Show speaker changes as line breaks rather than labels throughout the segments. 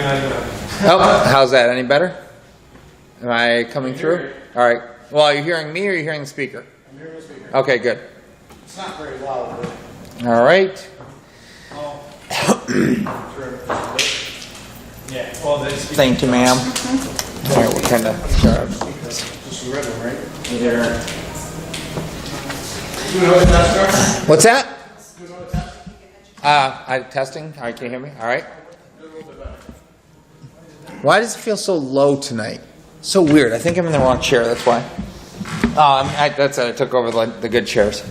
Oh, how's that? Any better? Am I coming through? All right. Well, are you hearing me or are you hearing the speaker?
I'm hearing the speaker.
Okay, good.
It's not very loud, but...
All right.
Yeah. Well,
Thank you, ma'am. All right, we'll kind of...
Just the red one, right?
Yeah.
Do you know what the test are?
What's that?
Do you know what the test?
Testing. All right, can you hear me? All right. Why does it feel so low tonight? So weird. I think I'm in the wrong chair. That's why. That's it. I took over the good chairs.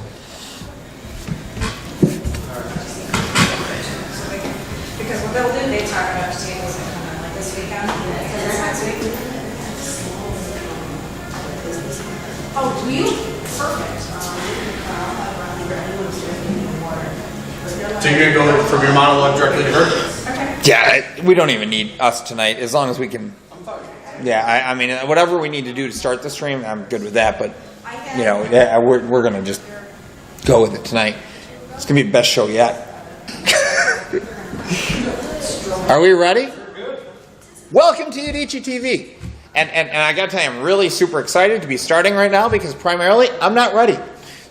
Because we're building, they talk about tables that come in like this weekend, because it's next week. Oh, do you? Perfect.
So you're going to go from your monologue directly to her?
Okay.
Yeah, we don't even need us tonight, as long as we can. Yeah, I mean, whatever we need to do to start the stream, I'm good with that. But you know, yeah, we're gonna just go with it tonight. It's gonna be the best show yet. Are we ready? Welcome to Udicci.TV. And I gotta tell you, I'm really super excited to be starting right now because primarily I'm not ready,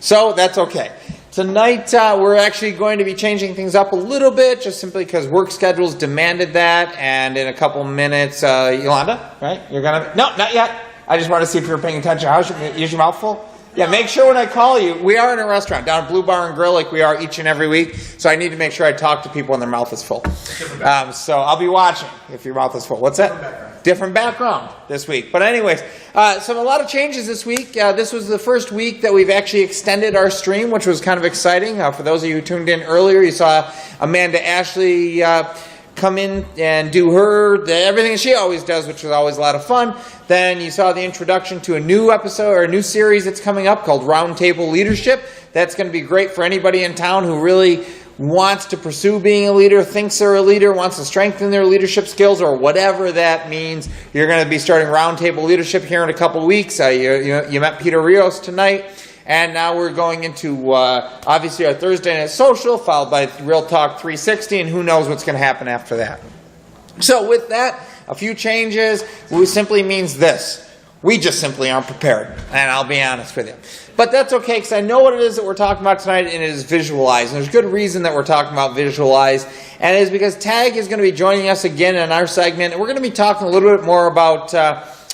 so that's okay. Tonight, we're actually going to be changing things up a little bit, just simply because work schedules demanded that, and in a couple minutes, Yolanda, right? You're gonna... No, not yet. I just want to see if you're paying attention. How's your mouth full? Yeah, make sure when I call you, we are in a restaurant down at Blue Bar and Grill like we are each and every week, so I need to make sure I talk to people when their mouth is full. So I'll be watching if your mouth is full. What's that? Different background this week. But anyways, so a lot of changes this week. This was the first week that we've actually extended our stream, which was kind of exciting. For those of you who tuned in earlier, you saw Amanda Ashley come in and do everything she always does, which was always a lot of fun. Then you saw the introduction to a new episode or a new series that's coming up called Roundtable Leadership. That's going to be great for anybody in town who really wants to pursue being a leader, thinks they're a leader, wants to strengthen their leadership skills, or whatever that means. You're going to be starting Roundtable Leadership here in a couple of weeks. You met Peter Rios tonight, and now we're going into, obviously, our Thursday Night Social, followed by Real Talk 360, and who knows what's going to happen after that. So with that, a few changes, which simply means this. We just simply aren't prepared, and I'll be honest with you. But that's okay, because I know what it is that we're talking about tonight, and it is visualize. And there's good reason that we're talking about visualize, and it is because Tag is going to be joining us again in our segment, and we're going to be talking a little bit more about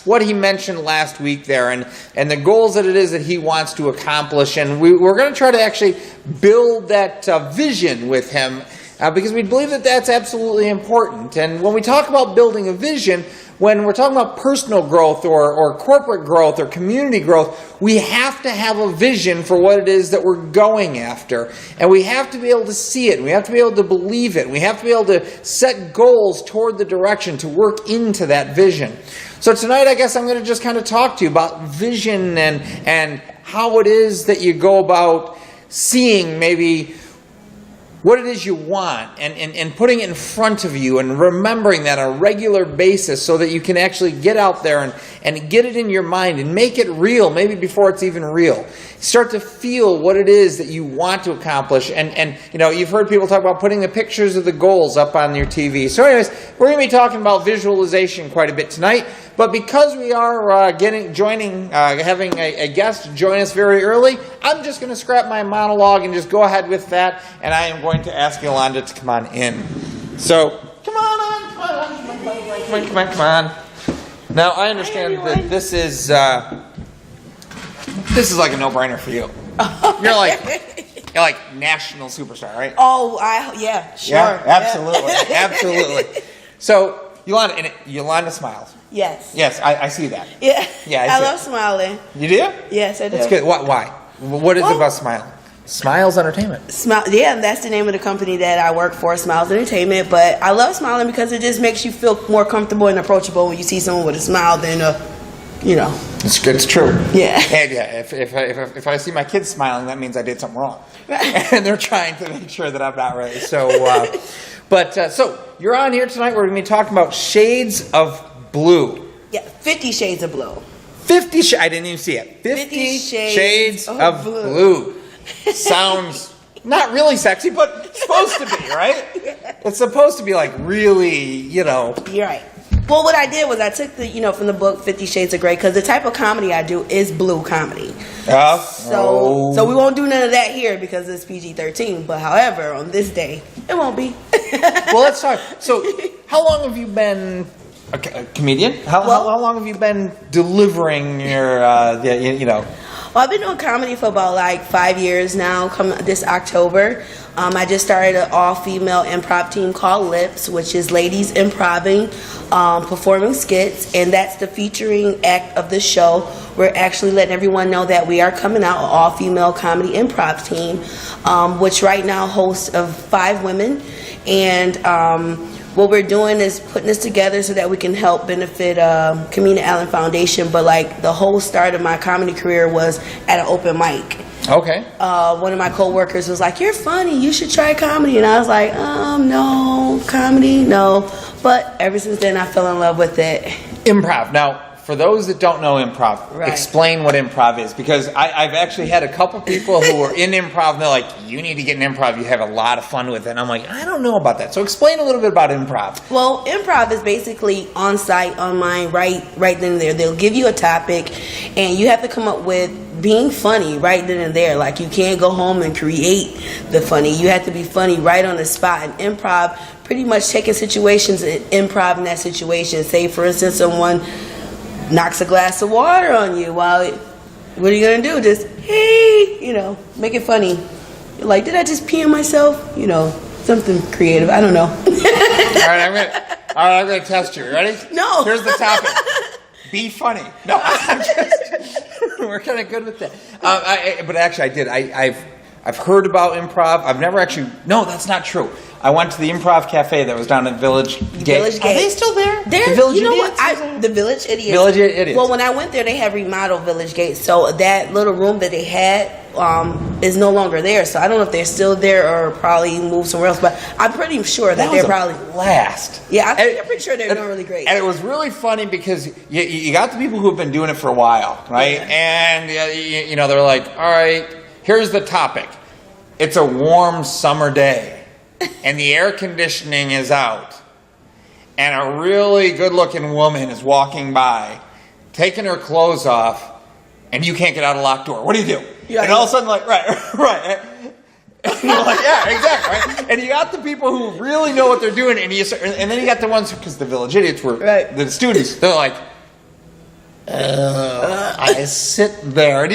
what he mentioned last week there, and the goals that it is that he wants to accomplish. And we're going to try to actually build that vision with him, because we believe that that's absolutely important. And when we talk about building a vision, when we're talking about personal growth or corporate growth or community growth, we have to have a vision for what it is that we're going after. And we have to be able to see it. We have to be able to believe it. We have to be able to set goals toward the direction to work into that vision. So tonight, I guess I'm going to just kind of talk to you about vision and how it is that you go about seeing maybe what it is you want and putting it in front of you and remembering that on a regular basis so that you can actually get out there and get it in your mind and make it real, maybe before it's even real. Start to feel what it is that you want to accomplish. And you know, you've heard people talk about putting the pictures of the goals up on your TV. So anyways, we're going to be talking about visualization quite a bit tonight. But because we are having a guest join us very early, I'm just going to scrap my monologue and just go ahead with that. And I am going to ask Yolanda to come on in. So, come on. Now, I understand that this is like a no-brainer for you. You're like national superstar, right?
Oh, yeah, sure.
Yeah, absolutely, absolutely. So, Yolanda smiles.
Yes.
Yes, I see that.
Yeah.
Yeah,
I love smiling.
You do?
Yes, I do.
That's good. Why? What is it about smiling? Smiles Entertainment.
Yeah, that's the name of the company that I work for, Smiles Entertainment. But I love smiling because it just makes you feel more comfortable and approachable when you see someone with a smile than
It's true.
Yeah.
And yeah, if I see my kids smiling, that means I did something wrong, and they're trying to make sure that I'm not ready. So, so you're on here tonight. We're going to be talking about shades of blue.
Yeah, 50 Shades of Blue.
50 I didn't even see it. 50 shades of blue. Sounds not really sexy, but it's supposed to be, right? It's supposed to be like really, you know.
You're right. Well, what I did was I took the, from the book 50 Shades of Grey, because the type of comedy I do is blue comedy. So we won't do none of that here because it's PG-13. But however, on this day, it won't be.
Well, let's talk. So, how long have you been a comedian? How long have you been delivering your,
Well, I've been doing comedy for about like 5 years now. This October, I just started an all-female improv team called Lips, which is ladies improving, performing skits, and that's the featuring act of the show. We're actually letting everyone know that we are coming out, an all-female comedy improv team, which right now hosts of 5 women, and what we're doing is putting this together so that we can help benefit Kamina Allen Foundation. But like the whole start of my comedy career was at an open mic.
Okay.
One of my coworkers was like, "You're funny. You should try comedy." And I was like, no, comedy, no. But ever since then, I fell in love with it.
Improv. Now, for those that don't know improv, explain what improv is. Because I've actually had a couple people who were in improv, and they're like, you need to get in improv. You have a lot of fun with it. And I'm like, I don't know about that. So explain a little bit about improv.
Well, improv is basically on-site, online, right then and there. They'll give you a topic, and you have to come up with being funny right then and there. Like, you can't go home and create the funny. You have to be funny right on the spot. And improv, pretty much taking situations and improv in that situation. Say, for instance, someone knocks a glass of water on you what are you gonna do? Just, hey, make it funny. You're like, did I just pee on myself? Something creative. I don't know.
All right, I'm gonna test you. Ready?
No.
Here's the topic. Be funny. No, I'm just, we're kind of good with that. But actually, I did. I've heard about improv. I've never actually. No, that's not true. I went to the Improv Cafe that was down in Village Gate.
Village Gate.
Are they still there?
They're,
the Village Idiots?
The Village Idiots.
Village Idiots.
Well, when I went there, they had remodeled Village Gate, so that little room that they had is no longer there. So I don't know if they're still there or probably moved somewhere else. But I'm pretty sure that they're probably
last.
Yeah, I'm pretty sure they're doing really great.
And it was really funny because you got the people who have been doing it for a while, right? Yeah. And they're like, all right, here's the topic. It's a warm summer day. And the air conditioning is out. And a really good-looking woman is walking by, taking her clothes off, and you can't get out a locked door. What do you do? And all of a sudden, like, right. And you're like, yeah, exactly, right? And you got the people who really know what they're doing, and then you got the ones, because the Village Idiots were the students, they're like, I sit there.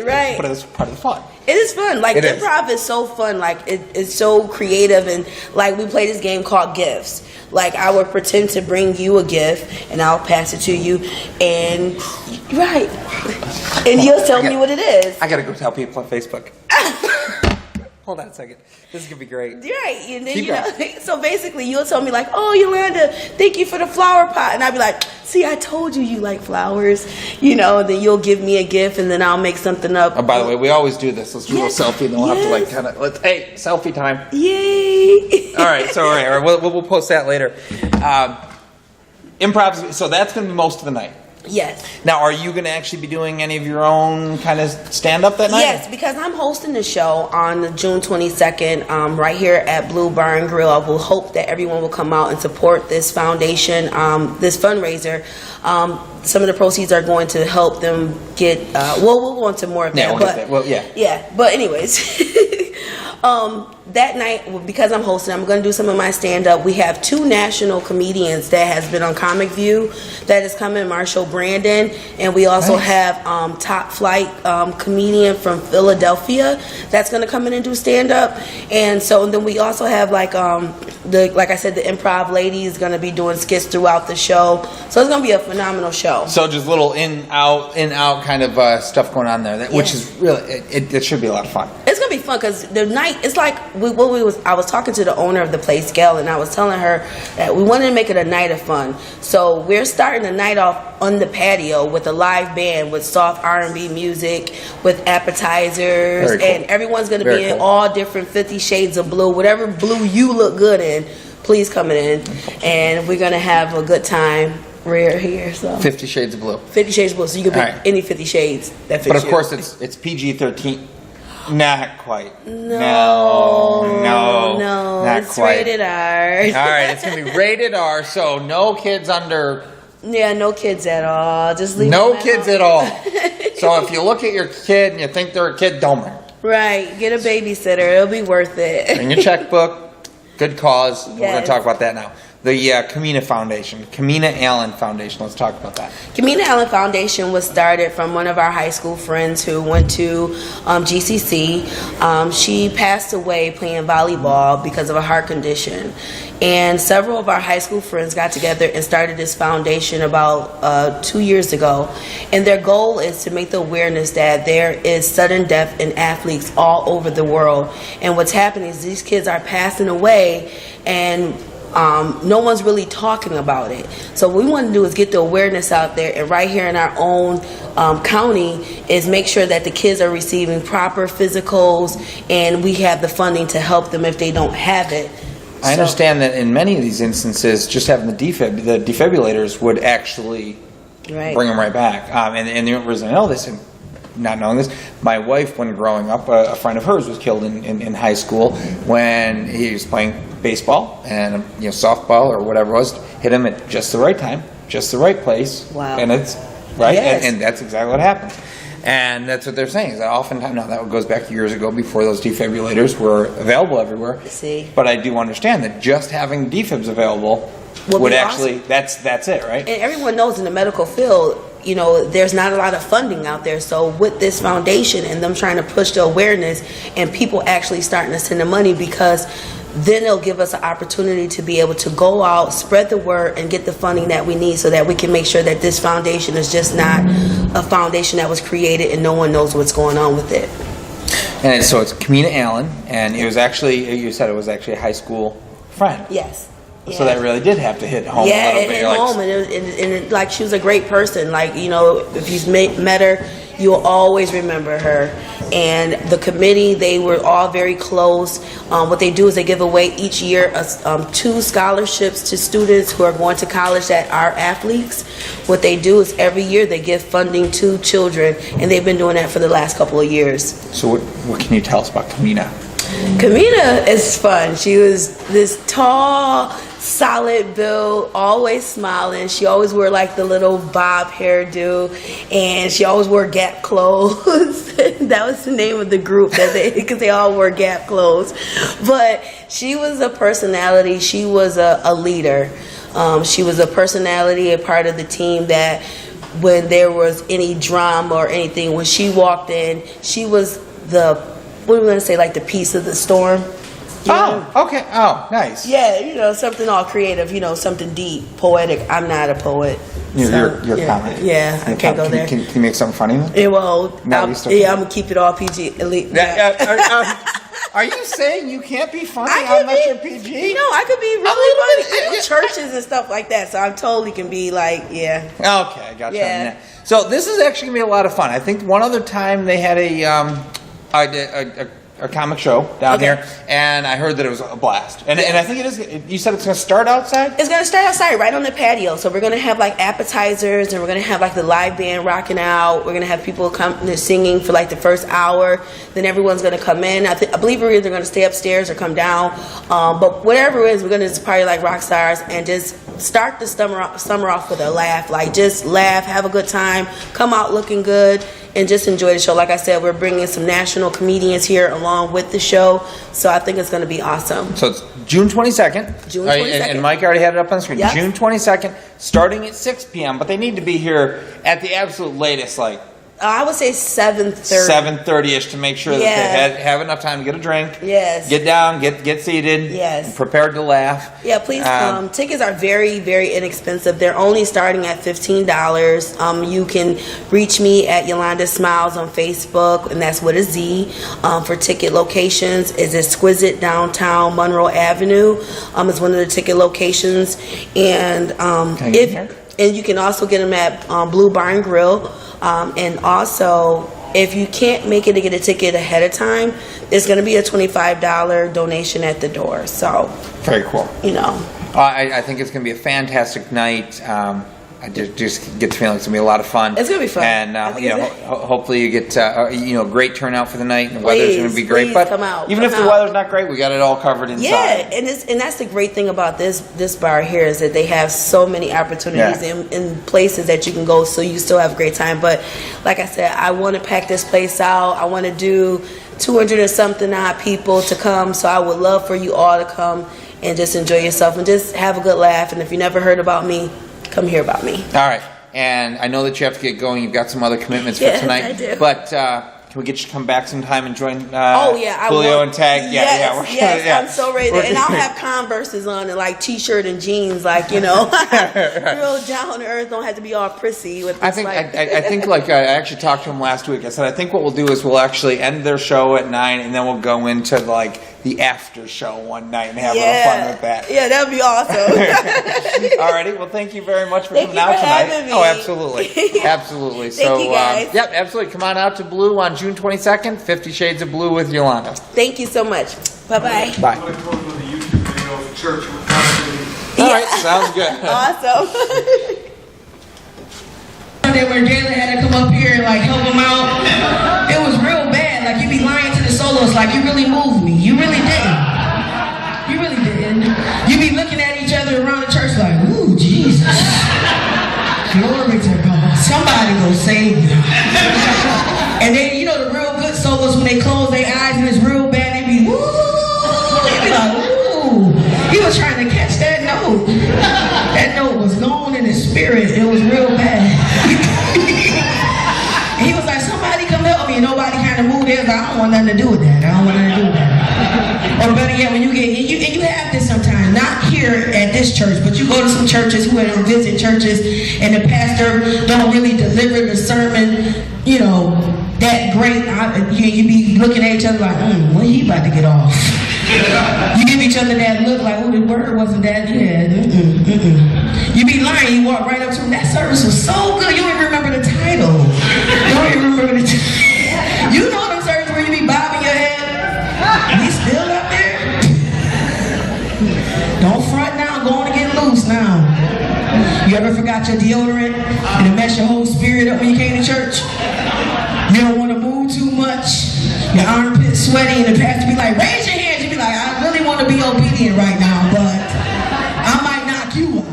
Right.
But it was pretty fun.
It is fun. Like, improv is so fun. Like, it's so creative. And, like, we play this game called Gifts. Like, I would pretend to bring you a gift, and I'll pass it to you. And, and you'll tell me what it is.
I got to go tell people on Facebook. Hold on a second. This is going to be great.
Right. And then, so basically, you'll tell me, like, oh, Yolanda, thank you for the flower pot. And I'll be like, see, I told you like flowers. And then you'll give me a gift, and then I'll make something up.
Oh, by the way, we always do this. Let's do a little selfie, and we'll have to, like, kind of, hey, selfie time.
Yay.
All right, so, all right, we'll post that later. Improv, so that's going to be most of the night.
Yes.
Now, are you going to actually be doing any of your own kind of stand-up that night?
Yes, because I'm hosting the show on June 22nd right here at Blue Bar and Grill. I will hope that everyone will come out and support this foundation, this fundraiser. Some of the proceeds are going to help them get, we'll go into more of that. Yeah, but anyways, that night, because I'm hosting, I'm going to do some of my stand-up. We have 2 national comedians that has been on Comic View that is coming, Marshall Brandon, and we also have top flight comedian from Philadelphia that's going to come in and do stand-up. And then we also have like I said, the improv lady is going to be doing skits throughout the show. So it's going to be a phenomenal show. So
just little in out kind of stuff going on there, which is really, it should be a lot of fun.
It's going to be fun because the night, it's like, I was talking to the owner of the place, Gail, and I was telling her that we wanted to make it a night of fun. So we're starting the night off on the patio with a live band with soft R&B music, with appetizers, and everyone's going to be in all different 50 shades of blue. Whatever blue you look good in, please come in. And we're going to have a good time. We're here, so
50 Shades of Blue.
50 Shades of Blue. So you can pick any 50 shades that fit you.
But of course, it's PG-13. Not quite.
No,
not
it's
quite.
rated R.
All right, it's gonna be rated R, so no kids under.
Yeah, no kids at all. Just leave
No
them
kids
home.
at all. So if you look at your kid and you think they're a kid, don't bring them.
Right, get a babysitter. It'll be worth it.
Bring your checkbook. Good cause. We're going to
Yes.
talk about that now. The Kamina Foundation, Kamina Allen Foundation. Let's talk about that.
Kamina Allen Foundation was started from one of our high school friends who went to GCC. She passed away playing volleyball because of a heart condition. And several of our high school friends got together and started this foundation about 2 years ago. And their goal is to make the awareness that there is sudden death in athletes all over the world. And what's happening is these kids are passing away, and no one's really talking about it. So what we want to do is get the awareness out there, and right here in our own county is make sure that the kids are receiving proper physicals, and we have the funding to help them if they don't have it.
I understand that in many of these instances, just having the defibrillators would actually
Right.
bring them right back. And the reason I know this, and not knowing this, my wife, when growing up, a friend of hers was killed in high school when he was playing baseball, and softball or whatever it was, hit him at just the right time, just the right place.
Wow.
And it's right,
Yes.
and that's exactly what happened. And that's what they're saying, is that oftentimes, now that goes back years ago before those defibrillators were available everywhere.
See.
But I do understand that just having defibs available
Would
would
be
actually, that's it, right?
And everyone knows in the medical field, there's not a lot of funding out there. So with this foundation and them trying to push the awareness, and people actually starting to send the money, because then it'll give us an opportunity to be able to go out, spread the word, and get the funding that we need so that we can make sure that this foundation is just not a foundation that was created and no one knows what's going on with it.
And so it's Kamina Allen, and it was actually, you said it was actually a high school friend.
Yes.
So that really did have to hit home
Yeah,
a little
it
bit.
hit
You're like,
home, and like, she was a great person. Like, if you've met her, you'll always remember her. And the committee, they were all very close. What they do is they give away each year 2 scholarships to students who are going to college that are athletes. What they do is every year they give funding to children, and they've been doing that for the last couple of years.
So what can you tell us about Kamina?
Kamina is fun. She was this tall, solid build, always smiling. She always wore like the little bob hairdo, and she always wore Gap clothes. That was the name of the group, because they all wore Gap clothes. But she was a personality. She was a leader. She was a personality, a part of the team that when there was any drama or anything, when she walked in, she was what are we going to say, like the piece of the storm?
Oh, okay. Oh, nice.
Yeah, something all creative, something deep, poetic. I'm not a poet.
You're
yeah,
comic.
Yeah, I can't go there.
Can you make something funny?
Yeah, well,
No,
I'm going to keep it all PG. Elite.
Are you saying you can't be funny
I could
unless
be,
you're PG?
I could be
A
really
little
funny. I
bit,
do churches and stuff like that, so I totally can be like, yeah.
Okay, I got you.
Yeah.
So this is actually going to be a lot of fun. I think one other time they had a comic show down
Okay.
here, and I heard that it was a blast. And I think it is. You said it's going to start outside?
It's going to start outside, right on the patio. So we're going to have like appetizers, and we're going to have like the live band rocking out. We're going to have people come singing for like the first hour. Then everyone's going to come in. I believe we're either going to stay upstairs or come down. But whatever it is, we're going to just party like rock stars and just start the summer off with a laugh. Like, just laugh, have a good time, come out looking good, and just enjoy the show. Like I said, we're bringing some national comedians here along with the show, so I think it's going to be awesome.
So it's June 22nd.
June
All right,
22nd.
And Mike already had it up on the screen.
Yep.
June 22nd, starting at 6 p.m., but they need to be here at the absolute latest, like
I would say 7:30.
7:30ish, to make sure that they have enough time to get a drink.
Yes.
Get down, get seated.
Yes.
And prepared to laugh.
Yeah, please come. Tickets are very, very inexpensive. They're only starting at $15. You can reach me at Yolanda Smiles on Facebook, and that's with a Z. For ticket locations, is Exquisite Downtown Monroe Avenue. It's one of the ticket locations, and
Can I get in here?
and you can also get them at Blue Barn Grill. And also, if you can't make it to get a ticket ahead of time, it's going to be a $25 donation at the door. So,
Very cool.
you know.
I think it's going to be a fantastic night. I just get the feeling it's gonna be a lot of fun.
It's gonna be fun.
And
I think
you know, hopefully you get great turnout for the night. And the weather's gonna be great.
Please
But
come out,
even if the weather's not great, we got it all covered inside.
Yeah, and that's the great thing about this bar here is that they have so many opportunities in places that you can go, so you still have a great time. But like I said, I want to pack this place out. I want to do 200 and something odd people to come, so I would love for you all to come and just enjoy yourself and just have a good laugh. And if you never heard about me, come hear about me.
All right. And I know that you have to get going. You've got some other commitments for tonight.
I do.
But can we get you to come back sometime and join
I
Julio
will.
and Tag?
Yes, I'm so ready. And I'll have Converses on and like t-shirt and jeans, like, real down to earth. Don't have to be all prissy with this.
I think I actually talked to him last week. I said I think what we'll do is we'll actually end their show at 9, and then we'll go into like the after show one night and have a little fun with that.
Yeah, that would be awesome.
Alrighty, well, thank you very much for
Thank
coming
you
out
for
tonight.
having me.
Oh, absolutely, absolutely.
Thank you, guys.
Yep, absolutely. Come on out to Blue on June 22nd. 50 Shades of Blue with Yolanda.
Thank you so much. Bye-bye.
Bye.
I'm going to go to the YouTube video of church with Pastor.
All right, sounds good.
Awesome.
That where Jalen had to come up here and like help him out. It was real bad. Like you be lying to the solos, like you really moved me. You really didn't. You really didn't. You be looking at each other around the church like, ooh, Jesus. Glory to God. Somebody go save you. And then the real good solos when they close their eyes and it's real bad, they be woo. You be like, ooh. He was trying to catch that note. That note was gone in his spirit. It was real bad. And he was like, somebody come help me. And nobody kind of moved. They was like, I don't want nothing to do with that. I don't want nothing to do with that. Or better yet, when you get, and you have this sometimes, not here at this church, but you go to some churches who don't visit churches, and the pastor don't really deliver the sermon, that great. You be looking at each other like, when he about to get off? You give each other that look like, oh, the word wasn't that good. You be lying. You walk right up to him. That service was so good. You don't even remember the title. You don't even remember the title. You know them services where you be bobbing your head. He's still up there. Don't front now. Go on and get loose now. You ever forgot your deodorant and it messed your whole spirit up when you came to church? You don't want to move too much. Your armpits sweaty and the pastor be like, raise your hands. You be like, I really want to be obedient right now, but I might knock you out.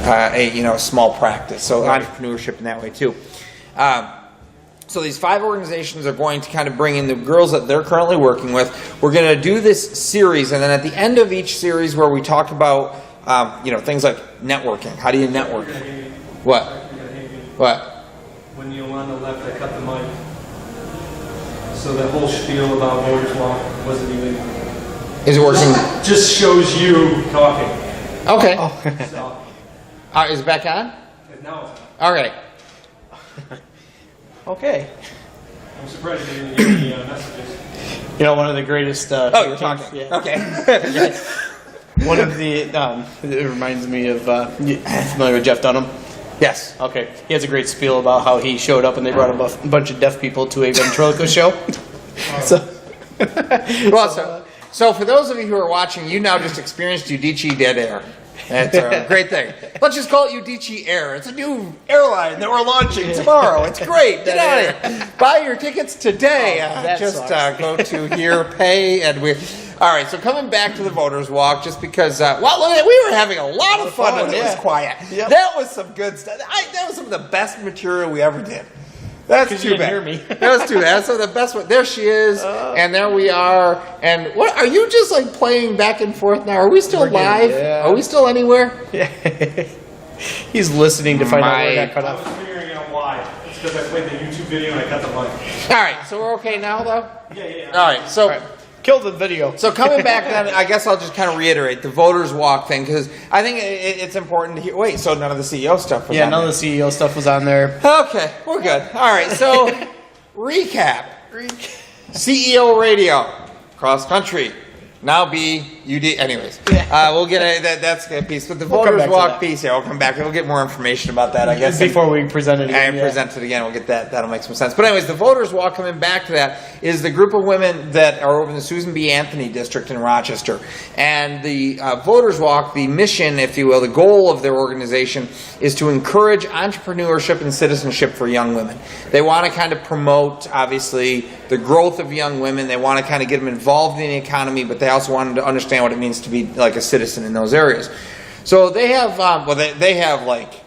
a small practice. So entrepreneurship in that way too. So these 5 organizations are going to kind of bring in the girls that they're currently working with. We're going to do this series, and then at the end of each series, where we talk about things like networking. How do you network? What? What?
When you're on the left, I cut the mic. So that whole spiel about voters walk wasn't even.
Is it working?
Just shows you talking.
Okay.
So,
Is it back on?
now
All right.
Okay.
I'm surprised you didn't hear the messages.
You know, one of the greatest.
You're talking.
Yeah.
Okay.
One of the. It reminds me of. You familiar with Jeff Dunham?
Yes.
Okay. He has a great spiel about how he showed up and they brought a bunch of deaf people to a ventriloquist show.
So for those of you who are watching, you now just experienced Udicci Dead Air. That's a great thing. Let's just call it Udicci Air. It's a new airline that we're launching tomorrow. It's great. Get out of here. Buy your tickets today. Go to here, pay, and we. All right. So coming back to the voters walk, just because we were having a lot of fun when it was quiet.
Yep.
That was some good stuff. That was some of the best material we ever did. That's too bad.
Hear me.
That was too bad. That's the best one. There she is, and there we are. And what are you just like playing back and forth now? Are we still live?
Yeah.
Are we still anywhere?
Yeah. He's listening to find out where that cut
I
off.
was figuring out why. It's because I played the YouTube video and I cut the mic.
All right, so we're okay now, though.
Yeah.
All right, so.
All right. Kill the video.
So coming back then, I guess I'll just kind of reiterate the voters walk thing, because I think it's important to hear. Wait, so none of the CEO stuff was on
None of the CEO stuff was on there.
Okay, we're good. All right, so recap. CEO radio, cross country, now be UD. Anyways, we'll get that's a piece. But the voters walk piece, we'll come back. We'll get more information about that, I guess.
Before we present it again.
And present it again, we'll get that. That'll make some sense. But anyways, the voters walk, coming back to that, is the group of women that are over in the Susan B. Anthony district in Rochester. And the voters walk, the mission, if you will, the goal of their organization is to encourage entrepreneurship and citizenship for young women. They want to kind of promote, obviously, the growth of young women. They want to kind of get them involved in the economy, but they also want them to understand what it means to be like a citizen in those areas. So they have, they have like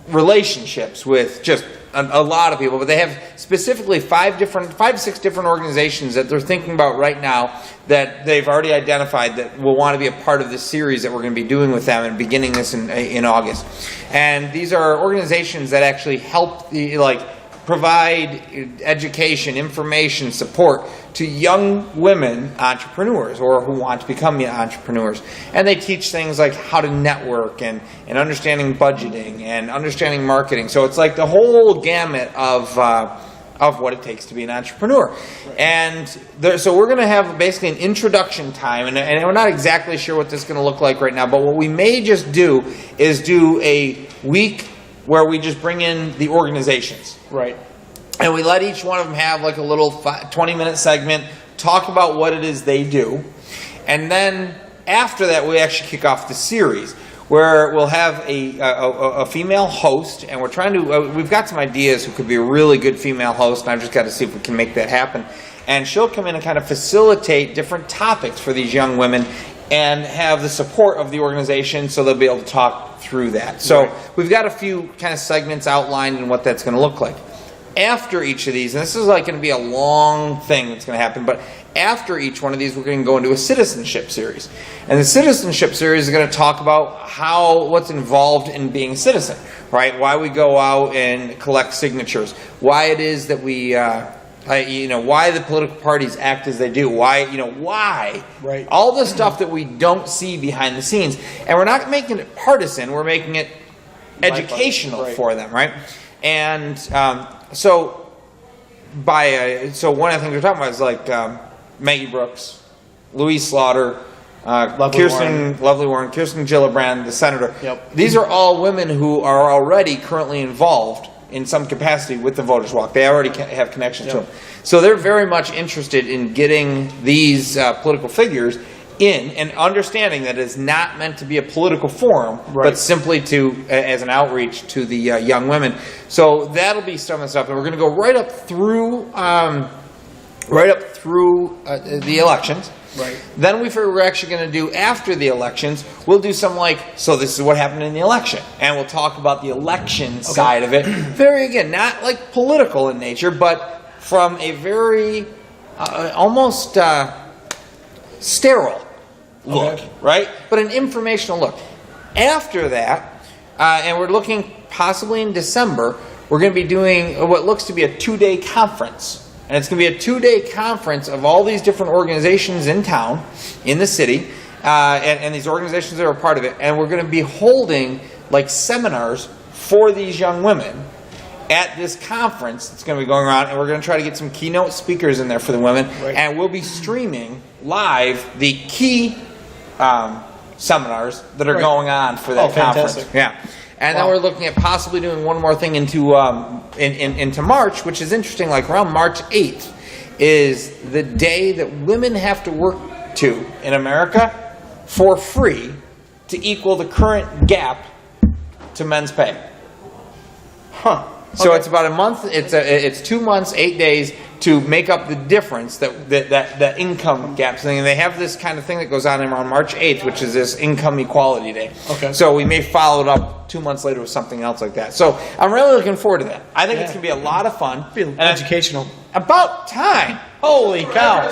relationships with just a lot of people, but they have specifically 5 to 6 different organizations that they're thinking about right now that they've already identified that will want to be a part of this series that we're going to be doing with them and beginning this in August. And these are organizations that actually help provide education, information, support to young women entrepreneurs or who want to become entrepreneurs. And they teach things like how to network and understanding budgeting and understanding marketing. So it's like the whole gamut of what it takes to be an entrepreneur. Right. And so we're going to have basically an introduction time, and we're not exactly sure what this is going to look like right now, but what we may just do is do a week where we just bring in the organizations.
Right.
And we let each one of them have like a little 20-minute segment, talk about what it is they do. And then after that, we actually kick off the series where we'll have a female host. And we're trying to, we've got some ideas who could be a really good female host. And I've just got to see if we can make that happen. And she'll come in and kind of facilitate different topics for these young women and have the support of the organization so they'll be able to talk through that. So we've got a few kind of segments outlined and what that's going to look like. After each of these, and this is like going to be a long thing that's going to happen, but after each one of these, we're going to go into a citizenship series. And the citizenship series is going to talk about what's involved in being a citizen, right? Why we go out and collect signatures, why it is that we why the political parties act as they do, why,
right?
All the stuff that we don't see behind the scenes. And we're not making it partisan, we're making it educational for them, right? And so one of the things we're talking about is like Maggie Brooks, Louise Slaughter, Lovely Warren, Kirsten Gillibrand, the senator.
Yep.
These are all women who are already currently involved in some capacity with the Voters Walk. They already have connections to them. So they're very much interested in getting these political figures in and understanding that it's not meant to be a political forum, but simply as an outreach to the young women. So that'll be some of the stuff, and we're going to go right up through through the elections.
Right.
Then we figure we're actually going to do after the elections. We'll do some so this is what happened in the election, and we'll talk about the election side of it. Very again, not like political in nature, but from a very almost sterile look, right? But an informational look. After that, and we're looking possibly in December, we're going to be doing what looks to be a 2-day conference. And it's going to be a 2-day conference of all these different organizations in town, in the city, and these organizations that are a part of it. And we're going to be holding like seminars for these young women at this conference that's going to be going around. And we're going to try to get some keynote speakers in there for the women. Right. And we'll be streaming live the key seminars that are going on for that conference.
Fantastic.
Yeah. And then we're looking at possibly doing one more thing into March, which is interesting. Like around March 8th is the day that women have to work to in America for free to equal the current gap to men's pay.
Huh.
So it's about a month. It's 2 months, 8 days to make up the difference that income gap thing. And they have this kind of thing that goes on around March 8th, which is this income equality day.
Okay.
So we may follow it up 2 months later with something else like that. So I'm really looking forward to that. I think it's going to be a lot of fun.
And educational.
About time.
Holy cow.
I'm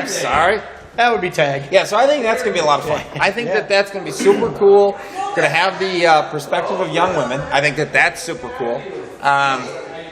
sorry.
That would be tag.
Yeah, so I think that's going to be a lot of fun. I think that's going to be super cool. Going to have the perspective of young women. I think that's super cool.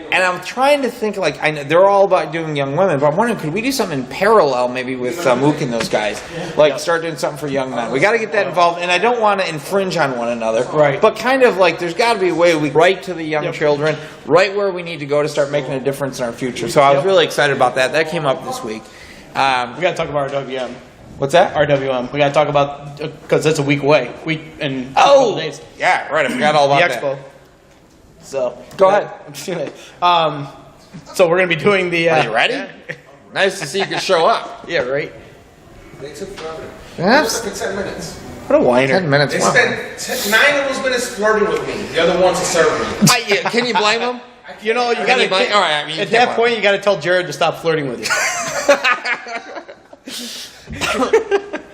And I'm trying to think, like, I know they're all about doing young women, but I'm wondering, could we do something in parallel maybe with Mook and those guys? Like, start doing something for young men. We got to get that involved, and I don't want to infringe on one another.
Right.
But kind of like, there's got to be a way we right to the young children, right where we need to go to start making a difference in our future. So I was really excited about that. That came up this week.
We got to talk about RWM.
What's that?
RWM. We got to talk about, because that's a week away. Week and a couple days.
Yeah, right. I forgot all about
the expo.
that.
So
go ahead.
So we're going to be doing the.
Are you ready? Nice to see you can show up.
Yeah, right.
They took forever.
Yes.
It took 10 minutes.
What a whiner. 10 minutes.
They spent 9 of those minutes flirting with me. The other ones to serve me.
Can you blame them?
You know, you got to.
All right. I mean,
at that point, you got to tell Jared to stop flirting with you.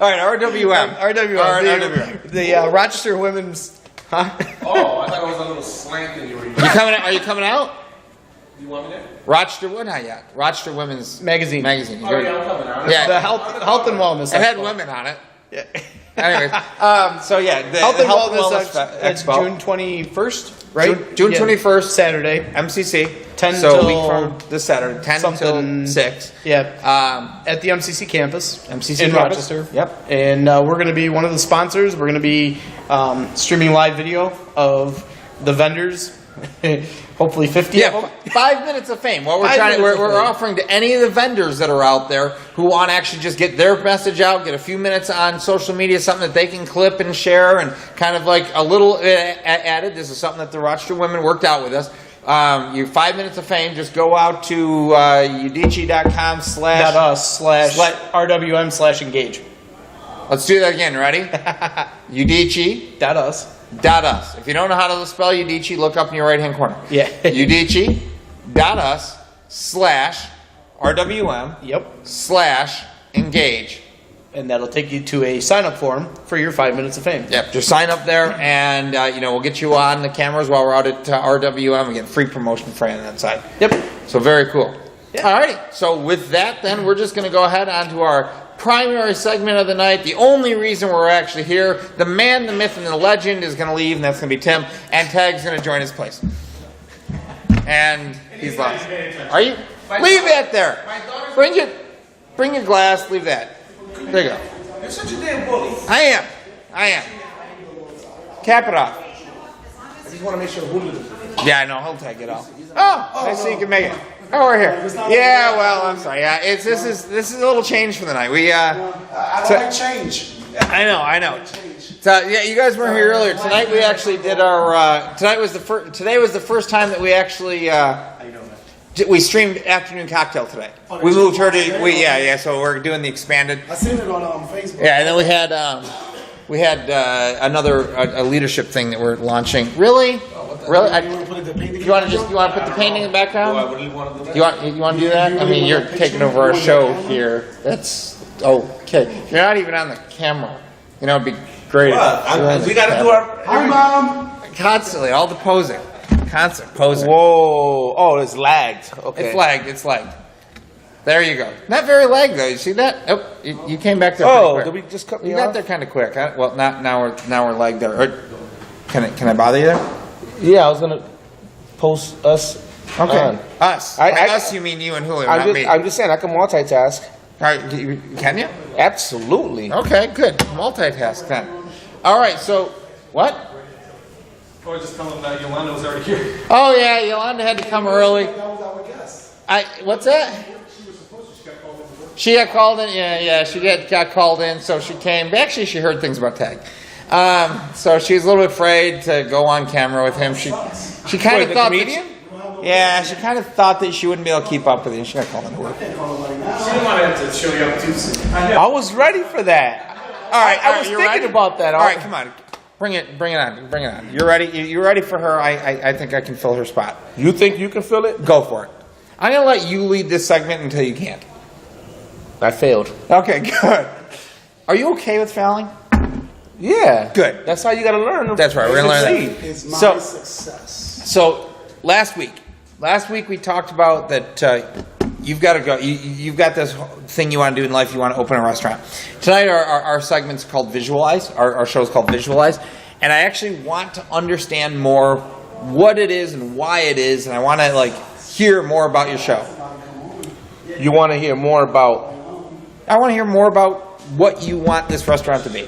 All right, RWM.
RWM. The Rochester Women's. Huh?
Oh, I thought it was a little slant that you were using.
Are you coming out?
You want me there?
Rochester, what? Not yet. Rochester Women's
Magazine.
Oh, yeah, I'm coming out.
Yeah.
The health and wellness.
It had women on it.
Yeah.
Anyways, so yeah, the
Health and Wellness
Expo.
June 21st, right?
June 21st,
Saturday.
MCC.
10
so
till
a week from this Saturday, 10 till 6.
Yeah. At the MCC campus.
MCC
in
campus.
Rochester.
Yep.
And we're going to be one of the sponsors. We're going to be streaming live video of the vendors. Hopefully 50 of them.
5 minutes of fame. What we're offering to any of the vendors that are out there who want to actually just get their message out, get a few minutes on social media, something that they can clip and share, and kind of like a little added. This is something that the Rochester women worked out with us. You 5 minutes of fame. Just go out to
Udicci.com/RWM/engage.
Let's do that again. Ready?
Udicci.us.
If you don't know how to spell Udicci, look up in your right-hand corner.
Yeah.
Udicci.us/RWM/engage.
And that'll take you to a sign-up form for your 5 minutes of fame.
Yep, just sign up there, and we'll get you on the cameras while we're out at RWM. We get free promotion for you on that side.
Yep.
So very cool.
Yeah.
All righty. So with that, then we're just going to go ahead on to our primary segment of the night. The only reason we're actually here, the man, the myth, and the legend is going to leave, and that's going to be Tim. And Tag's going to join his place. And he's lost. Are you? Leave that there. Bring your glass. Leave that. There you go.
You're such a damn bully.
I am. Cap it off.
I just want to make sure who you.
Yeah, I know. He'll take it off. I see you can make it. Oh, we're here. Yeah, well, I'm sorry. Yeah, this is a little change for the night.
I don't like change.
I know. So, yeah, you guys weren't here earlier. Tonight we actually did our. Today was the first time that we actually. We streamed afternoon cocktail today. We moved her to. So we're doing the expanded.
I seen it on Facebook.
Yeah, and then we had another leadership thing that we're launching. Really? Really? You want to put the painting in the background?
I really want to do that.
You want to do that? I mean, you're taking over our show here. That's okay. You're not even on the camera. You know, it'd be great. if
We got to do our.
Hi, Mom.
constantly all the posing, constant posing.
Whoa. Oh, it's lagged. Okay.
It's lagged. There you go. Not very lagged though. You see that? Oh, you came back there. pretty quick.
Did we just cut me
You
off?
got there kind of quick. Well, now we're lagged there. Can I bother you there?
Yeah, I was gonna post us.
Okay.
on.
Us.
I-
By
I-
us, you mean you and Julio, not me.
I'm just saying I can multitask.
All right, can you?
Absolutely.
Okay, good. Multitask then. All right. So what?
Or just tell them that Yolanda was already here.
Oh yeah, Yolanda had to come early. What's that? She got called in. Yeah. She got called in, so she came. But actually, she heard things about Tag. So she was a little bit afraid to go on camera with him. She kind of
the
thought
comedian?
yeah, she kind of thought that she wouldn't be able to keep up with it. She got called in to work.
She didn't want to show you up too soon.
I was ready for that.
All right,
I was
you
thinking
ready?
about that.
All right, come on. Bring it on. You're ready? You're ready for her? I think I can fill her spot.
You think you can fill it?
Go for it. I'm going to let you lead this segment until you can't.
I failed.
Okay, good. Are you okay with fouling?
Yeah.
Good.
That's how you got to learn.
That's right. We're going to learn that.
Is my
So-
success.
So last week we talked about that you've got to go. You've got this thing you want to do in life. You want to open a restaurant. Tonight our segment's called Visualize. Our show is called Visualize, and I actually want to understand more what it is and why it is, and I want to hear more about your show.
You want to hear more about?
I want to hear more about what you want this restaurant to be.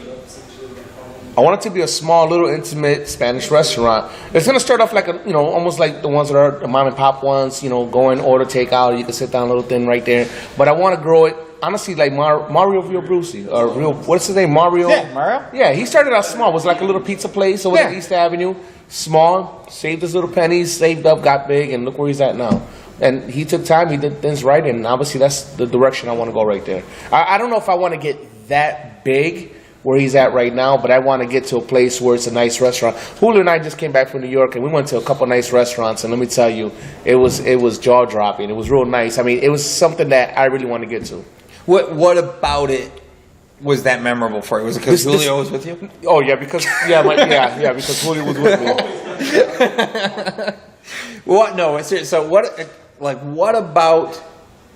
I want it to be a small, little, intimate Spanish restaurant. It's gonna start off like almost like the ones that are the mom and pop ones. Go in, order, take out. You can sit down a little thing right there. But I want to grow it honestly like Mario Villalobos or what's his name? Mario.
Yeah, Mario.
Yeah, he started out small. It was like a little pizza place over at East Avenue. Small, saved his little pennies, saved up, got big, and look where he's at now. And he took time. He did things right, and obviously that's the direction I want to go right there. I don't know if I want to get that big where he's at right now, but I want to get to a place where it's a nice restaurant. Julio and I just came back from New York, and we went to a couple nice restaurants, and let me tell you, it was jaw-dropping. It was real nice. I mean, it was something that I really want to get to.
What about it was that memorable for you? Was it because Julio was with you?
Oh yeah, because because Julio was with me.
What? No, seriously. So what about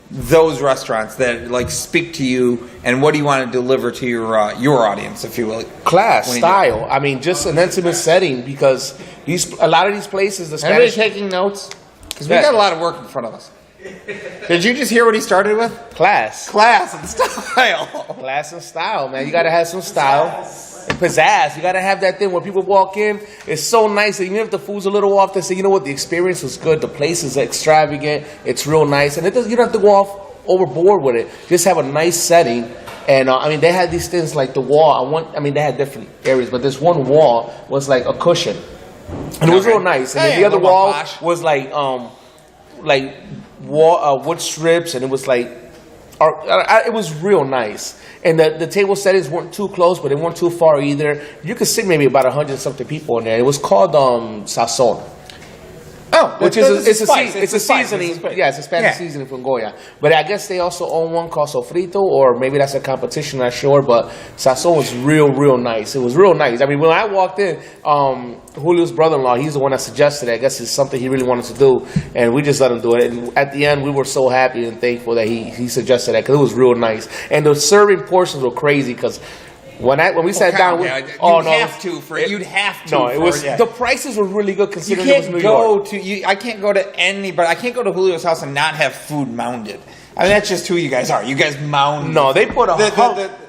those restaurants that speak to you, and what do you want to deliver to your audience, if you will?
Class,
When you do-
style. I mean, just an intimate setting because a lot of these places, the
Anybody
Spanish.
taking notes? Because we
Yeah.
got a lot of work in front of us. Did you just hear what he started with?
Class.
Class and style.
Class and style, man. You gotta have some style and pizzazz. You gotta have that thing where people walk in. It's so nice. Even if the food's a little off, they say, you know what, the experience was good. The place is extravagant. It's real nice, and you don't have to go off overboard with it. Just have a nice setting. And I mean, they had these things like the wall. They had different areas, but this one wall was like a cushion, and it was real nice. And then the other wall was like wood strips, and it was like, it was real nice. And the table settings weren't too close, but they weren't too far either. You could sit maybe about 100-something people in there. It was called Sazon.
Oh,
Which is it's a seasoning.
Yeah,
It's a Spanish seasoning from Goya. But I guess they also own one called Sofrito, or maybe that's a competition, not sure. But Sazon was real nice. It was real nice. I mean, when I walked in, Julio's brother-in-law, he's the one that suggested it. I guess it's something he really wanted to do, and we just let him do it. And at the end, we were so happy and thankful that he suggested that, because it was real nice. And the serving portions were crazy, because when we sat down,
you'd have to.
No, it was the prices were really good
You
considering it was
can't
New
go
York.
to. I can't go to anybody. I can't go to Julio's house and not have food mounded. I mean, that's just who you guys are. You guys mound.
No, they put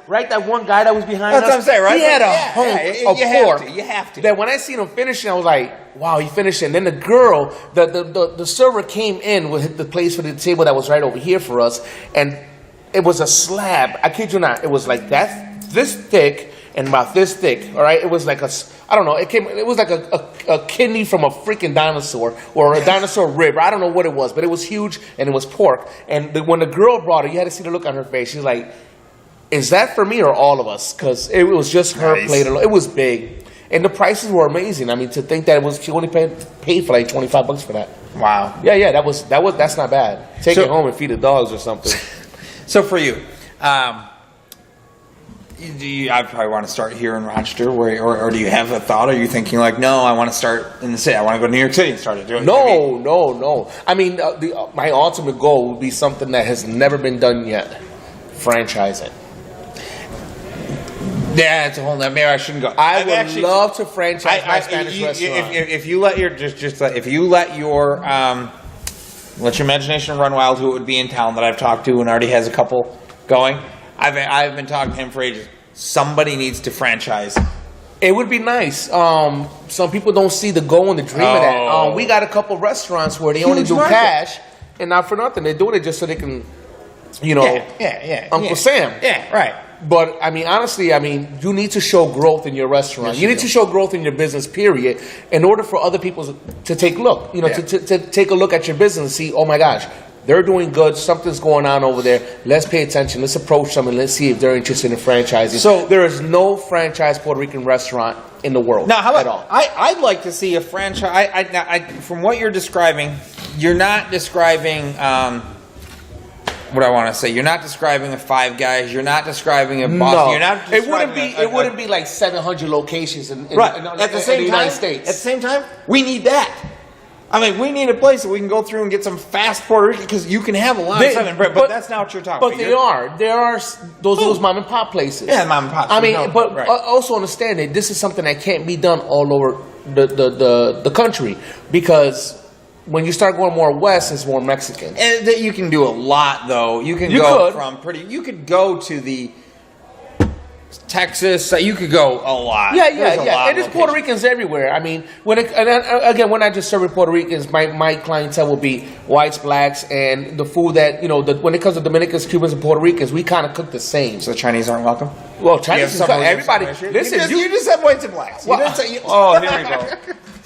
right. That one guy that was behind us.
That's what I'm saying, right?
He had a
Yeah,
hunk
you
of
have
pork.
to, you have to.
That when I seen him finishing, I was like, "Wow, he finished it." And then the girl, the server came in with the place for the table that was right over here for us, and it was a slab. I kid you not. It was like that, this thick. And about this thick, all right? It was like I don't know. It was like a kidney from a freaking dinosaur, or a dinosaur rib. I don't know what it was, but it was huge, and it was pork. And when the girl brought it, you had to see the look on her face. She's like, "Is that for me or all of us?" Because it was just her plate alone. It was big, And the prices were amazing. I mean, to think that he only paid for like $25 for that.
Wow.
Yeah, that's not bad. Take it home and feed the dogs or something.
So for you, I probably want to start here in Rochester, or do you have a thought? Are you thinking like, no, I want to start in the city. I want to go to New York City and start doing it?
No. I mean, my ultimate goal would be something that has never been done yet. Franchise it.
Yeah, it's a whole. Maybe I shouldn't go.
I would love to franchise my Spanish restaurant.
If you let your let your imagination run wild, who it would be in town that I've talked to and already has a couple going. I've been talking to him for ages. Somebody needs to franchise.
It would be nice. Some people don't see the goal and the dream of that. We got a couple restaurants where they only do cash, and not for nothing. They're doing it just so they can, Uncle Sam.
Yeah, right.
But I mean, honestly, you need to show growth in your restaurant.
Yes,
you need to show growth in your business, period, in order for other people to take a look. To take a look at your business and see, oh my gosh, they're doing good. Something's going on over there. Let's pay attention. Let's approach them and let's see if they're interested in franchising.
So
there is no franchise Puerto Rican restaurant in the world
now, how about,
at all.
I'd like to see a franchise. From what you're describing, you're not describing. What I want to say, you're not describing a Five Guys. You're not describing a Boston.
No,
you're not.
It wouldn't be like 700 locations in
at the same
United
time.
States.
At the same time, we need that. I mean, we need a place that we can go through and get some fast Puerto Rican, because you can have a lot of stuff in bread, but that's not what you're talking about.
But there are those mom and pop places.
Yeah, mom and pop.
I mean, also understand that this is something that can't be done all over the country, because when you start going more west, it's more Mexican.
And that you can do a lot, though. You could go to the Texas. You could go a lot.
Yeah. And there's Puerto Ricans everywhere. I mean, we're not just serving Puerto Ricans. My clientele will be whites, blacks, and the food that when it comes to Dominicans, Cubans, and Puerto Ricans, we kind of cook the same.
So the Chinese aren't welcome.
Well, Chinese, everybody. Listen,
you just said whites and blacks.
Well, here we go.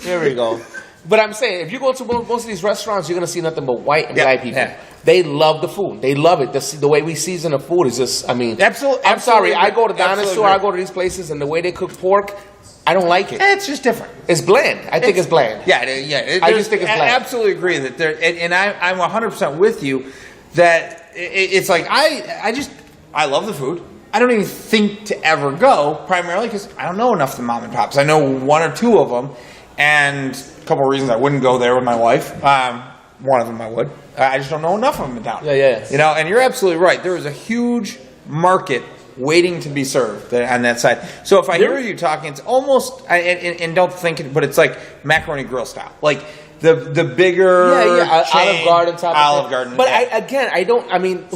Here we go. But I'm saying, if you go to most of these restaurants, you're going to see nothing but white and black people. Yeah. They love the food. They love it. The way we season the food is just,
Absolutely.
I'm sorry. I go to Dinosaur, I go to these places, and the way they cook pork, I don't like it.
It's just different.
It's bland. I think it's bland.
Yeah.
I just think it's bland.
I absolutely agree that and I'm 100% with you that it's like, I love the food. I don't even think to ever go, primarily because I don't know enough of the mom and pops. I know one or two of them, and a couple of reasons I wouldn't go there with my wife. One of them I would. I just don't know enough of them in town.
Yeah.
And you're absolutely right. There is a huge market waiting to be served on that side. So if I hear you talking, it's almost, and don't think it, but it's like macaroni grill style. Like the bigger
Olive Garden type
Olive
of thing.
Garden.
But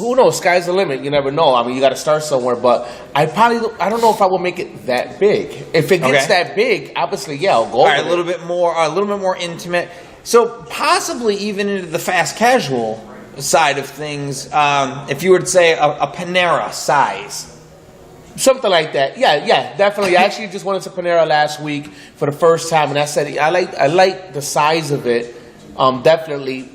who knows? Sky's the limit. You never know. You got to start somewhere. But I don't know if I will make it that big. If it gets that big, obviously, I'll go.
All right, a little bit more intimate. So possibly even into the fast casual side of things, if you were to say a Panera size.
Something like that. Yeah, definitely. I actually just went into Panera last week for the first time, and I said I like the size of it. Definitely.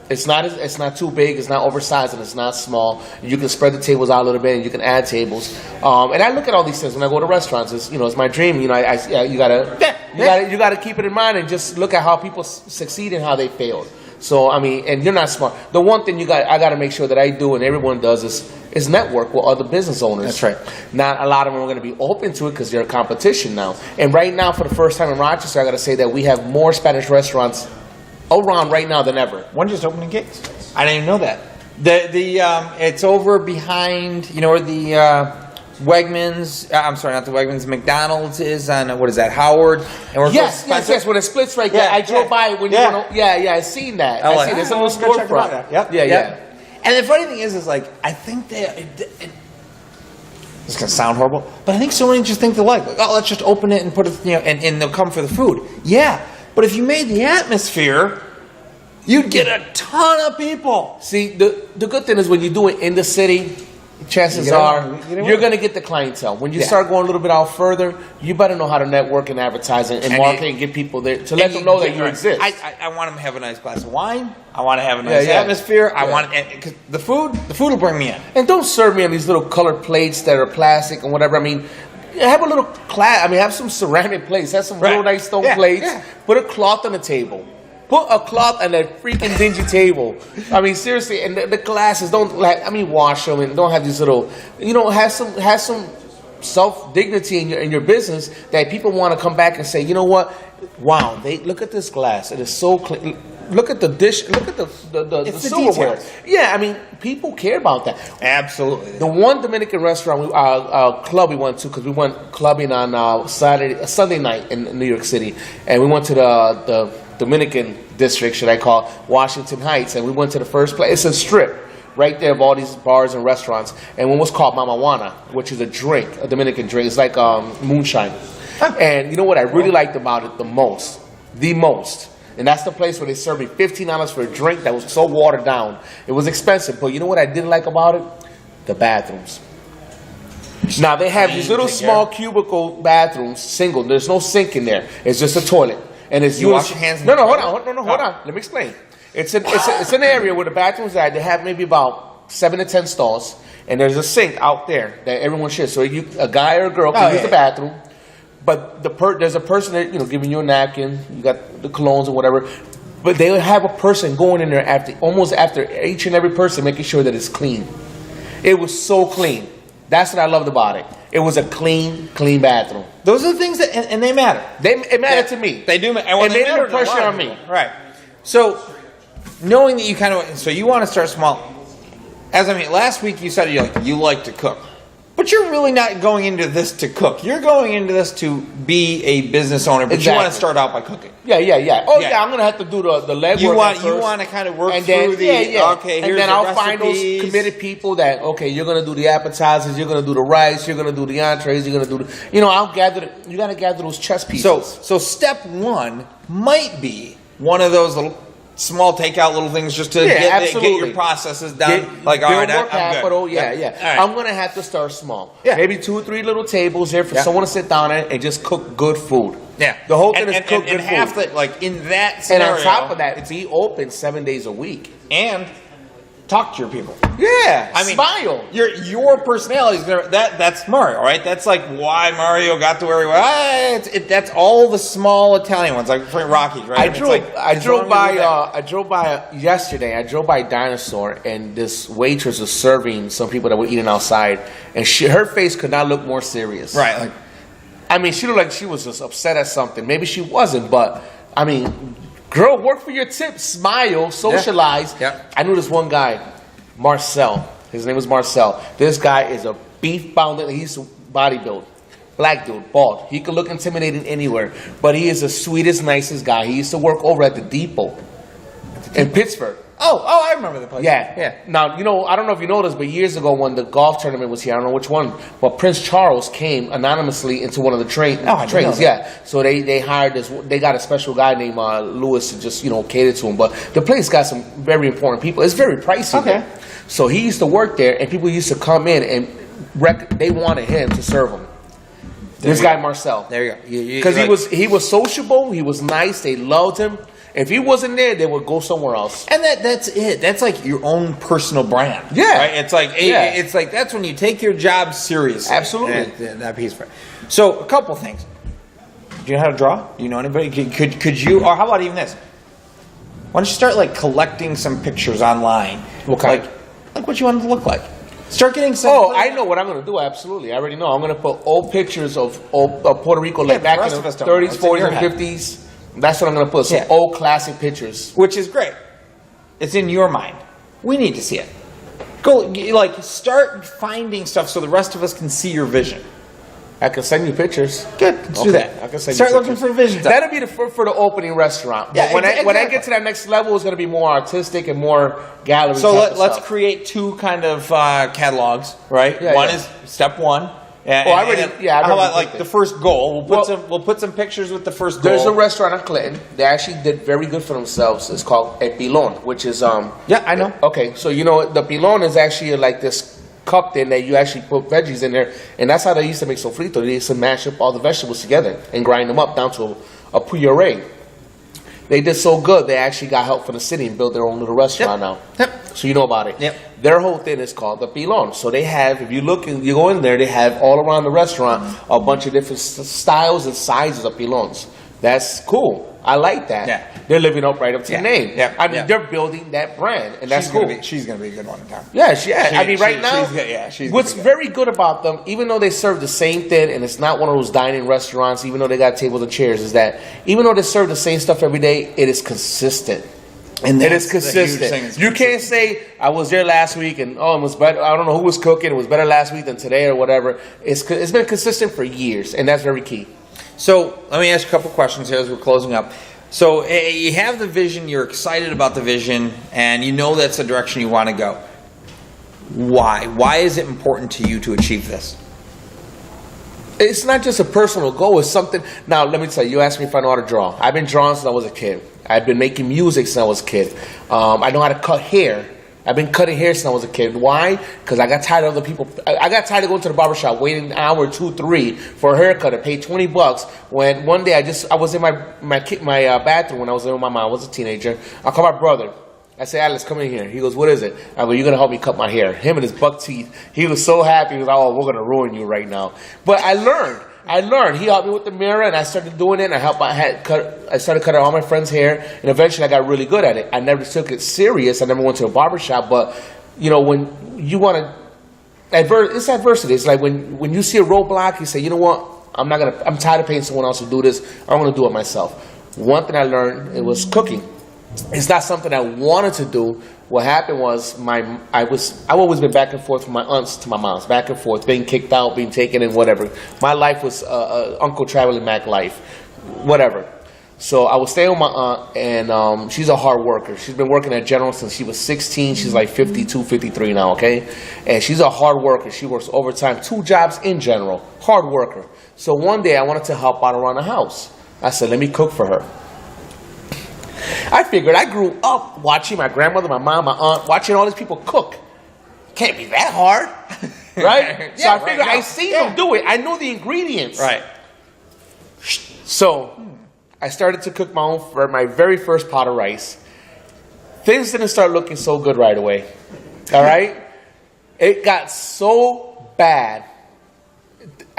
It's not too big. It's not oversized, and it's not small. You can spread the tables out a little bit, and you can add tables. And I look at all these things when I go to restaurants. It's my dream. You gotta keep it in mind and just look at how people succeed and how they failed. So and you're not smart. The one thing I got to make sure that I do and everyone does is network with other business owners.
That's right.
Not a lot of them are going to be open to it because they're a competition now. And right now, for the first time in Rochester, I got to say that we have more Spanish restaurants around right now than ever.
One just opened in Gates. I didn't even know that. It's over behind where the Wegmans. I'm sorry, not the Wegmans. McDonald's is on what is that? Howard. And we're
yes. When it splits right there. I drove by when you went. I seen that. I seen there's a little storefront.
Yep. Yeah. And the funny thing is like I think it's gonna sound horrible, but I think so many just think they're like, oh, let's just open it and put it, and they'll come for the food. Yeah, but if you made the atmosphere, you'd get a ton of people.
See, the good thing is when you do it in the city, chances are you're going to get the clientele. When you start going a little bit out further, you better know how to network and advertise and market and get people there to let them know that you exist.
I want them to have a nice glass of wine. I want to have a nice atmosphere. I want because the food will bring me in.
And don't serve me on these little colored plates that are plastic and whatever. have a little class. I mean, have some ceramic plates. Have some real nice stone plates.
Yeah.
Put a cloth on the table. Put a cloth on that freaking dingy table. I mean, seriously. And the glasses don't wash them and don't have these little. Have some self dignity in your business that people want to come back and say, you know what? Wow, look at this glass. It is so clean. Look at the dish. Look at the silverware.
Details.
Yeah, I mean, people care about that.
Absolutely.
The one Dominican restaurant, club we went to, because we went clubbing on Sunday night in New York City, and we went to the Dominican district, should I call, Washington Heights, and we went to the first place. It's a strip right there of all these bars and restaurants, and one was called Mama Juana, which is a Dominican drink. It's like moonshine. And you know what I really liked about it the most? And that's the place where they served me $15 for a drink that was so watered down. It was expensive, but you know what I didn't like about it? The bathrooms. Now, they have these little small cubicle bathrooms, single. There's no sink in there. It's just a toilet. And it's
You wash your hands in
No,
the
hold
toilet?
on. Hold on. Let me explain. It's an area where the bathrooms are. They have maybe about 7 to 10 stalls, and there's a sink out there that everyone shares. So a guy or a girl can use the bathroom. But there's a person there, giving you a napkin. You got the colognes or whatever. But they have a person going in there after each and every person, making sure that it's clean. It was so clean. That's what I loved about it. It was a clean bathroom.
Those are the things that, and they matter.
It mattered to me.
They do matter.
And they didn't put pressure on me.
Right. So, knowing that you want to start small. Last week you said you like to cook. But you're really not going into this to cook. You're going into this to be a business owner, but you want to start out by cooking.
Yeah. Oh, yeah, I'm going to have to do the legwork
You
first.
want to kind of work
and
through
then,
okay,
and
here's
then
the
I'll find those
recipes.
committed people that, okay, you're going to do the appetizers, you're going to do the rice, you're going to do the entrees, you're going to do the, you got to gather those chess pieces.
So step one might be one of those little small takeout little things just to get your processes done. All right, I'm
capital,
good.
Yeah.
Right.
I'm gonna have to start small.
Yeah.
Maybe 2 or 3 little tables there for someone to sit down at and just cook good food.
Yeah.
The whole thing is cook good
and half
food.
in that scenario.
And on top of that, be open 7 days a week.
And talk to your people.
Yeah.
Smile. Your personality is gonna that's Mario, right? That's like why Mario got to where he was. That's all the small Italian ones, like Rockies, right?
I drove by yesterday. I drove by Dinosaur, and this waitress was serving some people that were eating outside, and her face could not look more serious.
Right.
She looked like she was just upset at something. Maybe she wasn't, but girl, work for your tip. Smile, socialize.
Yeah.
I knew this one guy, Marcel. His name was Marcel. This guy is a beef pounder. He used to bodybuild. Black dude, bald. He could look intimidating anywhere, but he is the sweetest, nicest guy. He used to work over at the Depot in Pittsburgh.
Oh, I remember the place.
Yeah. Now, I don't know if you know this, but years ago when the golf tournament was here, I don't know which one, but Prince Charles came anonymously into one of the trains. Yeah. So they hired this, they got a special guy named Lewis to just, cater to him. But the place got some very important people. It's very pricey.
Okay.
There. So he used to work there, and people used to come in and they wanted him to serve them. This guy, Marcel.
There you go.
Because he was sociable, he was nice, they loved him. If he wasn't there, they would go somewhere else.
And that's it. That's like your own personal brand.
Yeah.
Right? It's like that's when you take your job seriously.
Absolutely.
That piece of it. So a couple things. Do you know how to draw? Do you know anybody? Could you, or how about even this? Why don't you start collecting some pictures online?
What kind?
Like what you want it to look like. Start getting some.
Oh, I know what I'm going to do. Absolutely. I already know. I'm going to put old pictures of Puerto Rico, back in the 30s, 40s, and 50s. That's what I'm going to put. Some old classic pictures.
Which is great. It's in your mind. We need to see it. Go, start finding stuff so the rest of us can see your vision.
I can send you pictures.
Good. Let's do that.
I can send
Start
you
looking for vision.
That'll be for the opening restaurant. But when I get to that next level, it's going to be more artistic and more gallery.
So let's create 2 kind of catalogs, right?
Yeah,
one is step 1. How about the first goal? We'll put some pictures with the first goal.
There's a restaurant in Clinton. They actually did very good for themselves. It's called El Pilon, which is
Yeah, I know.
Okay, so the pilon is actually like this cup thing that you actually put veggies in there, and that's how they used to make sofrito. They used to mash up all the vegetables together and grind them up down to a puree. They did so good, they actually got help from the city and built their own little restaurant now.
Yep.
So you know about it.
Yep.
Their whole thing is called the pilon. So they have, if you look and you go in there, they have all around the restaurant a bunch of different styles and sizes of pilons. That's cool. I like that.
Yeah.
They're living up right up to
Yeah.
the name.
Yeah.
I mean,
Yeah.
they're building that brand, and that's cool.
She's gonna be a good one in town.
Yeah, I mean, right now,
she's good, yeah, she's
what's
gonna be
very good about them, even though they serve the same thing, and it's not one of those dining restaurants, even though they got tables and chairs, is that even though they serve the same stuff every day, it is consistent.
And
It is
that's the huge thing,
consistent.
is
You can't say I was there last week and it was better. I don't know who was cooking. It was better last week than today or whatever. It's been consistent for years, and that's very key.
So let me ask you a couple questions here as we're closing up. So you have the vision, you're excited about the vision, and you know that's the direction you want to go. Why? Why is it important to you to achieve this?
It's not just a personal goal. It's something. Now, let me tell you. You asked me if I know how to draw. I've been drawing since I was a kid. I've been making music since I was a kid. I know how to cut hair. I've been cutting hair since I was a kid. Why? Because I got tired of other people. I got tired of going to the barbershop, waiting an hour, 2, 3 for a haircut and pay $20. When one day I was in my bathroom when I was living with my mom. I was a teenager. I called my brother. I said, Alex, come in here. He goes, what is it? I go, you're going to help me cut my hair. Him and his buck teeth. He was so happy. He was like, oh, we're going to ruin you right now. But I learned. He helped me with the mirror, and I started doing it. And I started cutting all my friends' hair, and eventually I got really good at it. I never took it serious. I never went to a barbershop. But, you know, when you want to, it's adversity. It's like when you see a roadblock, you say, you know what? I'm tired of paying someone else to do this. I'm going to do it myself. One thing I learned, it was cooking. It's not something I wanted to do. What happened was I've always been back and forth from my aunts to my mom's, back and forth, being kicked out, being taken in, whatever. My life was Uncle Traveling Mac life, whatever. So I was staying with my aunt, and she's a hard worker. She's been working at General since she was 16. She's like 52, 53 now, okay? And she's a hard worker. She works overtime, 2 jobs in General, hard worker. So one day I wanted to help out around the house. I said, let me cook for her. I figured I grew up watching my grandmother, my mom, my aunt, watching all these people cook. Can't be that hard, right? So I figured I seen them do it. I know the ingredients.
Right.
So I started to cook my very first pot of rice. Things didn't start looking so good right away. All right? It got so bad.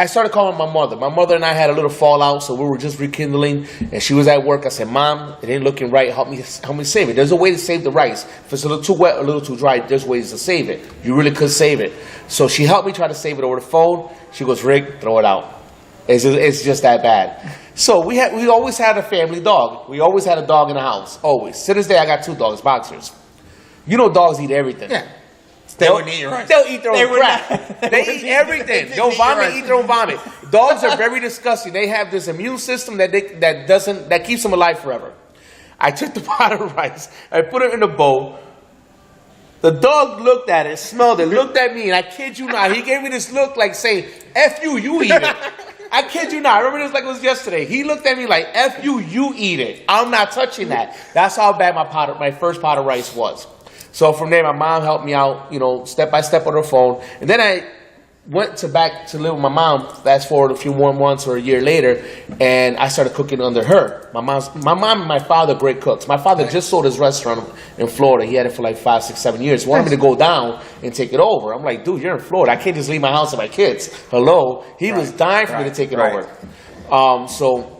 I started calling my mother. My mother and I had a little fallout, so we were just rekindling, and she was at work. I said, Mom, it ain't looking right. Help me save it. There's a way to save the rice. If it's a little too wet or a little too dry, there's ways to save it. You really could save it. So she helped me try to save it over the phone. She goes, Rick, throw it out. It's just that bad. So we always had a family dog. We always had a dog in the house, always. To this day, I got 2 dogs, boxers. You know dogs eat everything.
Yeah. They wouldn't eat your rice.
They'll eat their own crap. They eat everything. They'll vomit, eat their own vomit. Dogs are very disgusting. They have this immune system that keeps them alive forever. I took the pot of rice, I put it in a bowl. The dog looked at it, smelled it, looked at me, and I kid you not, he gave me this look like saying, F you, you eat it. I kid you not. I remember this like it was yesterday. He looked at me like, F you, you eat it. I'm not touching that. That's how bad my first pot of rice was. So from there, my mom helped me out, step by step on her phone. And then I went back to live with my mom, fast forward a few more months or a year later, and I started cooking under her. My mom and my father, great cooks. My father just sold his restaurant in Florida. He had it for like 5, 6, 7 years. He wanted me to go down and take it over. I'm like, dude, you're in Florida. I can't just leave my house and my kids. Hello? He was dying for me to take it over. So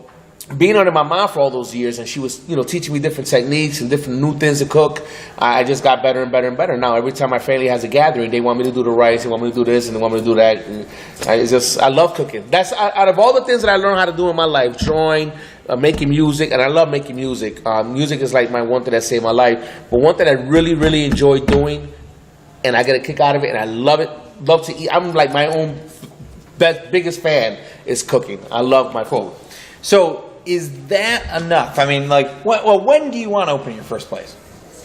being under my mom for all those years, and she was, teaching me different techniques and different new things to cook, I just got better and better and better. Now, every time my family has a gathering, they want me to do the rice, they want me to do this, and they want me to do that. And I love cooking. That's out of all the things that I learned how to do in my life, drawing, making music, and I love making music. Music is like my one thing that saved my life. But one thing I really, really enjoy doing, and I get a kick out of it, and I love it, love to eat. I'm like my own biggest fan is cooking. I love my food.
So, is that enough? I mean, when do you want to open your first place?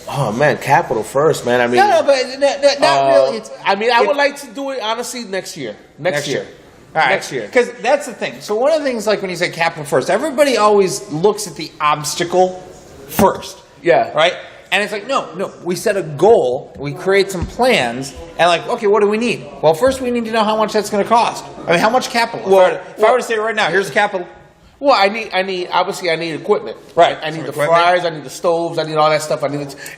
Oh man, capital first, man. I mean,
No, but not really.
I would like to do it honestly next year. Next year.
All right.
Next year.
Because that's the thing. So one of the things, like when you say capital first, everybody always looks at the obstacle first.
Yeah.
Right? And it's like, no, we set a goal, we create some plans, and okay, what do we need? Well, first we need to know how much that's going to cost. I mean, how much capital? If I were to say right now, here's the capital.
Well, obviously I need equipment.
Right.
I need
Some
the
equipment.
fryers, I need the stoves, I need all that stuff.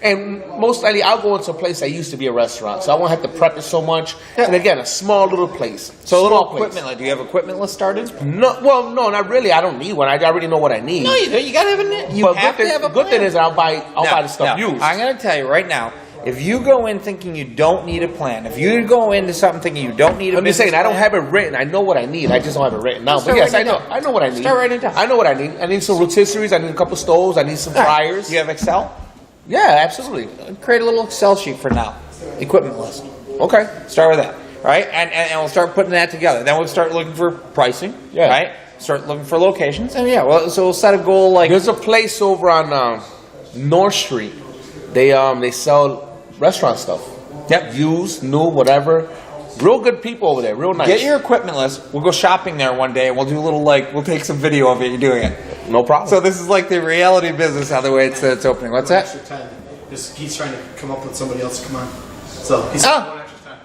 And most likely I'll go into a place that used to be a restaurant, so I won't have to prep it so much.
Yeah.
And again, a small little place.
So a little
Small place.
equipment. Like, do you have equipment list started?
No, well, no, not really. I don't need one. I already know what I need.
No, you don't. You gotta have a. You
But
have to have a
good thing
plan.
is I'll buy the stuff used.
I'm gonna tell you right now. If you go in thinking you don't need a plan, if you go into something thinking you don't need a
I'm just saying,
business
I don't
plan-
have it written. I know what I need. I just don't have it written down. But
Start
yes, I
writing
know.
it down.
I know what I need.
Start writing it down.
I know what I need. I need some rotisseries. I need a couple stoves. I need some fryers.
You have Excel?
Yeah, absolutely.
Create a little Excel sheet for now. Equipment list.
Okay.
Start with that, right? And we'll start putting that together. Then we'll start looking for pricing,
Yeah.
right? Start looking for locations, and so we'll set a goal like.
There's a place over on North Street. They sell restaurant stuff.
Yep.
Used, new, whatever. Real good people over there. Real nice.
Get your equipment list. We'll go shopping there one day, and we'll do a little we'll take some video of you doing it.
No problem.
So this is like the reality business, how the way it's opening. What's that?
Extra time. He's trying to come up with somebody else to come on. So he's
Oh.
one extra time.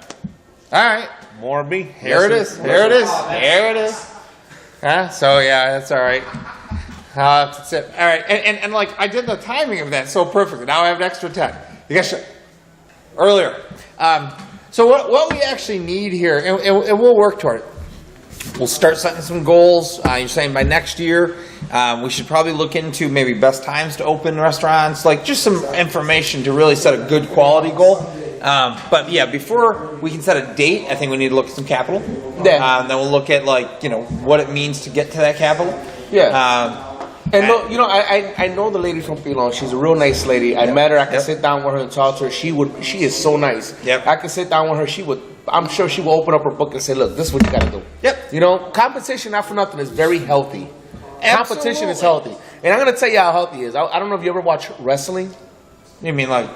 All right.
More me.
Here it is. Here it is. Here it is. Huh? So yeah, that's all right. That's it. All right. And like I did the timing of that so perfectly. Now I have an extra 10. You guys should. Earlier. So what we actually need here, and we'll work toward it. We'll start setting some goals. You're saying by next year, we should probably look into maybe best times to open restaurants, like just some information to really set a good quality goal. But yeah, before we can set a date, I think we need to look at some capital.
Yeah.
Then we'll look at what it means to get to that capital.
Yeah. And I know the lady from Pilon. She's a real nice lady. I met her. I can sit down with her and talk to her. She is so nice.
Yep.
I can sit down with her. I'm sure she will open up her book and say, "Look, this is what you got to do."
Yep.
Competition, not for nothing, is very healthy. Competition is
Absolutely.
healthy, and I'm gonna tell you how healthy it is. I don't know if you ever watch wrestling.
You mean like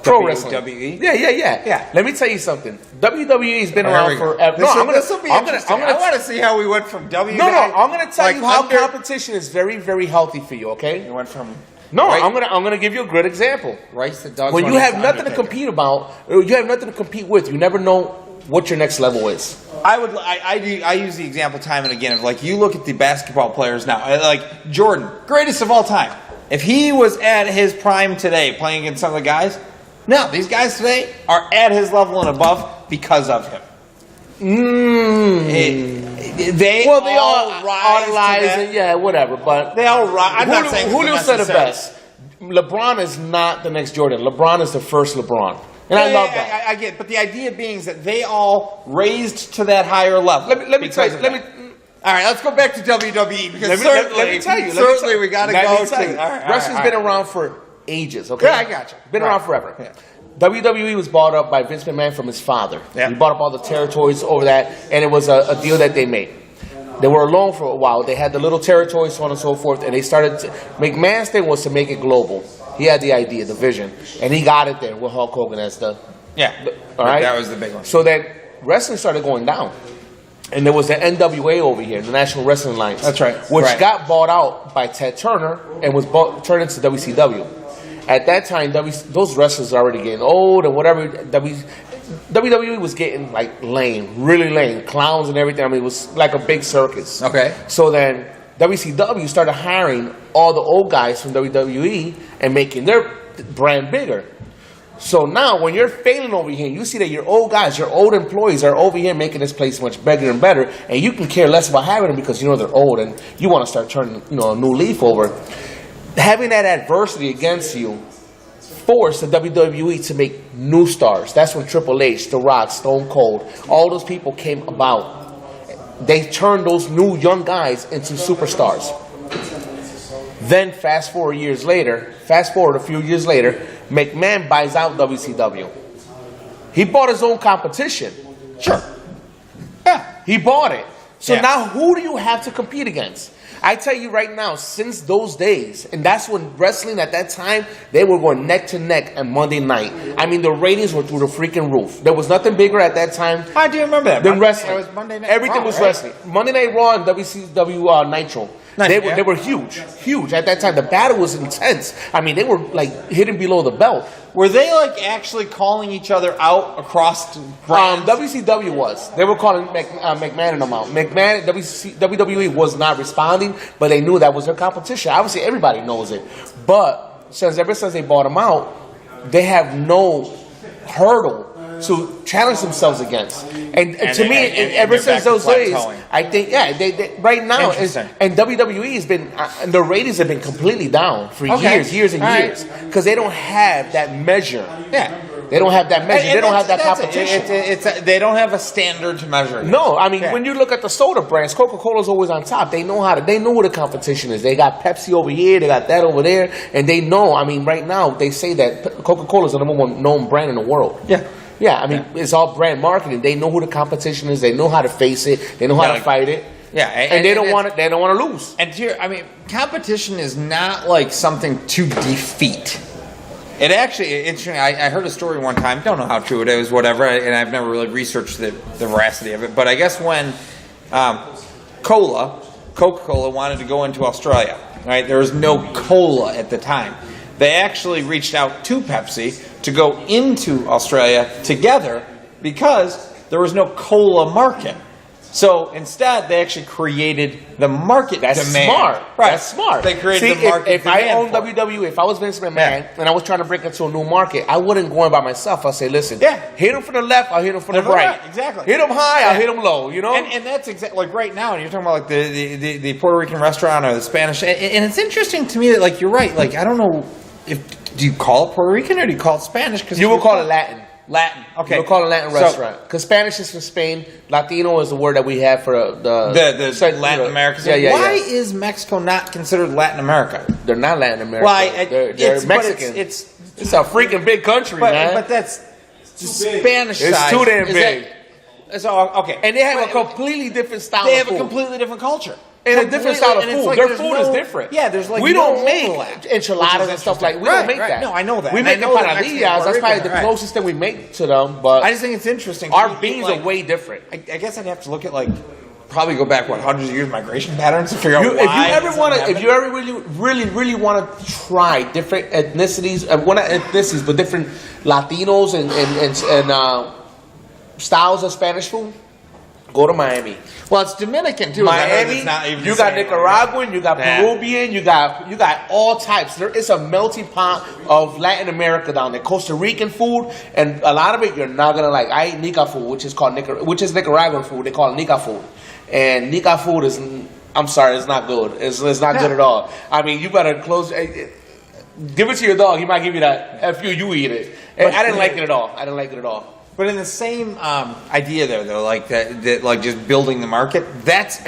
Pro wrestling.
WWE?
Yeah. Let me tell you something. WWE's been around forever.
This will be interesting. I want to see how we went from WWE.
No, I'm gonna tell you how
under-
competition is very, very healthy for you. Okay.
You went from
No,
Right.
I'm gonna give you a good example.
rice to dogs.
When you have nothing to compete about, you have nothing to compete with. You never know what your next level is.
I use the example time and again of you look at the basketball players now, like Jordan, greatest of all time. If he was at his prime today playing against some of the guys, no, these guys today are at his level and above because of him. They all rise to that.
Yeah, whatever. But
They all rise. I'm not saying
Julio
it's
said it
necessary.
best. LeBron is not the next Jordan. LeBron is the first LeBron, and I love that.
I get, but the idea being is that they all raised to that higher level.
Let me tell you.
All right, let's go back to WWE because
Let me tell you.
Certainly, we got to go to.
Wrestling's been around for ages. Okay,
Yeah, I got you.
Been around forever.
Yeah.
WWE was bought up by Vince McMahon from his father.
Yeah.
He bought up all the territories over that, and it was a deal that they made. They were alone for a while. They had the little territories, so on and so forth, and they started. McMahon's thing was to make it global. He had the idea, the vision, and he got it there with Hulk Hogan as the.
Yeah,
All right,
that was the big one.
So then wrestling started going down, and there was the NWA over here, the National Wrestling Alliance.
That's right.
Which
Right.
got bought out by Ted Turner and was turned into WCW. At that time, those wrestlers were already getting old and whatever. WWE was getting lame, really lame, clowns and everything. I mean, it was like a big circus.
Okay.
So then WCW started hiring all the old guys from WWE and making their brand bigger. So now when you're failing over here, you see that your old guys, your old employees are over here making this place much bigger and better, and you can care less about having them because you know they're old and you want to start turning a new leaf over. Having that adversity against you forced the WWE to make new stars. That's when Triple H, The Rock, Stone Cold, all those people came about. They turned those new young guys into superstars. Then fast forward a few years later, McMahon buys out WCW. He bought his own competition.
Sure.
Yeah, he bought it. So
Yeah.
now who do you have to compete against? I tell you right now, since those days, and that's when wrestling at that time, they were going neck to neck on Monday night. I mean, the ratings were through the freaking roof. There was nothing bigger at that time
I do remember that.
than wrestling.
It was Monday Night
Everything
Raw,
was
right?
wrestling. Monday Night Raw and WCW Nitro.
Nice,
They
yeah.
were huge at that time. The battle was intense. I mean, they were like hitting below the belt.
Were they like actually calling each other out across brands?
WCW was. They were calling McMahon and them out. McMahon, WWE was not responding, but they knew that was their competition. Obviously, everybody knows it. But ever since they bought them out, they have no hurdle to challenge themselves against. And to me, ever since those days, I think, they right now, and WWE has been, the ratings have been completely down for years and years. Because they don't have that measure.
Yeah.
They don't have that measure. They don't have that competition.
They don't have a standard to measure.
No, I mean, when you look at the soda brands, Coca-Cola's always on top. They know they know who the competition is. They got Pepsi over here, they got that over there, and they know, I mean, right now, they say that Coca-Cola is the number one known brand in the world. Yeah, I mean, it's all brand marketing. They know who the competition is. They know how to face it. They know how to fight it.
Yeah,
and they don't want it. They don't want to lose.
And here, I mean, competition is not like something to defeat. It actually, interesting. I heard a story one time. Don't know how true it is, whatever. And I've never really researched the veracity of it. But I guess when Coca-Cola wanted to go into Australia, right? There was no cola at the time. They actually reached out to Pepsi to go into Australia together because there was no cola market. So instead, they actually created the market demand.
Smart.
Right.
That's smart.
They created the market
if
demand.
I owned WWE, if I was Vince McMahon and I was trying to break into a new market, I wouldn't go in by myself. I'd say, listen, hit him from the left, I'll hit him from the right.
Exactly.
Hit him high, I'll hit him low, you know?
And that's exactly, like right now, and you're talking about like the Puerto Rican restaurant or the Spanish, and it's interesting to me that, like, you're right. Like, I don't know, do you call it Puerto Rican or do you call it Spanish? Because
you will call it Latin.
Latin. Okay.
We'll call it a Latin restaurant. Because Spanish is from Spain. Latino is the word that we have for
the Latin America. Why is Mexico not considered Latin America?
They're not Latin America.
Why?
They're Mexican.
It's
a freaking big country, man.
But that's Spanish
it's
size.
It's too damn big.
Okay.
And they have a completely different style
They
of
have
food.
a completely different culture.
And a different style of food.
Like
Their food is different.
Yeah, there's like
we don't make
overlap,
enchiladas and stuff like. We don't make that.
No, I know that.
We make empanadillas. That's probably the closest thing we make to them. But
I just think it's interesting.
Our beans are way different.
I guess I'd have to look at probably go back hundreds of years migration patterns to figure out why.
If you ever really want to try different ethnicities, well, not ethnicities, but different Latinos and styles of Spanish food, go to Miami.
Well, it's Dominican too.
Miami, you got Nicaraguan, you got Peruvian, you got all types. There is a melting pot of Latin America down there. Costa Rican food, and a lot of it you're not gonna like. I eat Nica food, which is Nicaraguan food. They call it Nica food, and Nica food is. I'm sorry, it's not good. It's not good at all. I mean, you better close. Give it to your dog. He might give you that. F you eat it. And I didn't like it at all.
But in the same idea there, though, like that, like just building the market, that's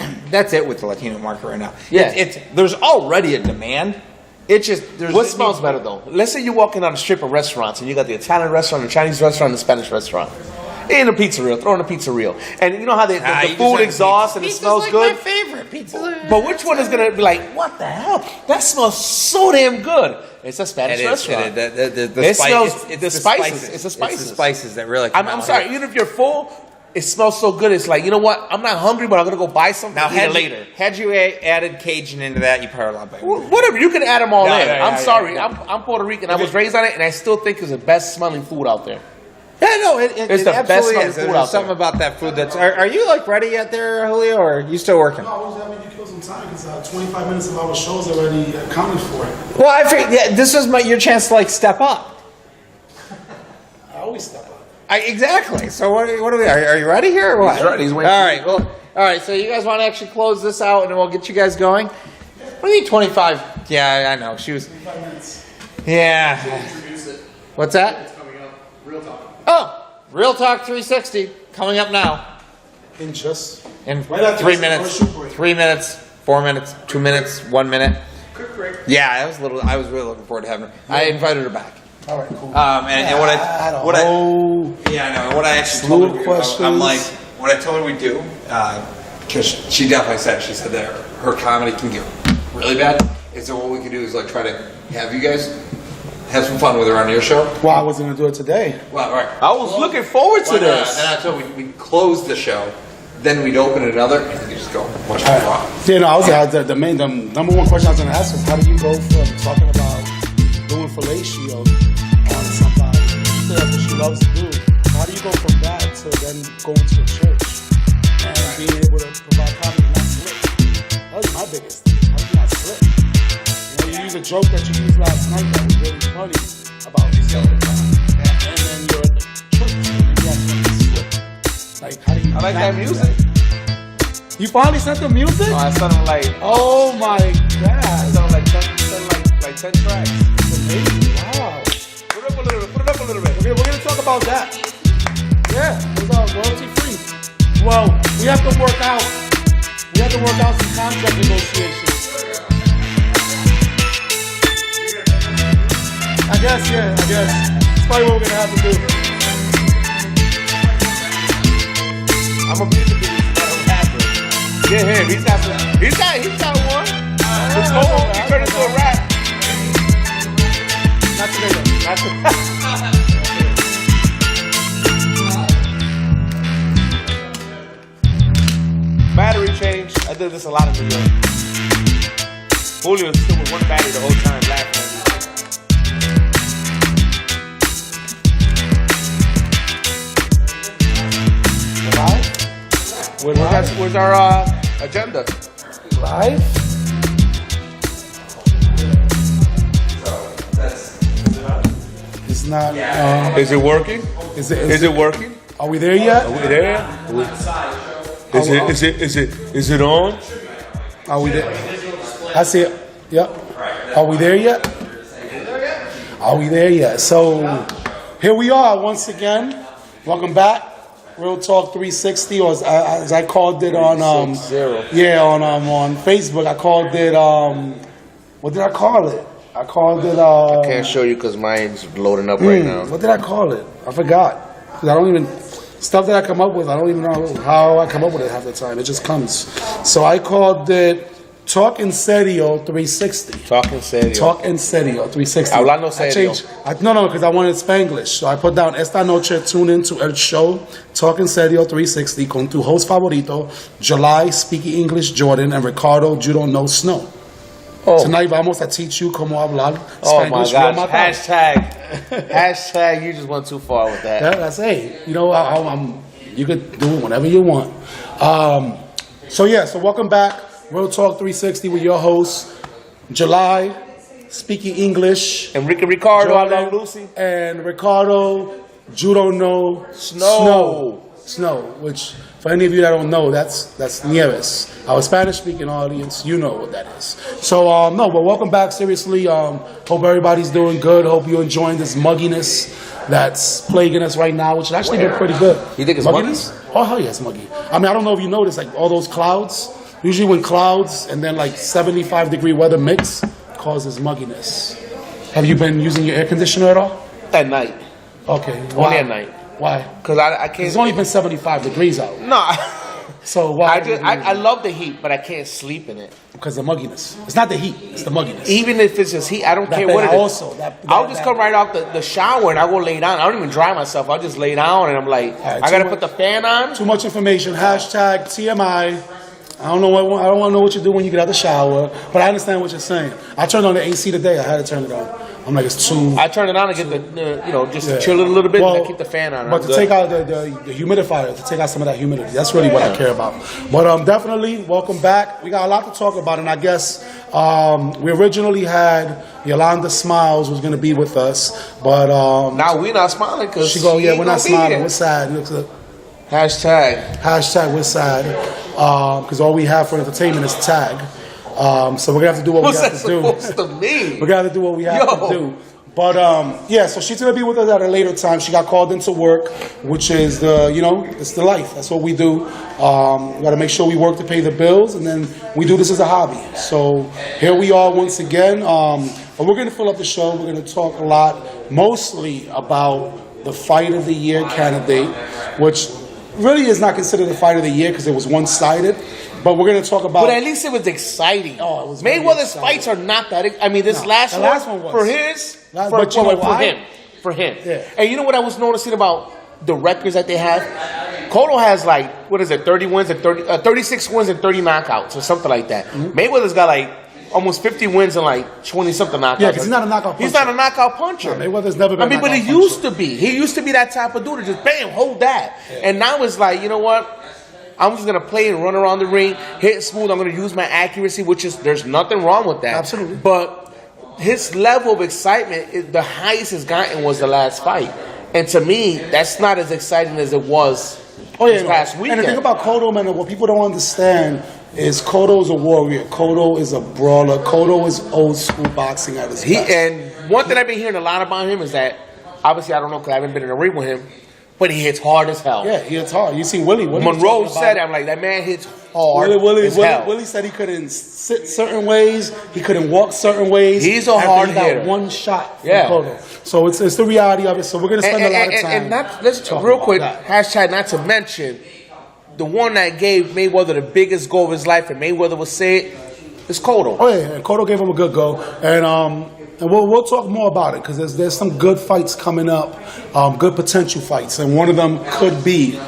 it with the Latino market right now.
Yeah,
there's already a demand. It's just
what smells better though. Let's say you're walking on a strip of restaurants and you got the Italian restaurant, the Chinese restaurant, the Spanish restaurant. In a pizzeria, throw in a pizzeria, and you know how the food exhausts and it smells
like
good.
My favorite pizza.
But which one is gonna be like, what the hell? That smells so damn good. It's a Spanish restaurant.
It
smells the spices. It's the spices.
It's the spices that really.
I'm sorry. Even if you're full, it smells so good. It's like, you know what? I'm not hungry, but I'm gonna go buy something.
Now,
later.
Had you added Cajun into that, you probably a lot better.
Whatever, you can add them all in. I'm sorry.
Yeah.
I'm Puerto Rican. I was raised on it, and I still think it's the best smelling food out there.
Yeah, no, it's
the
absolutely
best
is. There's something about that food that's. Are you like ready yet there, Julio, or are you still working?
No, I mean, you kill some time because 25 minutes of our show's already accounted for.
Well, I figured this was your chance to like step up.
I always step up.
Exactly. So what are we? Are you ready here or what?
He's ready. He's waiting.
All right. Well, all right. So you guys want to actually close this out, and then we'll get you guys going. What do you mean 25? Yeah, I know. She was.
25 minutes.
Yeah.
Introduce it.
What's that?
It's coming up. Real talk.
Oh, Real Talk 360 coming up now.
In just.
In
right after
3
this
minutes.
commercial break.
3 minutes. 4 minutes. 2 minutes. 1 minute.
Quick break.
Yeah, I was really looking forward to having her. I invited her back.
All right, cool.
And what I actually told her, I'm like, what I told her we'd do, because she definitely said that her comedy can get really bad. And so what we could do is like try to have you guys have some fun with her on your show.
Well, I wasn't gonna do it today.
Well, all right.
I was looking forward to this.
And I told her we'd close the show then we'd open another, and you just go much more raw.
Yeah, no, I was the number one question I was going to ask is how do you go from talking about doing fellatio on somebody that's what she loves to do? How do you go from that to then going to a church and being able to provide comedy and not slip? That was my biggest thing. How do you not slip? You use a joke that you used last night that was really funny about yourself, and then you're at the church and you have to slip. Like, how do you?
I like
not
that
do
music.
You finally sent the music?
Oh, I sounded like.
Oh my
I
God!
sounded like 10 tracks.
Amazing! Wow!
Put it up a little bit.
Okay, we're gonna talk about that. Yeah, it's all royalty free. Well, we have to work out some contract negotiations. I guess. It's probably what we're gonna have to do.
I'm a music business. I'm happy. Get him. He's got one. Let's go. He turned into a rap.
Not today though. Not today.
Battery change. I did this a lot in New York. Julio was still with one battery the whole time laughing. Where's our agenda?
Live? It's not.
Is it working?
Is
Is it working?
Are we there yet?
Are we there? Is it on?
Are we there? I see it. Yep. Are we there yet? Are we there yet? So here we are once again. Welcome back. Real Talk 360, or as I called it on on Facebook. I called it what did I call it? I called it
I can't show you because mine's loading up right now.
What did I call it? I forgot. 'Cause I don't even stuff that I come up with. I don't even know how I come up with it half the time. It just comes. So I called it Talk en Serio 360.
Talk en serio.
Talk en Serio 360.
Hablando
I
serio.
changed. No, because I wanted Spanglish. So I put down Esta noche tune into el show Talk en Serio 360 con tu host favorito, July, Speaking English Jordan, and Ricardo, You Don't Know Snow.
Oh.
Tonight vamos a teach you cómo hablar
Oh my
Spanglish.
gosh.
real matado.
Hashtag, you just went too far with that.
Yeah, that's you know, you could do it whenever you want. So welcome back, Real Talk 360 with your host, July, Speaking English,
Enrique Ricardo, I
Jordan,
love Lucy.
and Ricardo, You Don't Know Snow, which for any of you that don't know, that's Nieves. Our Spanish-speaking audience, you know what that is. So, but welcome back, seriously. Hope everybody's doing good. Hope you're enjoying this mugginess that's plaguing us right now, which has actually been pretty good.
You think it's
mugginess? Oh, hell yeah, it's muggy. I mean, I don't know if you noticed, like, all those clouds. Usually when clouds and then, like, 75-degree weather mix causes mugginess. Have you been using your air conditioner at all?
At night.
Okay.
Only at night.
Why?
Because I can't.
It's only been 75 degrees out.
No.
So why?
I love the heat, but I can't sleep in it.
Because of the mugginess. It's not the heat, it's the mugginess.
Even if it's just heat, I don't care what it is. I'll just come right off the shower and I'll go lay down. I don't even dry myself. I'll just lay down and I'm like,
right,
I gotta put the fan on.
Too much information. Hashtag TMI. I don't want to know what you do when you get out of the shower, but I understand what you're saying. I turned on the AC today. I had to turn it on. I'm like, it's too.
I turn it on to get just to chill it a little bit, and I keep the fan on.
But to take out the humidifier, to take out some of that humidity, that's really what I care about. But definitely, welcome back. We got a lot to talk about, and I guess we originally had Yolanda Smiles was going to be with us, but
now we're not smiling because
we're not smiling. We're sad. Hashtag we're sad because all we have for entertainment is tag. So we're gonna have to do what we have to do.
What's that supposed to mean?
We're gonna have to do what we have to do. But so she's gonna be with us at a later time. She got called into work, which is it's the life. That's what we do. We gotta make sure we work to pay the bills, and then we do this as a hobby. So here we are once again. But we're gonna fill up the show. We're gonna talk a lot, mostly about the Fight of the Year candidate, which really is not considered the Fight of the Year because it was one-sided. But we're going to talk about.
But at least it was exciting.
Oh, it was.
Mayweather's fights are not that. I mean, this last one was for his. For him.
Yeah.
And you know what I was noticing about the records that they have? Cotto has like, what is it, 30 wins and 36 wins and 30 knockouts or something like that. Mayweather's got like almost 50 wins and like 20 something knockouts.
Yeah, because he's not a knockout puncher.
He's not a knockout puncher.
No, Mayweather's never been
I mean, but he
knockout
used to be. He used to be that type of dude to just bam, hold that. Yeah. And now it's like, you know what? I'm just going to play and run around the ring, hit smooth. I'm going to use my accuracy, which is, there's nothing wrong with that.
Absolutely.
But his level of excitement, the highest it's gotten was the last fight. And to me, that's not as exciting as it was this past weekend.
And the thing about Cotto, man, what people don't understand is Cotto's a warrior. Cotto is a brawler. Cotto is old school boxing at his best.
And one thing I've been hearing a lot about him is that, obviously I don't know because I haven't been in a ring with him, but he hits hard as hell.
Yeah, he hits hard. You see Willie.
Monroe said, I'm like, that man hits hard as hell.
Willie said he couldn't sit certain ways. He couldn't walk certain ways.
He's a hard hitter.
He got one shot from Cotto. So it's the reality of it. So we're going to spend a lot of time.
And let's real quick, hashtag not to mention, the one that gave Mayweather the biggest go of his life, and Mayweather would say it, is Cotto.
Oh yeah, and Cotto gave him a good go. And we'll talk more about it because there's some good fights coming up, good potential fights, and one of them could be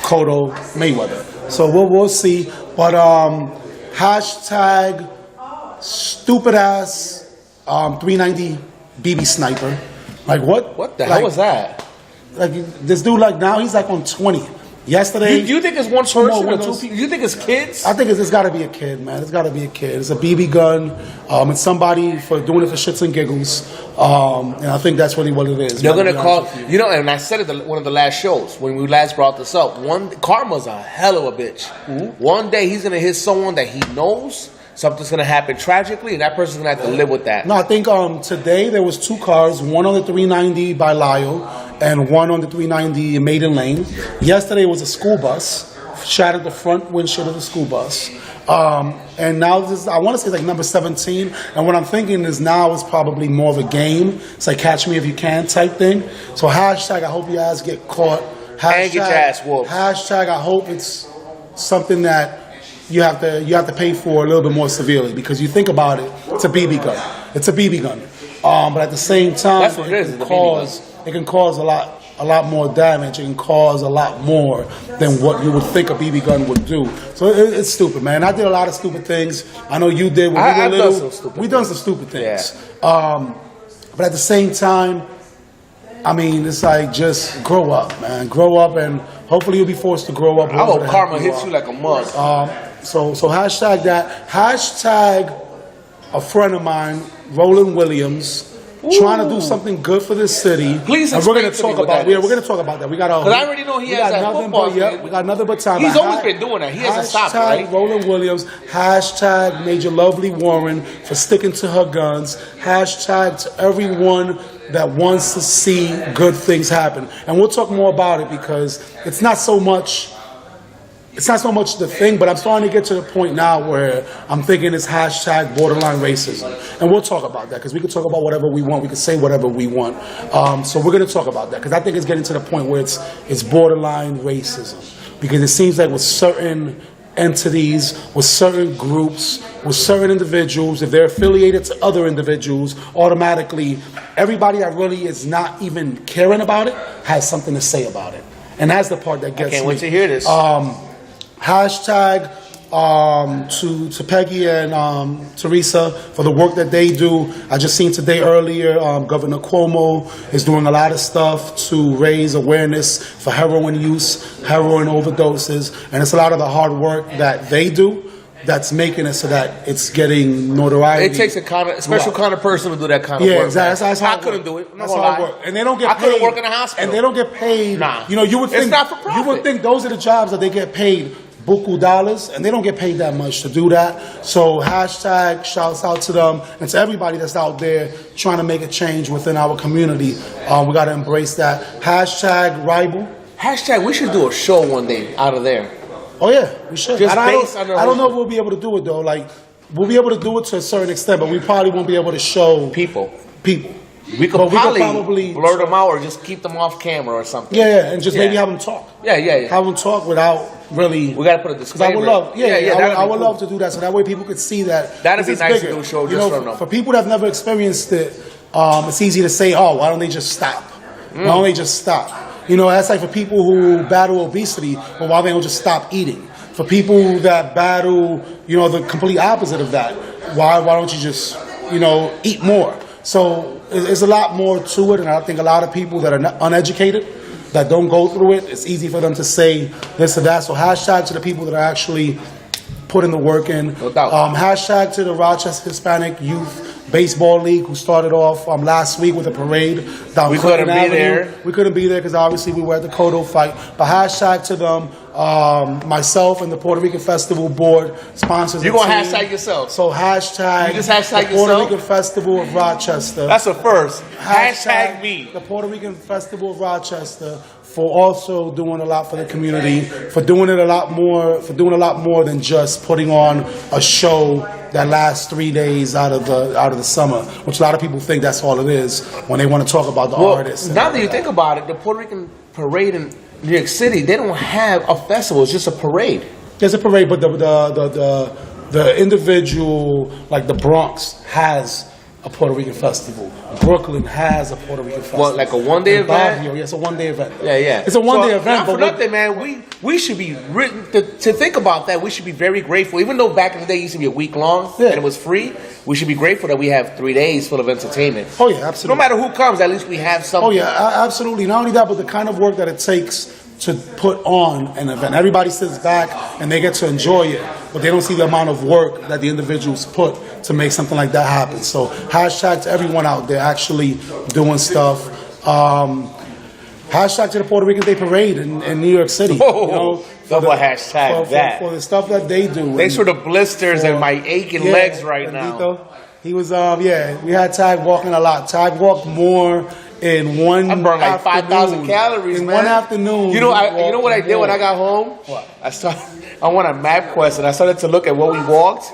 Cotto Mayweather. So we'll see. But hashtag stupid ass 390 BB sniper. Like what?
What the hell was that?
Like this dude, like now he's like on 20. Yesterday,
you think it's one person or two people? You think it's kids?
I think it's got to be a kid, man. It's got to be a kid. It's a BB gun. It's somebody for doing it for shits and giggles. And I think that's really what it is.
They're gonna call, you know, and I said it one of the last shows when we last brought this up. Karma's a hell of a bitch. Mm-hmm. One day he's gonna hit someone that he knows. Something's gonna happen tragically, and that person's gonna have to live with that.
No, I think today there was two cars, one on the 390 by Lyle and one on the 390 Maiden Lane. Yesterday was a school bus, shattered the front windshield of the school bus. And now this, I want to say like number 17. And what I'm thinking is now it's probably more of a game. It's like catch me if you can type thing. So hashtag I hope you guys get caught. Hashtag,
and get your ass whooped.
Hashtag I hope it's something that you have to pay for a little bit more severely because you think about it, it's a BB gun. It's a BB gun. But at the same time,
that's what it is.
It can cause a lot more damage. It can cause a lot more than what you would think a BB gun would do. So it's stupid, man. I did a lot of stupid things. I know you did. We done some stupid things. Yeah. But at the same time, I mean, it's like just grow up, man. Grow up, and hopefully you'll be forced to grow up.
I hope karma hits you like a mug.
So hashtag that. Hashtag a friend of mine, Roland Williams. Ooh. Trying to do something good for this city.
Please,
and we're going to talk about. We're going to talk about that. We got
because I already know he has that football.
We got nothing but time.
He's always been doing that. He hasn't stopped. Right?
Roland Williams. Hashtag Major Lovely Warren for sticking to her guns. Hashtag to everyone that wants to see good things happen. And we'll talk more about it because it's not so much the thing, but I'm starting to get to the point now where I'm thinking it's hashtag borderline racism. And we'll talk about that because we can talk about whatever we want. We can say whatever we want. So we're going to talk about that because I think it's getting to the point where it's borderline racism. Because it seems like with certain entities, with certain groups, with certain individuals, if they're affiliated to other individuals, automatically everybody that really is not even caring about it has something to say about it. And that's the part that gets me.
I can't wait to hear this.
Hashtag to Peggy and Teresa for the work that they do. I just seen today earlier, Governor Cuomo is doing a lot of stuff to raise awareness for heroin use, heroin overdoses, and it's a lot of the hard work that they do that's making it so that it's getting notoriety.
It takes a special kind of person to do that kind of work.
Yeah, exactly. That's how
I couldn't do it.
That's how it works. And they don't get paid.
I couldn't work in a hospital.
And they don't get paid.
Nah.
You know, you would think
it's not for profit.
You would think those are the jobs that they get paid buku dollars, and they don't get paid that much to do that. So hashtag shouts out to them and to everybody that's out there trying to make a change within our community. We got to embrace that. Hashtag Rival.
Hashtag we should do a show one day out of there.
Oh yeah, we should.
Just
I don't know if we'll be able to do it though. Like we'll be able to do it to a certain extent, but we probably won't be able to show
people.
We could probably
blur them out or just keep them off camera or something.
Yeah, and just maybe have them talk.
Yeah.
Have them talk without really.
We got to put a disclaimer.
I would love, I would love to do that so that way people could see that.
That'd be nice to do a show just for them.
For people that have never experienced it, it's easy to say, oh, why don't they just stop? Why don't they just stop? You know, that's like for people who battle obesity, but why they don't just stop eating? For people that battle, you know, the complete opposite of that, why don't you just, you know, eat more? So there's a lot more to it, and I think a lot of people that are uneducated, that don't go through it, it's easy for them to say this or that. So hashtag to the people that are actually putting the work in.
No doubt.
Hashtag to the Rochester Hispanic Youth Baseball League, who started off last week with a parade down
We
Clinton
couldn't be
Avenue.
there.
We couldn't be there because obviously we were at the Kodo fight. But hashtag to them, myself and the Puerto Rican Festival Board sponsors.
You're going to hashtag yourself.
So hashtag
You just hashtag
the Puerto
yourself?
Rican Festival of Rochester.
That's a first. Hashtag me.
The Puerto Rican Festival of Rochester, for also doing a lot for the community, for doing a lot more than just putting on a show that lasts 3 days out of the summer, which a lot of people think that's all it is when they want to talk about the artists.
Now that you think about it, the Puerto Rican parade in New York City, they don't have a festival. It's just a parade.
There's a parade, but the individual, like the Bronx, has a Puerto Rican festival. Brooklyn has a Puerto Rican festival.
What, like a one-day
And
event?
Baguio, yeah, it's a one-day event.
Yeah.
It's a one-day event.
Not for
but
nothing, man. We should be written to think about that. We should be very grateful. Even though back in the day it used to be a week long
Yeah.
and it was free, we should be grateful that we have 3 days full of entertainment.
Oh yeah,
No
absolutely.
matter who comes, at least we have something.
Oh yeah, absolutely. Not only that, but the kind of work that it takes to put on an event. Everybody sits back and they get to enjoy it, but they don't see the amount of work that the individuals put to make something like that happen. So hashtag to everyone out there actually doing stuff. Hashtag to the Puerto Rican Day Parade in New York City.
Oh, double hashtag that.
For the stuff that they do.
Thanks for the blisters and my aching legs right now.
Bendito. He was, we had Tag walking a lot. Tag walked more in one
I burned like 5,000 calories,
in
man.
one afternoon.
You know what I did when I got home?
What?
I went on MapQuest and I started to look at what we walked.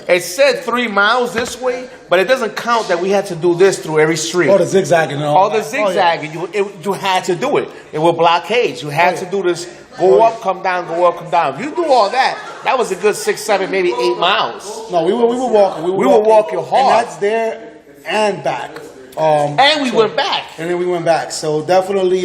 It said 3 miles this way, but it doesn't count that we had to do this through every street.
Oh, the zigzagging.
All the zigzagging, you had to do it. It were blockades. You had to do this. Go up, come down, go up, come down. If you do all that, that was a good 6, 7, maybe 8 miles.
No, we were walking. We
were walking hard.
And that's there and back.
And we went back.
And then we went back. So definitely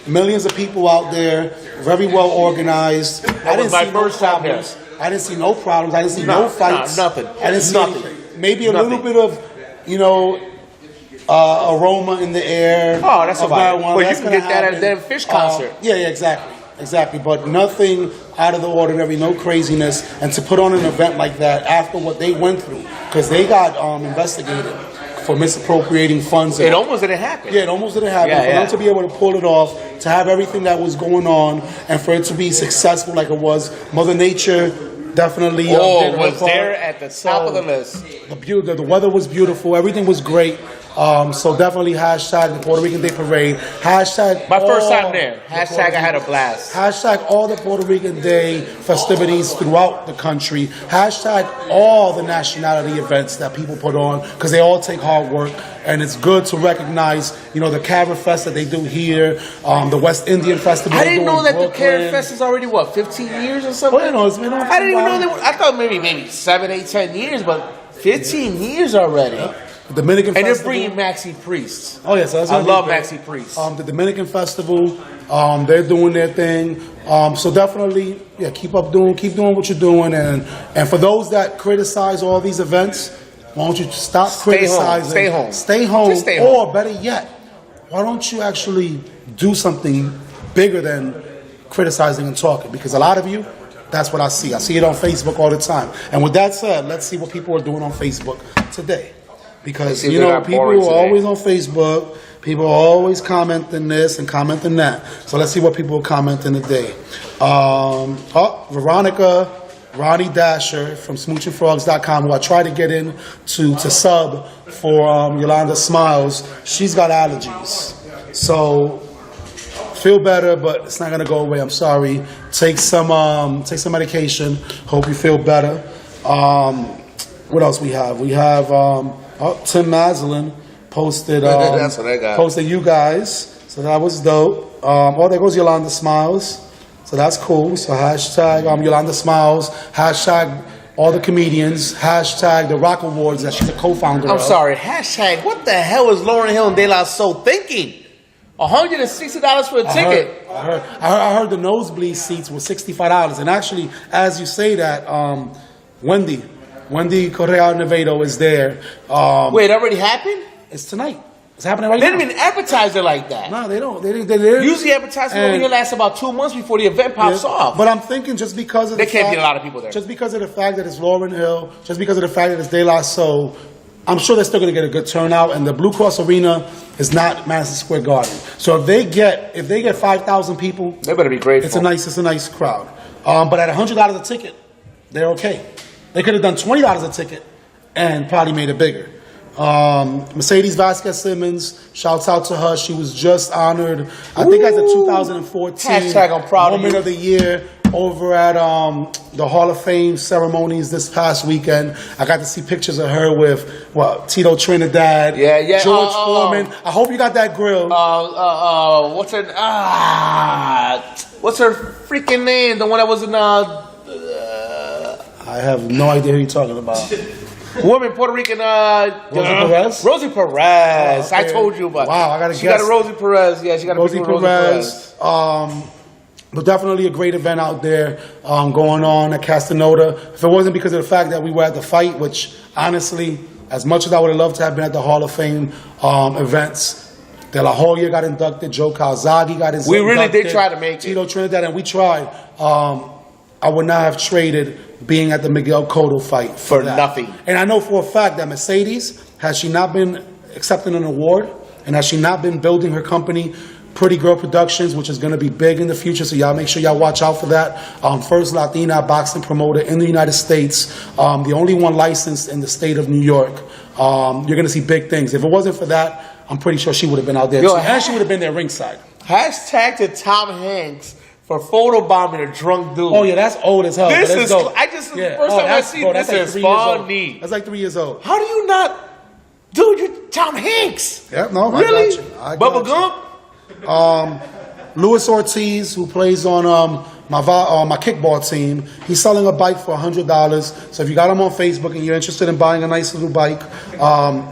millions of people out there, very well organized.
That was my first time there.
I didn't see no problems. I didn't see no fights.
Nothing.
I didn't see
Nothing.
anything. Maybe a
Nothing.
little bit of, aroma in the air.
Oh, that's
of
about it.
marijuana.
Well, you
That's
can
gonna
get that at a
happen.
damn Fish concert.
Yeah, exactly. But nothing out of the ordinary, no craziness. And to put on an event like that after what they went through, because they got investigated for misappropriating funds.
It almost didn't happen.
Yeah, it almost didn't happen.
Yeah,
For
yeah.
them to be able to pull it off, to have everything that was going on, and for it to be successful like it was, Mother Nature definitely did her
was
part.
there at the top of the list.
The weather was beautiful. Everything was great. So definitely hashtag the Puerto Rican Day Parade. Hashtag
My first
all
time there.
the
Hashtag
Puerto
I had a
Rican-
blast.
Hashtag all the Puerto Rican Day festivities throughout the country. Hashtag all the nationality events that people put on, because they all take hard work. And it's good to recognize, the Carrot Fest that they do here, the West Indian Festival.
I
they
didn't
do
know
in
that the
Brooklyn.
Carrot Fest is already, 15 years or something?
Oh, yeah, no, it's been on
I didn't even know
for a
that. I thought maybe 7, 8, 10 years, but 15 years already.
Dominican
And they're
Festival.
bringing Maxi Priests.
Oh yes, that's
I
gonna be
love
great.
Maxi Priests.
The Dominican Festival, they're doing their thing. So definitely, keep doing what you're doing. And for those that criticize all these events, why don't you stop criticizing?
Stay home.
Stay home.
Just stay home.
Or better yet, why don't you actually do something bigger than criticizing and talking? Because a lot of you, that's what I see. I see it on Facebook all the time. And with that said, let's see what people are doing on Facebook today. Because,
see if they're not
people
boring
are
today.
always on Facebook. People are always commenting this and commenting that. So let's see what people are commenting today. Veronica, Ronnie Dasher from SmoochingFrogs.com, who I tried to get in to sub for Yolanda Smiles. She's got allergies. So feel better, but it's not going to go away. I'm sorry. Take some medication. Hope you feel better. What else we have? We have Tim Maslin posted
That's what I got.
posted you guys. So that was dope. There goes Yolanda Smiles. So that's cool. So hashtag Yolanda Smiles. Hashtag all the comedians. Hashtag the Rock Awards that she's a co-founder
I'm
of.
sorry. Hashtag, what the hell is Lauryn Hill and De La Soul thinking? $160 for a ticket.
I heard the nosebleed seats were $65. And actually, as you say that, Wendy Correa Nevedo is there.
Wait, it already happened?
It's tonight. It's happening right
They
now.
didn't even advertise it like that.
No, they don't. They're
Usually advertising over here lasts about 2 months before the event pops off.
But I'm thinking just because of
There can't be a lot of people there.
Just because of the fact that it's Lauryn Hill, just because of the fact that it's De La Soul, I'm sure they're still going to get a good turnout. And the Blue Cross Arena is not Madison Square Garden. So if they get 5,000 people,
They better be grateful.
it's a nice crowd. But at $100 a ticket, they're okay. They could have done $20 a ticket and probably made it bigger. Mercedes Vasquez Simmons, shouts out to her. She was just honored, I think, as a 2014
I'm proud
Woman of the Year over at the Hall of Fame ceremonies this past weekend. I got to see pictures of her with Tito Trinidad, George Foreman. I hope you got that grill.
What's her freaking name? The one that was in
I have no idea who you're talking about.
woman, Puerto Rican.
Rosie Perez?
Rosie Perez.
Oh, okay.
I told you about.
Wow, I gotta
She
guess.
got a Rosie Perez. Yeah, she got a
Rosie
Rosie
Perez. But definitely a great event out there going on at Castanota. If it wasn't because of the fact that we were at the fight, which honestly, as much as I would have loved to have been at the Hall of Fame events, De La Hoya got inducted, Joe Calzaghe got inducted.
We really did try to make it.
Tito Trinidad, and we tried. I would not have traded being at the Miguel Cotto fight
For
that.
nothing.
And I know for a fact that Mercedes, has she not been accepting an award, and has she not been building her company, Pretty Girl Productions, which is going to be big in the future, so y'all make sure y'all watch out for that. First Latina boxing promoter in the United States, the only one licensed in the state of New York. You're going to see big things. If it wasn't for that, I'm pretty sure she would have been out there too. And she would have been there ringside.
Hashtag to Tom Hanks for photobombing a drunk dude.
Oh yeah, that's old as hell.
This
but let's
is.
go.
I just
Yeah.
first time I see
that's
this
like
is
3 years old.
funny.
That's like 3 years old.
How do you not, dude? You're Tom Hanks.
Yeah, no,
Really?
I got you.
Bubba Gump.
Luis Ortiz, who plays on my kickball team, he's selling a bike for $100. So if you got him on Facebook and you're interested in buying a nice little bike,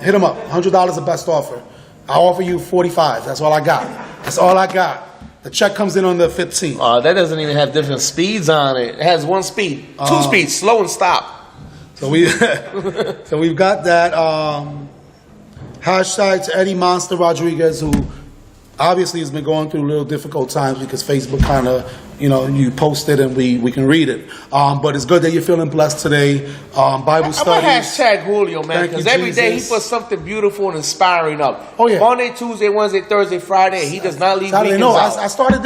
hit him up. $100 the best offer. I'll offer you $45. That's all I got. That's all I got. The check comes in on the 15th.
That doesn't even have different speeds on it. It has one speed, two speeds, slow and stop.
So we've got that. Hashtag to Eddie Monster Rodriguez, who obviously has been going through a little difficult times because Facebook kind of, you post it and we can read it. But it's good that you're feeling blessed today. Bible studies.
I'm going to hashtag Julio, man,
Thank
because
you,
every day he
Jesus.
puts something beautiful and inspiring up.
Oh, yeah.
Monday, Tuesday, Wednesday, Thursday, Friday, he does not leave
Saturday,
weekends
no,
out.
I started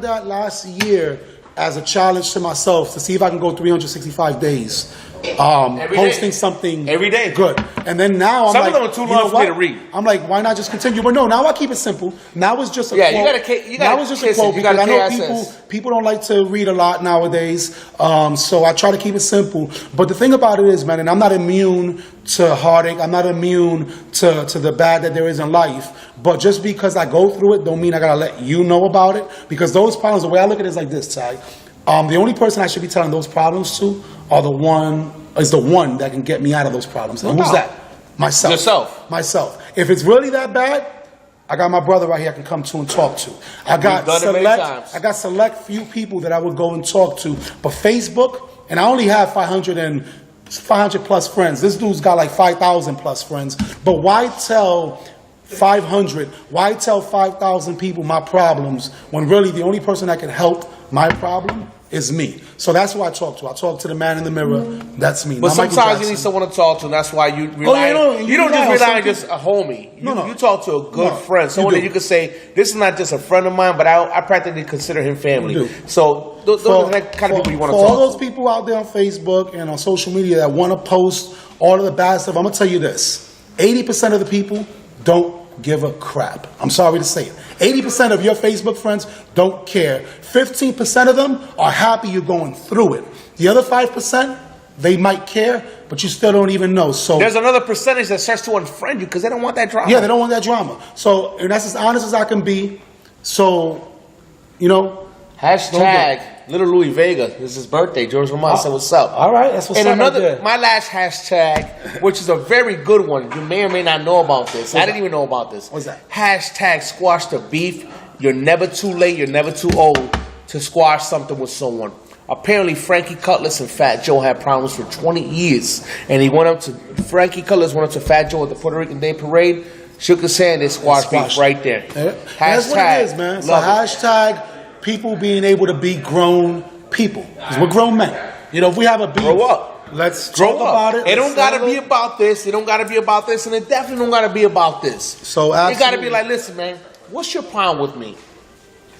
that last year as a challenge to myself to see if I can go 365 days.
Every
Posting
day.
something
Every day.
good. And then now I'm
Some
like,
of them are too
you know
long for me to
what?
read.
I'm like, why not just continue? But no, now I keep it simple. Now it's just a
Yeah,
quote.
you gotta
now it's just a
kiss it.
quote
You
because
gotta
I know
KSS.
people don't like to read a lot nowadays. So I try to keep it simple. But the thing about it is, man, and I'm not immune to heartache. I'm not immune to the bad that there is in life. But just because I go through it, don't mean I gotta let you know about it. Because those problems, the way I look at it is like this, Ty. The only person I should be telling those problems to is the one that can get me out of those problems. And who's that? Myself.
Yourself.
Myself. If it's really that bad, I got my brother right here I can come to and talk to. I
We've done it many times.
got select few people that I would go and talk to. But Facebook, and I only have 500 plus friends. This dude's got like 5,000 plus friends. But why tell 500? Why tell 5,000 people my problems when really the only person that can help my problem is me? So that's who I talk to. I talk to the man in the mirror. That's me.
But
Not Michael
sometimes you
Jackson.
need someone to talk to, and that's why you rely. You don't just rely on just a homie. You talk to a good friend, someone that you could say, "This is not just a friend of mine, but I practically consider him family."
You do.
So those are the kind of people you want to
For
talk
all those
to.
people out there on Facebook and on social media that want to post all of the bad stuff, I'm gonna tell you this: 80% of the people don't give a crap. I'm sorry to say it. 80% of your Facebook friends don't care. 15% of them are happy you're going through it. The other 5%, they might care, but you still don't even know. So
There's another percentage that starts to unfriend you because they don't want that drama.
yeah, they don't want that drama. So, and that's as honest as I can be. So,
Hashtag Little Louis Vega. It's his birthday. George Lamont said, "What's up?"
All right, that's what's
and
up.
another,
right there.
my last hashtag, which is a very good one. You may or may not know about this. I didn't even know about this.
What's that?
Hashtag squash the beef. You're never too late. You're never too old to squash something with someone. Apparently, Frankie Cutlass and Fat Joe had problems for 20 years, and Frankie Cutlass went up to Fat Joe at the Puerto Rican Day Parade, shook his hand, and squashed beef right there.
Yeah. That's what it is, man. So hashtag people being able to be grown people. Because we're grown men. You know, if we have a beef,
Grow up.
Let's
Grow
talk
up.
about it.
It don't
Let's
gotta
settle
be
it.
about this. It don't gotta be about this, and it definitely don't gotta be about this.
So
You gotta
absolutely.
be like, listen, man, what's your problem with me?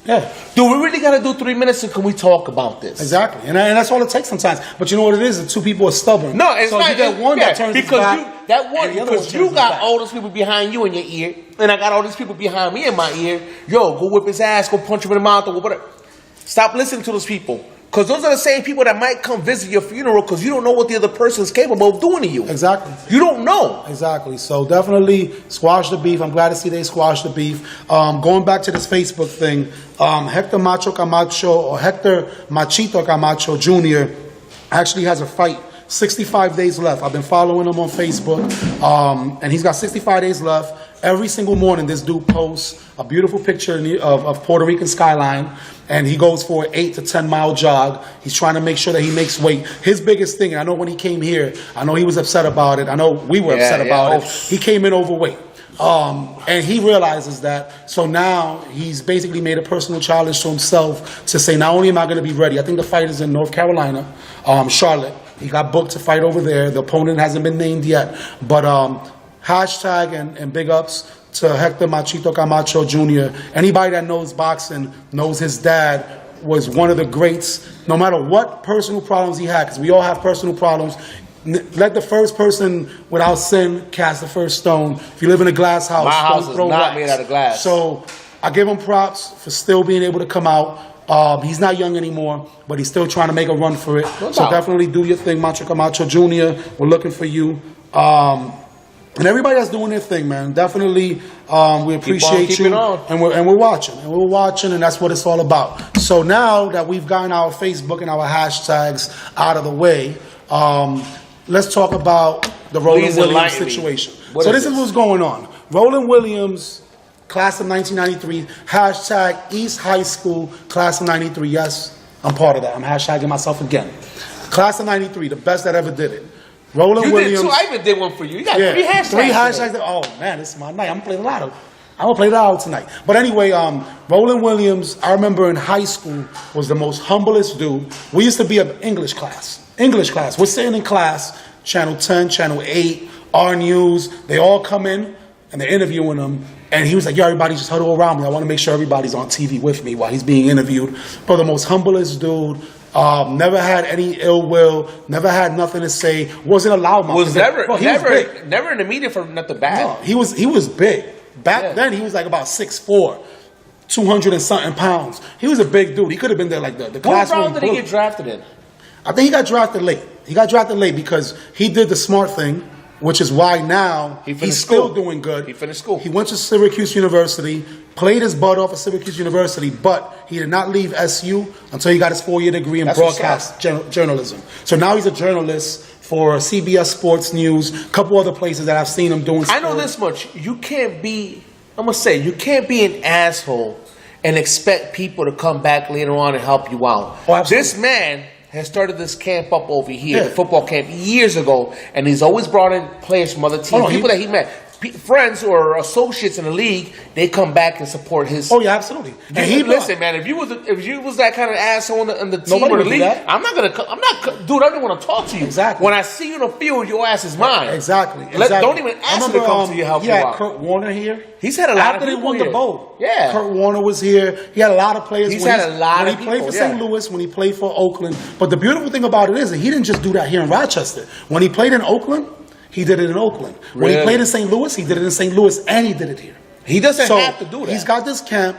Yeah.
Do we really gotta do 3 minutes, and can we talk about this?
Exactly, and that's all it takes sometimes. But you know what it is? The two people are stubborn.
No, it's
so
not.
if you get one that turns his
because
back, and the other one
because
turns
you
his
got
back.
all those people behind you in your ear, and I got all these people behind me in my ear. Yo, go whip his ass, go punch him in the mouth, or whatever. Stop listening to those people, because those are the same people that might come visit your funeral, because you don't know what the other person is capable of doing to you.
Exactly.
You don't know.
Exactly. So definitely squash the beef. I'm glad to see they squash the beef. Going back to this Facebook thing, Hector Macho Camacho or Hector Machito Camacho Jr. actually has a fight. 65 days left. I've been following him on Facebook, and he's got 65 days left. Every single morning, this dude posts a beautiful picture of Puerto Rican skyline, and he goes for an 8 to 10 mile jog. He's trying to make sure that he makes weight. His biggest thing, and I know when he came here, I know he was upset about it. I know we were upset about it. He came in overweight. And he realizes that. So now he's basically made a personal challenge to himself to say, not only am I going to be ready, I think the fight is in North Carolina, Charlotte. He got booked to fight over there. The opponent hasn't been named yet. But hashtag and big ups to Hector Machito Camacho Jr. Anybody that knows boxing knows his dad was one of the greats, no matter what personal problems he had, because we all have personal problems. Let the first person without sin cast the first stone. If you live in a glass house,
My house
don't
is
throw
not
rocks.
made out of glass.
So I give him props for still being able to come out. He's not young anymore, but he's still trying to make a run for it.
No
So
doubt.
definitely do your thing, Macho Camacho Jr. We're looking for you. And everybody that's doing their thing, man. Definitely, we appreciate
keep
you.
it on.
And we're watching. And we're watching, and that's what it's all about. So now that we've gotten our Facebook and our hashtags out of the way, let's talk about the Roland
Please
Williams
enlighten me.
situation.
What
So
is
this is
this?
what's going on. Roland Williams, class of 1993, hashtag East High School, class of 93. Yes, I'm part of that. I'm hashtagging myself again. Class of 93, the best that ever did it. Roland
You
Williams.
did too. I even did one for you. You got
Yeah,
3 hashtags.
Three
today.
hashtags. Oh man, this is my night. I'm gonna play the lotto. I'm gonna play the lotto tonight. But anyway, Roland Williams, I remember in high school was the most humblest dude. We used to be an English class. We're sitting in class, Channel 10, Channel 8, R News. They all come in and they're interviewing him. And he was like, yo, everybody just huddle around me. I want to make sure everybody's on TV with me while he's being interviewed. But the most humblest dude. Never had any ill will. Never had nothing to say. Wasn't allowed.
Was never,
Bro, he was big.
never in the media for nothing bad.
No, he was big. Back then, he was like about 6'4", 200 and something pounds. He was a big dude. He could have been there like the
What
classroom.
round did he
bully.
get drafted in?
I think he got drafted late. He got drafted late because he did the smart thing, which is why now
He
he's
finished
still
school.
doing good.
He finished school.
He went to Syracuse University, played his butt off at Syracuse University, but he did not leave SU until he got his 4-year degree in
That's what's
broadcast journalism. So now he's a journalist for CBS Sports News, a couple other places that I've seen him doing.
I know this much. You can't be an asshole and expect people to come back later on and help you out.
Oh, absolutely.
This man has started this camp up over here,
Yeah.
the football camp, years ago, and he's always brought in players from other teams,
Oh, no,
people that he met. Friends or associates in the league, they come back and support his.
Oh yeah, absolutely. And he
listen, man. If you was that kind of asshole in the team
Nobody
or the
would do
league,
that.
dude. I don't want to talk to you.
Exactly.
When I see you in the field, your ass is mine.
Exactly.
Don't even ask him to come to you, help
he
you
had
out.
Kurt Warner here.
He's had a lot
After
of
they
people
won
here.
the bowl.
Yeah.
People. Kurt Warner was here. He had a lot of players.
He's had a lot
when
of
he played
people,
for
yeah.
St. Louis, when he played for Oakland. But the beautiful thing about it is that he didn't just do that here in Rochester. When he played in Oakland, he did it in Oakland. When he
Really?
played in St. Louis, he did it in St. Louis, and he did it here.
He doesn't
So
have to do that.
he's got this camp.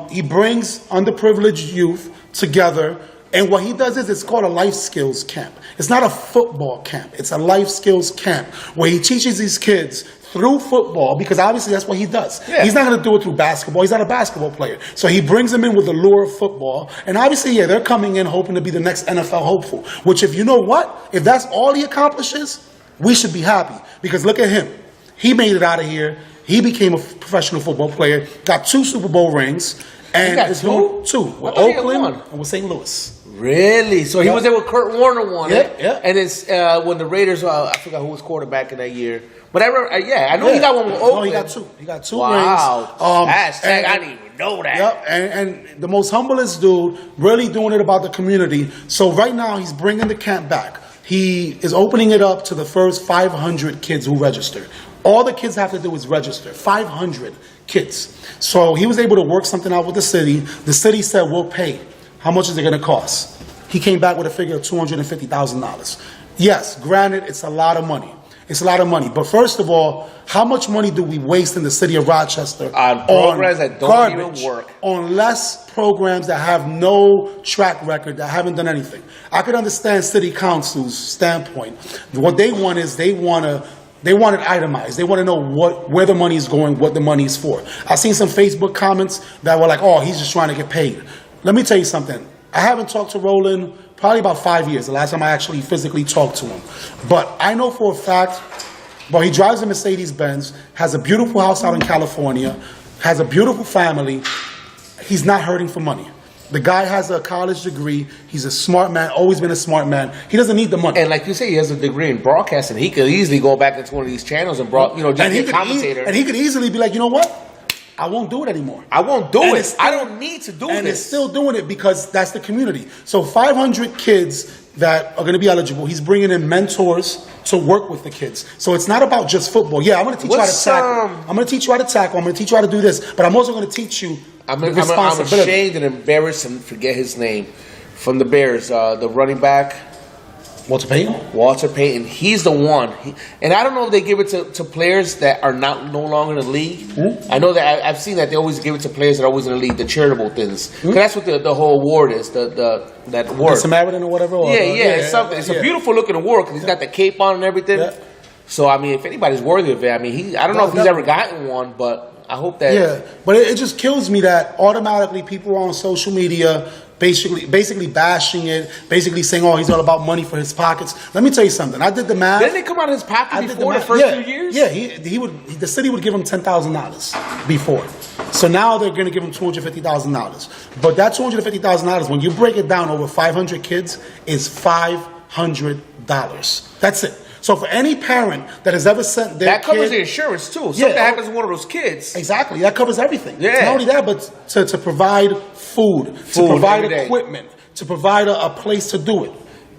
He brings underprivileged youth together. And what he does is it's called a life skills camp. It's not a football camp. It's a life skills camp where he teaches these kids through football, because obviously that's what he does.
Yeah.
He's not going to do it through basketball. He's not a basketball player. So he brings them in with the lure of football. And obviously, yeah, they're coming in hoping to be the next NFL hopeful, which if you know what, if that's all he accomplishes, we should be happy. Because look at him. He made it out of here. He became a professional football player, got 2 Super Bowl rings, and
got
is
two?
doing 2 with
thought he had
Oakland
one.
and with St. Louis.
Really? So he
Yeah.
was there with Kurt Warner won it.
Yeah.
And it's when the Raiders, I forgot who was quarterback in that year. But I remember, I know he got one with Oakland.
No, he got 2. He got 2
Wow.
rings.
Hashtag, I didn't even know that.
Yep, and the most humblest dude, really doing it about the community. So right now, he's bringing the camp back. He is opening it up to the first 500 kids who register. All the kids have to do is register. 500 kids. So he was able to work something out with the city. The city said, we'll pay. How much is it going to cost? He came back with a figure of $250,000. Yes, granted, it's a lot of money. It's a lot of money. But first of all, how much money do we waste in the city of Rochester
On programs that don't
garbage,
even work?
on less programs that have no track record, that haven't done anything? I could understand city council's standpoint. What they want is they want it itemized. They want to know where the money is going, what the money is for. I've seen some Facebook comments that were like, oh, he's just trying to get paid. Let me tell you something. I haven't talked to Roland probably about 5 years, the last time I actually physically talked to him. But I know for a fact, well, he drives a Mercedes-Benz, has a beautiful house out in California, has a beautiful family. He's not hurting for money. The guy has a college degree. He's a smart man, always been a smart man. He doesn't need the money.
And like you say, he has a degree in broadcasting. He could easily go back into one of these channels and just be a commentator.
And he could easily be like, you know what? I won't do it anymore.
I won't do
And
it.
it's still-
I don't need to do
and
this.
it's still doing it because that's the community. So 500 kids that are going to be eligible. He's bringing in mentors to work with the kids. So it's not about just football. Yeah, I'm going to teach you how to tackle. I'm going to teach you how to tackle. I'm going to teach you how to do this. But I'm also going to teach you
I'm
responsibility.
ashamed and embarrassed and forget his name from the Bears. The running back. Walter Payton. He's the one. And I don't know if they give it to players that are no longer in the league.
Mm-hmm.
I know that I've seen that they always give it to players that are always in the league, the charitable things. Because that's what the whole award is, that award.
The Samaritan or whatever?
It's something. It's a beautiful looking award because he's got the cape on and everything.
Yeah.
So, I mean, if anybody's worthy of it, I mean, I don't know if he's ever gotten one, but I hope that...
Yeah, but it just kills me that automatically people are on social media basically bashing it, basically saying, oh, he's all about money for his pockets. Let me tell you something. I did the math.
Didn't it come out of his pocket before the first 2 years?
Yeah, the city would give him $10,000 before. So now they're going to give him $250,000. But that $250,000, when you break it down over 500 kids, is $500. That's it. So for any parent that has ever sent their
that covers
kid,
the insurance too. Something happens to one of those kids.
Exactly, that covers everything.
Yeah.
Not only that, but to provide food, to provide
every day.
equipment, to provide a place to do it.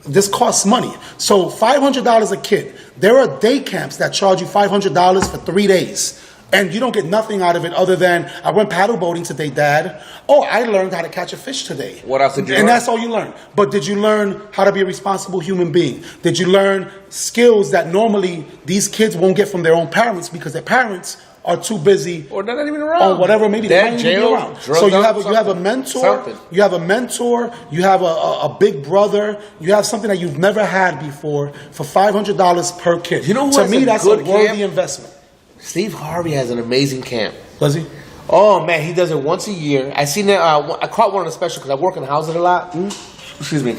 This costs money. So $500 a kid. There are day camps that charge you $500 for 3 days. And you don't get nothing out of it other than, I went paddle boating today, Dad. Oh, I learned how to catch a fish today.
What else did you learn?
And that's all you learn. But did you learn how to be a responsible human being? Did you learn skills that normally these kids won't get from their own parents because their parents are too busy,
or they're not even around,
or whatever. Maybe they might even be around. So you have a mentor.
Something.
You have a mentor. You have a big brother. You have something that you've never had before for $500 per kid.
You know who
to
has
me,
a
that's
good
a worthy
camp?
investment.
Steve Harvey has an amazing camp.
Does he?
Oh man, he does it once a year. I seen that. I caught one of the special because I work in housing a lot. Excuse me.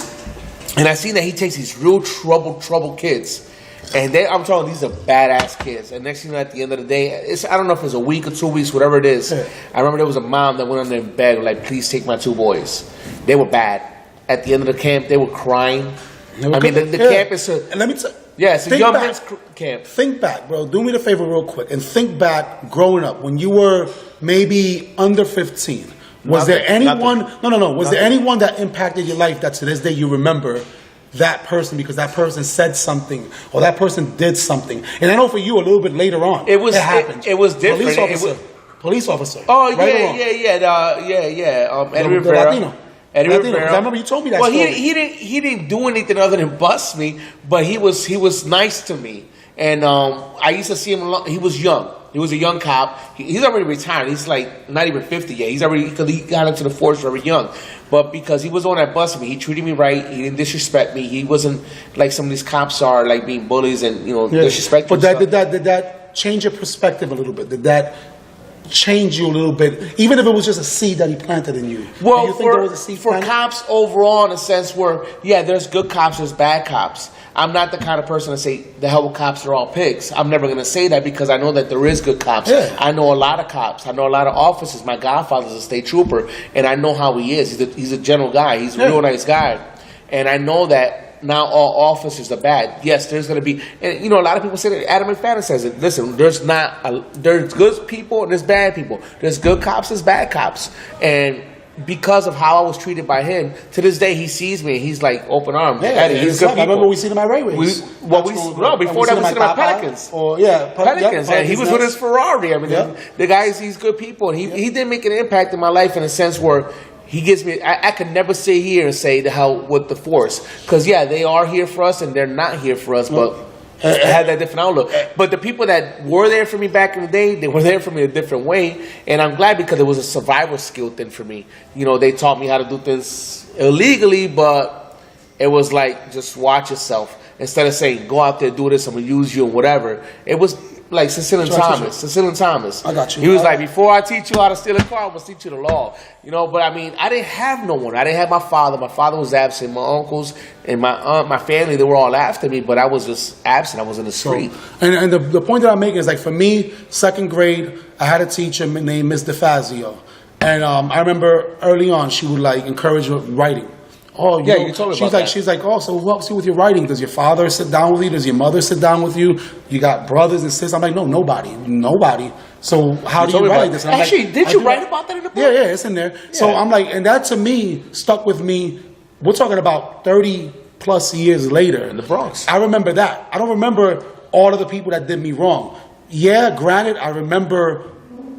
And I seen that he takes these real troubled kids, and I'm telling you, these are badass kids. And next thing you know, at the end of the day, I don't know if it's a week or 2 weeks, whatever it is.
Yeah.
I remember there was a mom that went on there and begged, like, please take my 2 boys. They were bad. At the end of the camp, they were crying. The camp is a...
And let me tell
Yeah, it's a young men's camp.
Think back, bro. Do me the favor real quick. And think back growing up when you were maybe under 15. Was there anyone... No. Was there anyone that impacted your life that to this day you remember that person because that person said something or that person did something? And I know for you a little bit later on, it happened.
It was different.
Police officer.
Oh,
right
yeah.
Eddie Rivera. Eddie Rivera. I remember you told me that.
Well,
story.
he didn't do anything other than bust me, but he was nice to me, and I used to see him. He was young. He was a young cop. He's already retired. He's like not even 50 yet. He's already because he got into the force very young, but because he was on that bus me, he treated me right. He didn't disrespect me. He wasn't like some of these cops are, like being bullies and disrespectful.
But did that that change your perspective a little bit? Did that change you a little bit, even if it was just a seed that he planted in you?
Well,
Do you think there was a seed
for
planted?
cops overall, in a sense where, yeah, there's good cops, there's bad cops. I'm not the kind of person to say the hell with cops are all pigs. I'm never going to say that because I know that there is good cops.
Yeah.
I know a lot of cops. I know a lot of officers. My godfather's a state trooper, and I know how he is. He's a general guy. He's a real nice guy. And I know that not all officers are bad. Yes, there's going to be, and a lot of people say that. Adam McFadden says it. Listen, there's good people and there's bad people. There's good cops, there's bad cops. And because of how I was treated by him, to this day he sees me and he's like open arms.
Yeah,
Eddie, he's good people.
I remember we seen him at Railways.
Before that we seen him at Pelicans. Pelicans, and he was with his Ferrari. I mean, the guy, he's good people, and he did make an impact in my life in a sense where he gives me. I could never sit here and say the hell with the force, because they are here for us and they're not here for us, but. I had that different outlook. But the people that were there for me back in the day, they were there for me a different way. And I'm glad because it was a survival skill thing for me. They taught me how to do things illegally, but it was like, just watch yourself. Instead of saying, go out there, do this, I'm going to use you or whatever. It was like Cecilian Thomas.
I got you.
He was like, before I teach you how to steal a car, I'm going to teach you the law. But I mean, I didn't have no one. I didn't have my father. My father was absent. My uncles and my aunt, my family, they were all after me, but I was just absent. I was in the street.
And the point that I'm making is, like, for me, second grade, I had a teacher named Miss DeFazio. And I remember early on, she would, like, encourage writing. Oh,
you told me about that.
She's like, oh, so who helps you with your writing? Does your father sit down with you? Does your mother sit down with you? You got brothers and sisters? I'm like, no, nobody. So how do you write this?
Actually, did you write about that in the book?
Yeah, it's in there. Yeah. So I'm like, and that to me stuck with me. We're talking about 30 plus years later.
In the Bronx.
I remember that. I don't remember all of the people that did me wrong. Yeah, granted, I remember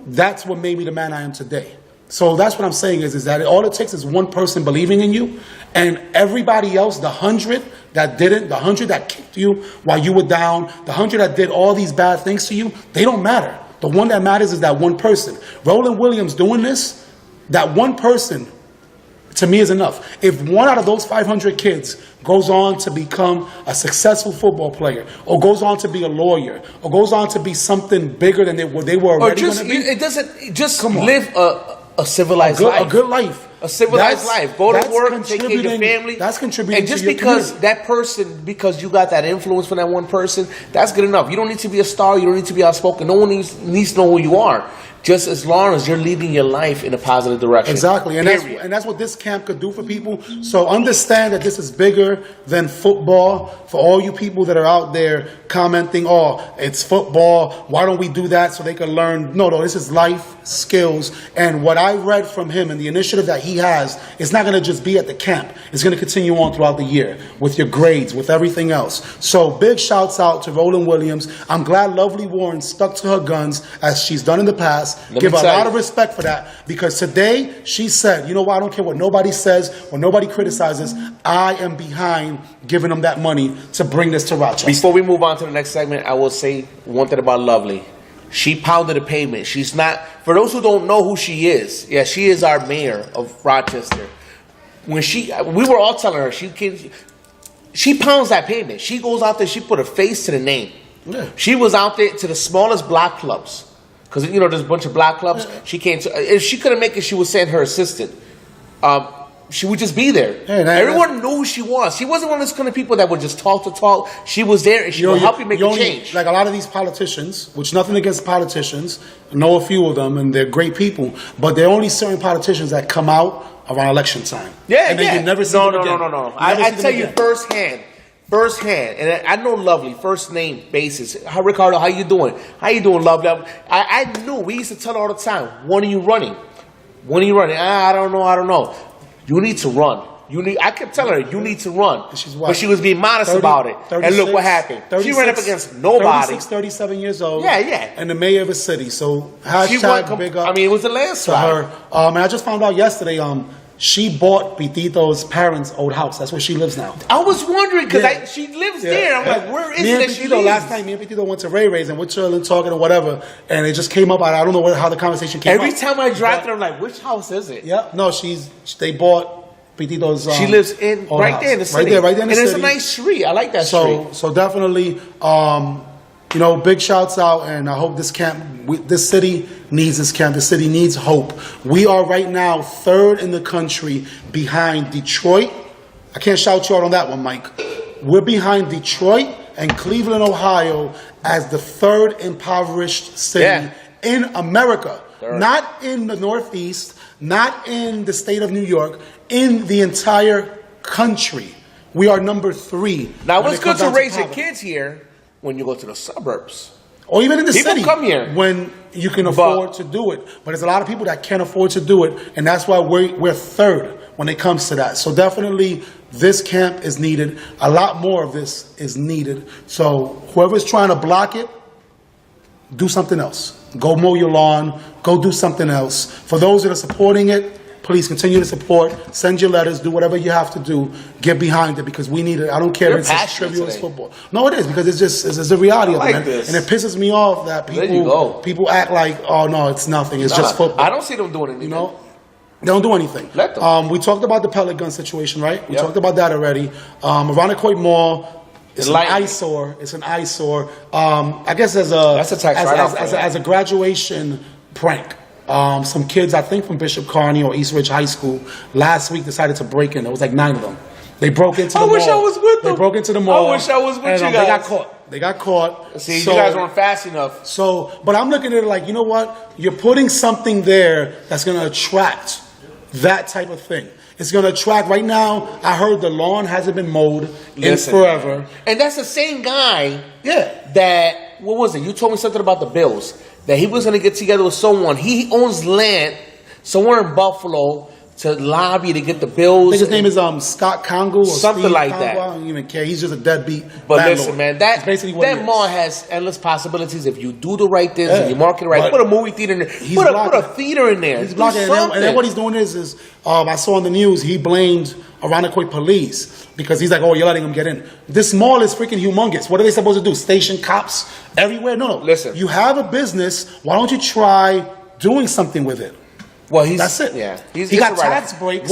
that's what made me the man I am today. So that's what I'm saying is that all it takes is one person believing in you, and everybody else, the 100 that didn't, the 100 that kicked you while you were down, the 100 that did all these bad things to you, they don't matter. The one that matters is that one person. Roland Williams doing this, that one person, to me, is enough. If one out of those 500 kids goes on to become a successful football player, or goes on to be a lawyer, or goes on to be something bigger than they were already going to be,
it doesn't just live a civilized life.
A good life.
A civilized life. Go to work, take care of your family.
That's contributing
and just
to your
because
community.
that person, because you got that influence from that one person, that's good enough. You don't need to be a star. You don't need to be outspoken. No one needs to know who you are. Just as long as you're leading your life in a positive direction.
Exactly. And that's what this camp could do for people. So understand that this is bigger than football. For all you people that are out there commenting, oh, it's football, why don't we do that so they can learn? No, this is life skills. And what I read from him and the initiative that he has, it's not going to just be at the camp. It's going to continue on throughout the year with your grades, with everything else. So big shouts out to Roland Williams. I'm glad Lovely Warren stuck to her guns as she's done in the past. Give her a lot of respect for that, because today she said, you know what, I don't care what nobody says, what nobody criticizes, I am behind giving them that money to bring this to Rochester.
Before we move on to the next segment, I will say one thing about Lovely. She pounded the pavement. She's not, for those who don't know who she is, she is our mayor of Rochester. We were all telling her, she pounds that pavement. She goes out there, she put a face to the name.
Yeah.
She was out there to the smallest block clubs. Because, there's a bunch of block clubs. Yeah. She came to, if she couldn't make it, she would send her assistant. She would just be there. Everyone knew who she was. She wasn't one of those kind of people that would just talk to talk. She was there and she would help you make a change.
Like a lot of these politicians, which nothing against politicians, know a few of them and they're great people, but there are only certain politicians that come out around election time.
And then
you never see them again.
No. I tell you firsthand, and I know Lovely, first name basis. Hi, Ricardo, how you doing? How you doing, Lovely? I knew, we used to tell her all the time, when are you running? When are you running? I don't know. You need to run. I kept telling her, you need to run. But she was being modest about it. And look what happened. She ran up against nobody.
37 years old.
Yeah.
And the mayor of a city. So hashtag big up.
It was a landslide.
To her. And I just found out yesterday, she bought Pitito's parents' old house. That's where she lives now.
I was wondering, because she lives there. I'm like, where is it that she lives?
Last time, me and Pitito went to Ray Ray's and we're chilling, talking or whatever, and it just came up. I don't know how the conversation came up.
Every time I drive through, I'm like, which house is it?
Yeah. No, they bought Pitito's
she lives right there in the city.
Right there in the city.
And it's a nice street. I like that street.
So definitely, big shouts out, and I hope this camp, this city needs this camp. The city needs hope. We are right now 3rd in the country behind Detroit. I can't shout you out on that one, Mike. We're behind Detroit and Cleveland, Ohio, as the 3rd impoverished city in America. Not in the Northeast, not in the state of New York, in the entire country. We are number 3.
Now, it's good to raise your kids here when you go to the suburbs.
Or even in the city.
People come here.
When you can afford to do it. But there's a lot of people that can't afford to do it, and that's why we're 3rd when it comes to that. So definitely this camp is needed. A lot more of this is needed. So whoever's trying to block it, do something else. Go mow your lawn. Go do something else. For those that are supporting it, please continue to support. Send your letters. Do whatever you have to do. Get behind it because we need it. I don't care if it's as trivial as football. No, it is because it's the reality of it, man. And it pisses me off that people act like, oh no, it's nothing. It's just football.
I don't see them doing anything.
They don't do anything.
Let them.
We talked about the pellet gun situation, right? We talked about that already. Irondequoit Mall. It's an eyesore. It's an eyesore. I guess as a graduation prank. Some kids, I think from Bishop Kearney or East Ridge High School, last week decided to break in. There was like 9 of them. They broke into the mall.
I wish I was with them.
They broke into the mall.
I wish I was with you guys.
They got caught.
See, you guys weren't fast enough.
But I'm looking at it like, you know what? You're putting something there that's going to attract that type of thing. It's going to attract. Right now, I heard the lawn hasn't been mowed in forever.
And that's the same guy that, what was it? You told me something about the Bills. That he was going to get together with someone. He owns land somewhere in Buffalo to lobby to get the Bills.
I think his name is Scott Congo or
something
Steve
like
Congo.
that.
I don't even care. He's just a deadbeat
But
landlord.
listen, man, that mall has endless possibilities if you do the right things and you market it right. Put a movie theater in there. Put a theater in there.
He's blocking it. And then what he's doing is I saw on the news, he blamed Irondequoit police because he's like, oh, you're letting them get in. This mall is freaking humongous. What are they supposed to do? Station cops everywhere? No.
Listen.
You have a business. Why don't you try doing something with it?
Well,
that's it.
Yeah,
he got tax breaks.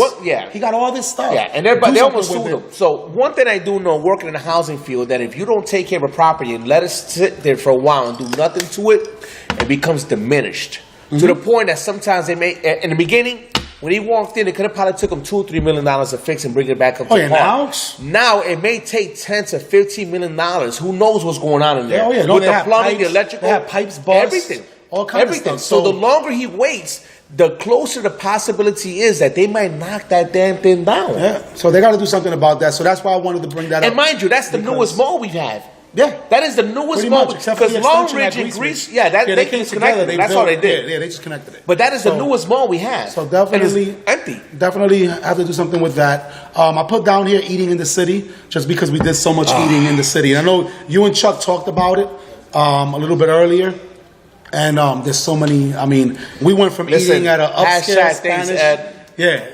He got all this stuff.
Yeah, and they almost sued him. So one thing I do know, working in the housing field, that if you don't take care of a property and let it sit there for a while and do nothing to it, it becomes diminished to the point that sometimes they may. In the beginning, when he walked in, it could have probably took him $2 or $3 million to fix and bring it back up to par. Now it may take $10 to $15 million. Who knows what's going on in there? With the plumbing, the electrical,
they have pipes, bust,
everything,
all kinds of stuff.
So the longer he waits, the closer the possibility is that they might knock that damn thing down.
Yeah, so they got to do something about that. So that's why I wanted to bring that up.
And mind you, that's the newest mall we've had.
Yeah,
that is the newest mall. Because Long Ridge and Greece, they came together. That's all they did.
Yeah, they just connected it.
But that is the newest mall we have.
So definitely
empty.
Definitely have to do something with that. I put down here eating in the city just because we did so much eating in the city. And I know you and Chuck talked about it a little bit earlier. And there's so many. I mean, we went from eating at an upscale Spanish,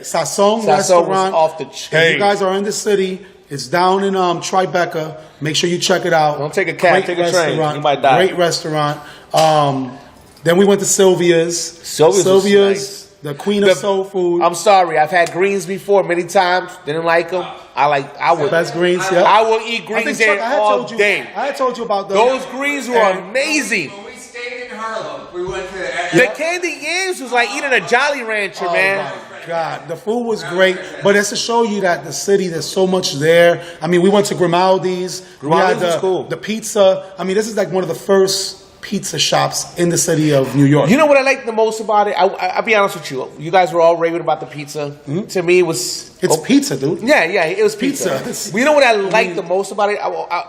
Sazon restaurant.
Off the chain.
If you guys are in the city, it's down in Tribeca. Make sure you check it out.
Don't take a cab, take a train. You might die.
Great restaurant. Then we went to Sylvia's.
Sylvia's,
the queen of soul food.
I'm sorry, I've had greens before many times. Didn't like them. I would
best greens. Yeah,
I will eat greens there all day.
I had told you about
those greens were amazing.
In Harlem, we went to
the candy yams was like eating a Jolly Rancher, man.
Oh my God, the food was great, but it's to show you that the city, there's so much there. I mean, we went to Grimaldi's.
Grimaldi's was cool.
The pizza. I mean, this is like one of the first pizza shops in the city of New York.
You know what I like the most about it? I'll be honest with you. You guys were all raving about the pizza. Mm-hmm. To me, it's
pizza, dude.
Yeah, it was pizza. You know what I like the most about it?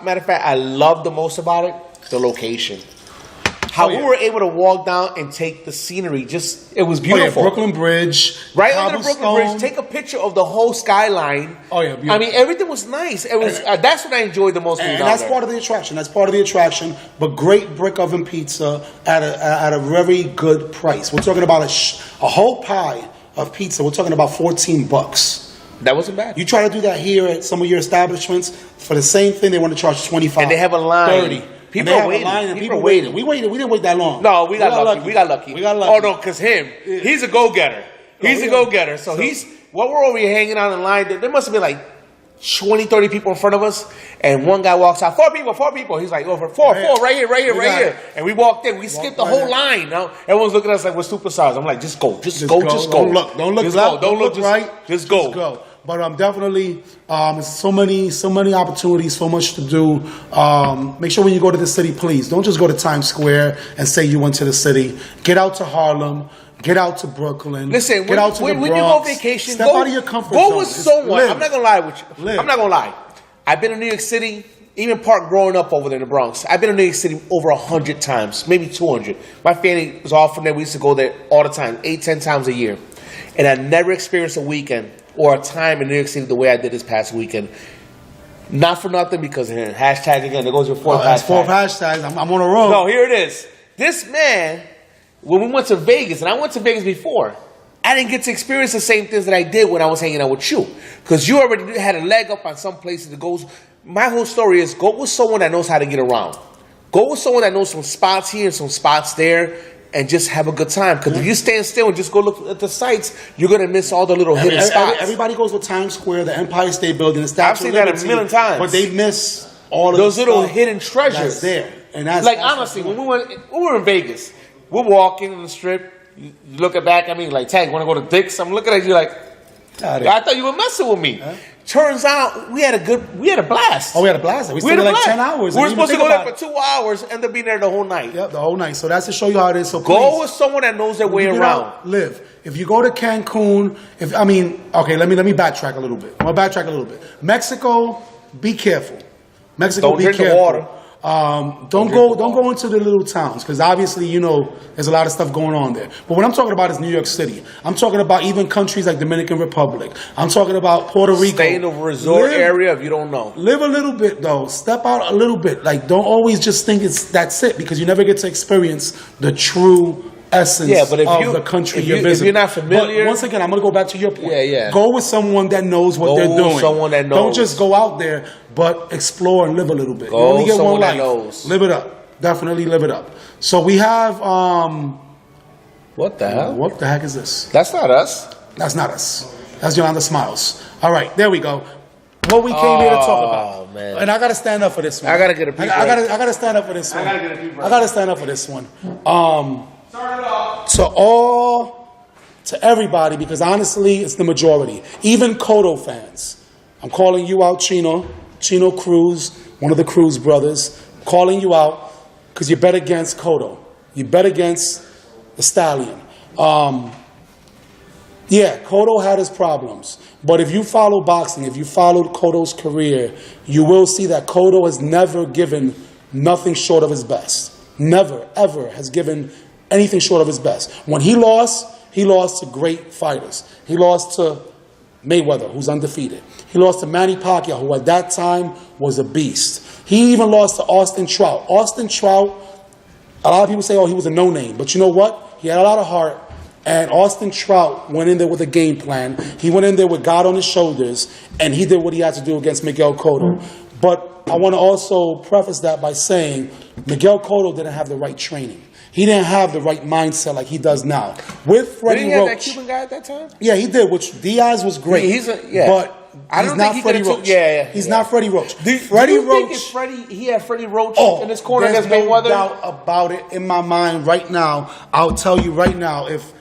Matter of fact, I love the most about it? The location. How we were able to walk down and take the scenery, it was beautiful.
Brooklyn Bridge.
Right under the Brooklyn Bridge. Take a picture of the whole skyline.
Oh, yeah, beautiful.
I mean, everything was nice. It was. That's what I enjoyed the most.
And that's part of the attraction. But great brick oven pizza at a very good price. We're talking about a whole pie of pizza. We're talking about $14.
That wasn't bad.
You try to do that here at some of your establishments, for the same thing, they want to charge $25.
And they have a line.
$30.
People are waiting.
People waited. We didn't wait that long.
No, we got lucky. We got lucky.
Oh
no, because he's a go-getter. He's a go-getter. So what we're over here hanging out in line, there must have been like 20, 30 people in front of us, and one guy walks out, 4 people. He's like, over four, right here. And we walked in, we skipped the whole line. Now everyone's looking at us like we're superstars. I'm like, just go.
Don't look
just
left,
go.
don't look right.
Just go.
But definitely, so many opportunities, so much to do. Make sure when you go to the city, please don't just go to Times Square and say you went to the city. Get out to Harlem. Get out to Brooklyn.
Listen,
get out to the Bronx.
When you go vacation,
step out of your comfort zone.
Go with someone.
Live.
I'm not gonna lie with you.
Live.
I'm not gonna lie. I've been in New York City, even Park growing up over there in the Bronx. I've been in New York City over 100 times, maybe 200. My family was all from there. We used to go there all the time, 8, 10 times a year. And I never experienced a weekend or a time in New York City the way I did this past weekend. Not for nothing, because hashtag again, there goes your fourth hashtag.
That's 4 hashtags. I'm on a roll.
No, here it is. This man, when we went to Vegas, and I went to Vegas before, I didn't get to experience the same things that I did when I was hanging out with you. Because you already had a leg up on some places that goes. My whole story is go with someone that knows how to get around. Go with someone that knows some spots here and some spots there, and just have a good time. Because if you stand still and just go look at the sights, you're going to miss all the little hidden spots.
Everybody goes to Times Square, the Empire State Building, the Statue
I've seen that a million times.
But they miss all of
those
the
little
stuff
hidden treasures
that's there. And that's
like, honestly, when we were in Vegas, we're walking in the strip. You looking back at me like, Tag, want to go to Dick's? I'm looking at you like, I thought you were messing with me. Huh? Turns out we had a blast.
Oh, we had a blast. We stayed there like 10 hours.
We were supposed to go there for 2 hours, end up being there the whole night.
Yep, the whole night. So that's to show you how it is. So
go with someone that knows their way around.
Live. If you go to Cancun, let me backtrack a little bit. I'm gonna backtrack a little bit. Mexico, be careful.
Don't drink the water.
Don't go into the little towns, because obviously, there's a lot of stuff going on there. But what I'm talking about is New York City. I'm talking about even countries like Dominican Republic. I'm talking about Puerto Rico.
Stay in a resort area if you don't know.
Live a little bit, though. Step out a little bit. Like, don't always just think that's it, because you never get to experience the true essence of the country you're visiting.
If you're not familiar.
But once again, I'm going to go back to your point.
Yeah.
Go with someone that knows what they're doing.
Someone that knows.
Don't just go out there, but explore and live a little bit.
Go
you only get one life.
That knows.
Live it up. Definitely live it up. So we have
what the hell?
What the heck is this?
That's not us.
That's not us. That's Yolanda Smiles. All right, there we go. What we came here to talk about.
Man.
And I gotta stand up for this one.
I gotta get a peep.
I gotta stand up for this one. I gotta stand up for this one. To everybody, because honestly, it's the majority. Even Cotto fans. I'm calling you out, Chino Cruz, one of the Cruz brothers. I'm calling you out because you bet against Cotto. You bet against the Stallion. Cotto had his problems. But if you follow boxing, if you followed Cotto's career, you will see that Cotto has never given nothing short of his best. Never, ever has given anything short of his best. When he lost to great fighters. He lost to Mayweather, who's undefeated. He lost to Manny Pacquiao, who at that time was a beast. He even lost to Austin Trout. Austin Trout, a lot of people say, he was a no-name. But you know what? He had a lot of heart. And Austin Trout went in there with a game plan. He went in there with God on his shoulders, and he did what he had to do against Miguel Cotto. But I want to also preface that by saying Miguel Cotto didn't have the right training. He didn't have the right mindset like he does now. With Freddie Roach. Didn't he have that Cuban guy at that time? Yeah, he did, which Diaz was great. But he's not Freddie Roach. He's not Freddie Roach.
Do you think he had Freddie Roach in his corner against Mayweather?
There's no doubt about it in my mind right now. I'll tell you right now, if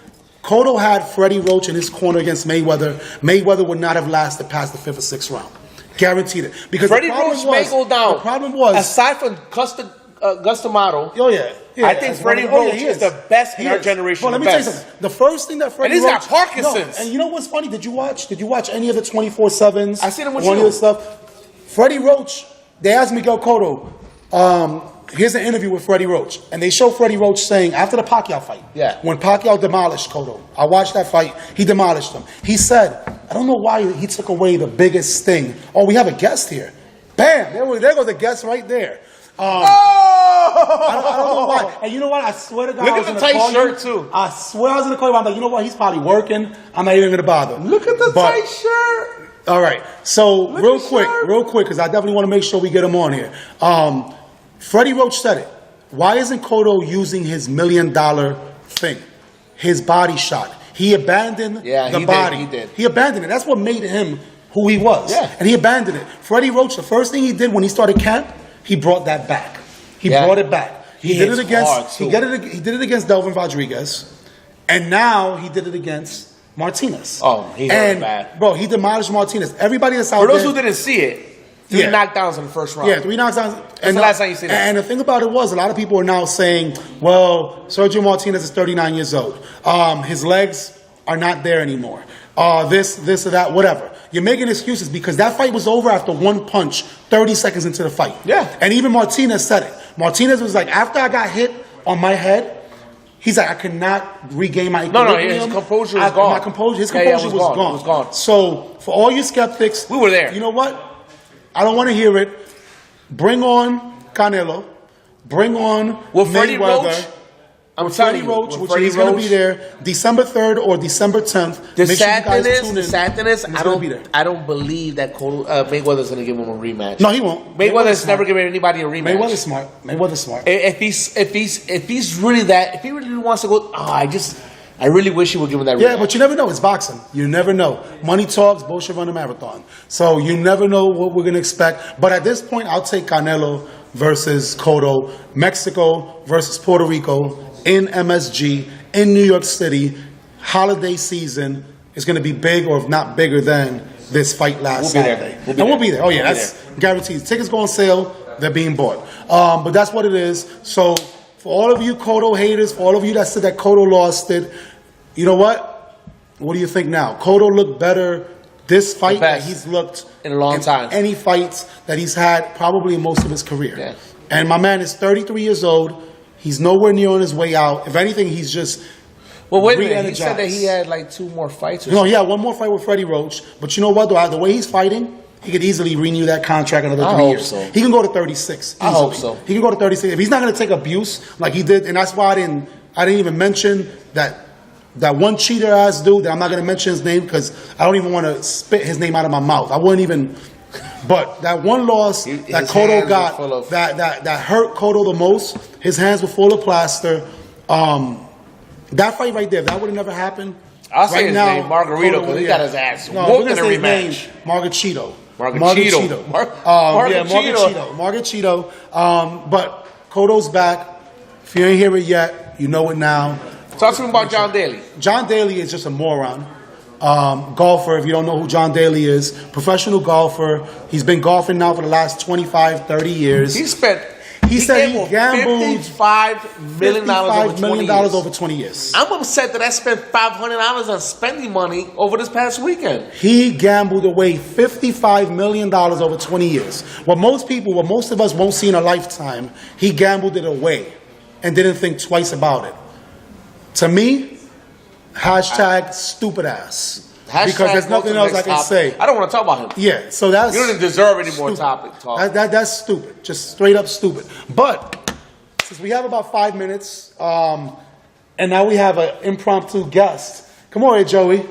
Cotto had Freddie Roach in his corner against Mayweather, Mayweather would not have lasted past the 5th or 6th round. Guaranteed it. Because
Freddie Roach may go down.
The problem was,
aside from Gus D'Amato, I think Freddie Roach is the best in our generation.
Well, let me tell you something. The first thing that Freddie
Roach... And he's got Parkinson's.
And you know what's funny? Did you watch any of the 24/7s?
I seen him with
you. Any of the stuff? Freddie Roach, they asked Miguel Cotto, here's an interview with Freddie Roach. And they show Freddie Roach saying, after the Pacquiao fight, when Pacquiao demolished Cotto, I watched that fight, he demolished him. He said, I don't know why he took away the biggest thing. Oh, we have a guest here. Bam! There goes a guest right there. I don't know why. And you know what? I swear to God,
look at the tight shirt too.
I swear I was gonna call you. I'm like, you know what? He's probably working. I'm not even gonna bother.
Look at the tight shirt.
All right. So real quick, because I definitely want to make sure we get him on here. Freddie Roach said it. Why isn't Cotto using his $1 million thing? His body shot. He abandoned the body.
He did.
He abandoned it. That's what made him who he was.
Yeah.
And he abandoned it. Freddie Roach, the first thing he did when he started camp, he brought that back. He brought it back. He did it against he did it against Delvin Rodriguez, and now he did it against Martinez.
Oh, he hurt bad.
Bro, he demolished Martinez. Everybody that's out
For
there.
those who didn't see it, 3 knockdowns in the first round.
Yeah, 3 knockdowns.
That's the last time you see that.
And the thing about it was, a lot of people are now saying, well, Sergio Martinez is 39 years old. His legs are not there anymore. This or that, whatever. You're making excuses because that fight was over after one punch, 30 seconds into the fight.
Yeah.
And even Martinez said it. Martinez was like, after I got hit on my head, he's like, I could not regain my equilibrium.
His composure was gone.
His composure was gone.
It was gone.
So, for all you skeptics,
we were there.
You know what? I don't want to hear it. Bring on Canelo. Bring on
Freddie
Mayweather.
Roach? I'm
Freddie Roach, which he's going to be there December 3rd or December 10th.
The sad thing is,
I
I don't believe that Mayweather's going to give him a rematch.
No, he won't.
Mayweather's never given anybody a rematch.
Mayweather's smart.
If he's really that, if he really wants to go, I really wish he would give him that rematch.
Yeah, but you never know. It's boxing. You never know. Money talks, bullshit run a marathon. So you never know what we're going to expect. But at this point, I'll take Canelo versus Cotto, Mexico versus Puerto Rico in MSG in New York City. Holiday season is going to be big, or if not bigger than this fight last Saturday. We'll be there. Oh yeah, that's guaranteed. Tickets go on sale. They're being bought. But that's what it is. So for all of you Cotto haters, for all of you that said that Cotto lost it, you know what? What do you think now? Cotto looked better this fight that he's looked
in a long time.
Any fights that he's had probably in most of his career.
Yeah.
And my man is 33 years old. He's nowhere near on his way out. If anything, he's just
wait a minute. He said that he had like 2 more fights.
No, he had 1 more fight with Freddie Roach. But you know what? Though, the way he's fighting, he could easily renew that contract another 3 years.
So.
He can go to 36. Easily.
I hope so.
He can go to 36 if he's not going to take abuse like he did. And that's why I didn't even mention that one cheater ass dude that I'm not going to mention his name because I don't even want to spit his name out of my mouth. I wouldn't even. But that one loss that Cotto got, that hurt Cotto the most, his hands were full of plaster. That fight right there, if that would have never happened.
I'll say his name, Margarito, because he got his ass whooped in a rematch.
Margarito. But Cotto's back. If you ain't hear it yet, you know it now.
Talk to me about John Daly.
John Daly is just a moron. Golfer, if you don't know who John Daly is, professional golfer. He's been golfing now for the last 25, 30 years.
He said he gambled
$55 million over 20 years.
I'm upset that I spent $500 on spending money over this past weekend.
He gambled away $55 million over 20 years. What most of us won't see in a lifetime, he gambled it away and didn't think twice about it. To me, hashtag stupid ass. Because there's nothing else I can say.
I don't want to talk about him.
Yeah, so that's...
You don't deserve any more topic talk.
That's stupid. Just straight up stupid. But, since we have about 5 minutes, and now we have an impromptu guest. Come on here, Joey.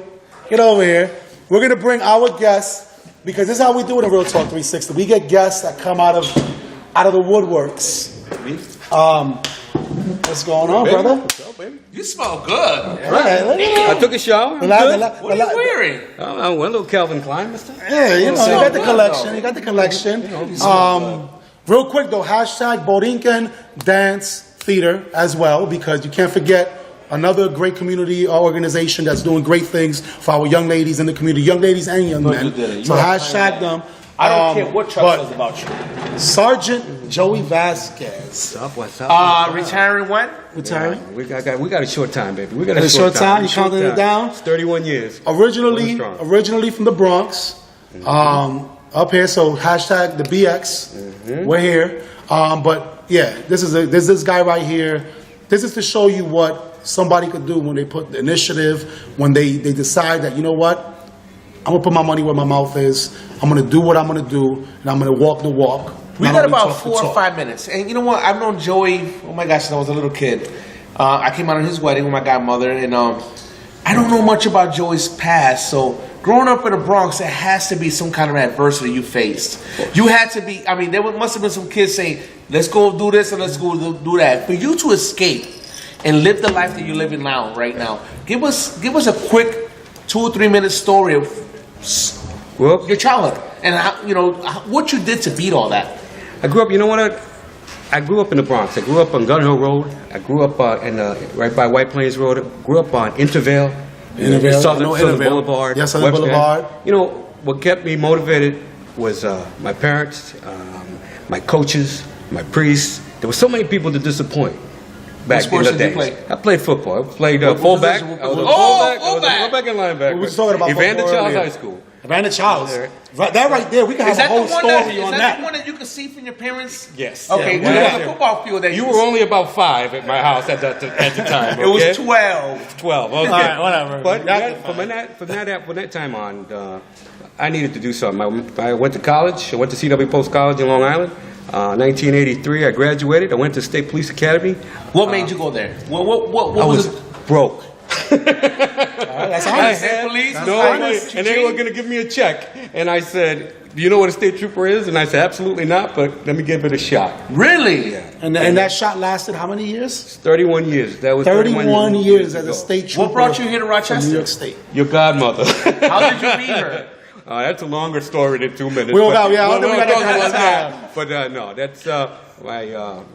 Get over here. We're going to bring our guests, because this is how we do it in Real Talk 360. We get guests that come out of the woodworks. What's going on, brother?
What's up, baby? You smell good.
I took a shower.
What are you wearing?
I went a little Calvin Klein, mister.
Yeah, you got the collection. You got the collection. Real quick, though, hashtag Borinquen Dance Theater as well, because you can't forget another great community organization that's doing great things for our young ladies in the community, young ladies and young men. So hashtag them.
I don't care what Chuck says about you.
Sergeant Joey Vasquez.
What's up?
Retiring when?
Retiring?
Yeah, we got a short time, baby. We got
a short time. You counting it down?
It's 31 years.
Originally from the Bronx, up here. So hashtag the BX. We're here. But yeah, there's this guy right here. This is to show you what somebody could do when they put the initiative, when they decide that, you know what, I'm going to put my money where my mouth is. I'm going to do what I'm going to do, and I'm going to walk the walk.
We got about 4 or 5 minutes. And you know what? I've known Joey, oh my gosh, since I was a little kid. I came out of his wedding with my godmother, and I don't know much about Joey's past. So growing up in the Bronx, there has to be some kind of adversity you faced. You had to be, I mean, there must have been some kids saying, let's go do this and let's go do that. For you to escape and live the life that you're living now, right now, give us a quick 2 or 3 minute story of
grew up.
Your childhood and how, what you did to beat all that.
I grew up. You know what? I grew up in the Bronx. I grew up on Gun Hill Road. I grew up right by White Plains Road. I grew up on Intervale.
Intervale,
Southern
Intervale.
Boulevard.
Yes, Southern
Webster.
Boulevard.
You know, what kept me motivated was my parents, my coaches, my priests. There were so many people to disappoint back in
sports
the
did you
days.
play?
I played football. I played
What
fullback.
position?
I was a
Oh,
fullback. I was a
fullback.
fullback and linebacker.
We were talking about
Evander
football
Childs
earlier.
High School.
Evander Childs. That right there, we can have a whole story on
Is that
that.
the one that you can see from your parents?
Yes.
Okay,
Yeah.
well, the football field that
You were only about 5 at my house at the time.
It was
okay?
12.
12. Okay.
All right, whatever.
But
That's
from that time on, I needed to do something. I went to college. I went to C.W. Post College in Long Island. 1983, I graduated. I went to State Police Academy.
What made you go there? What
I
was
was
it?
broke.
That's
I
honest.
had
Police?
no
That's
money,
honest.
and they were going to give me a check. And I said, "Do you know what a state trooper is?" And I said, "Absolutely not, but let me give it a shot."
Really?
And that shot lasted how many years?
31 years. That was
31 years as a
ago.
state trooper.
What brought you here to Rochester?
From New York State.
Your godmother.
How did you meet her?
That's a longer story than 2 minutes.
We don't
but-
got- yeah, I don't think we got
talk
that
about
time.
that. But no, that's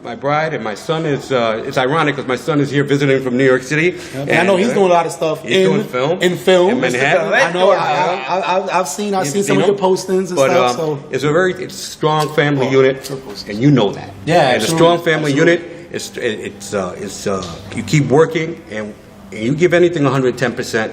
my bride and my son is. It's ironic because my son is here visiting from New York City.
And I know he's doing a lot of stuff
He's doing film
in film.
in Manhattan.
I know. I've seen some of your postings and
But
stuff. So
it's a very strong family unit, and you know that.
Yeah,
and a strong family unit. It's you keep working and you give anything 110%.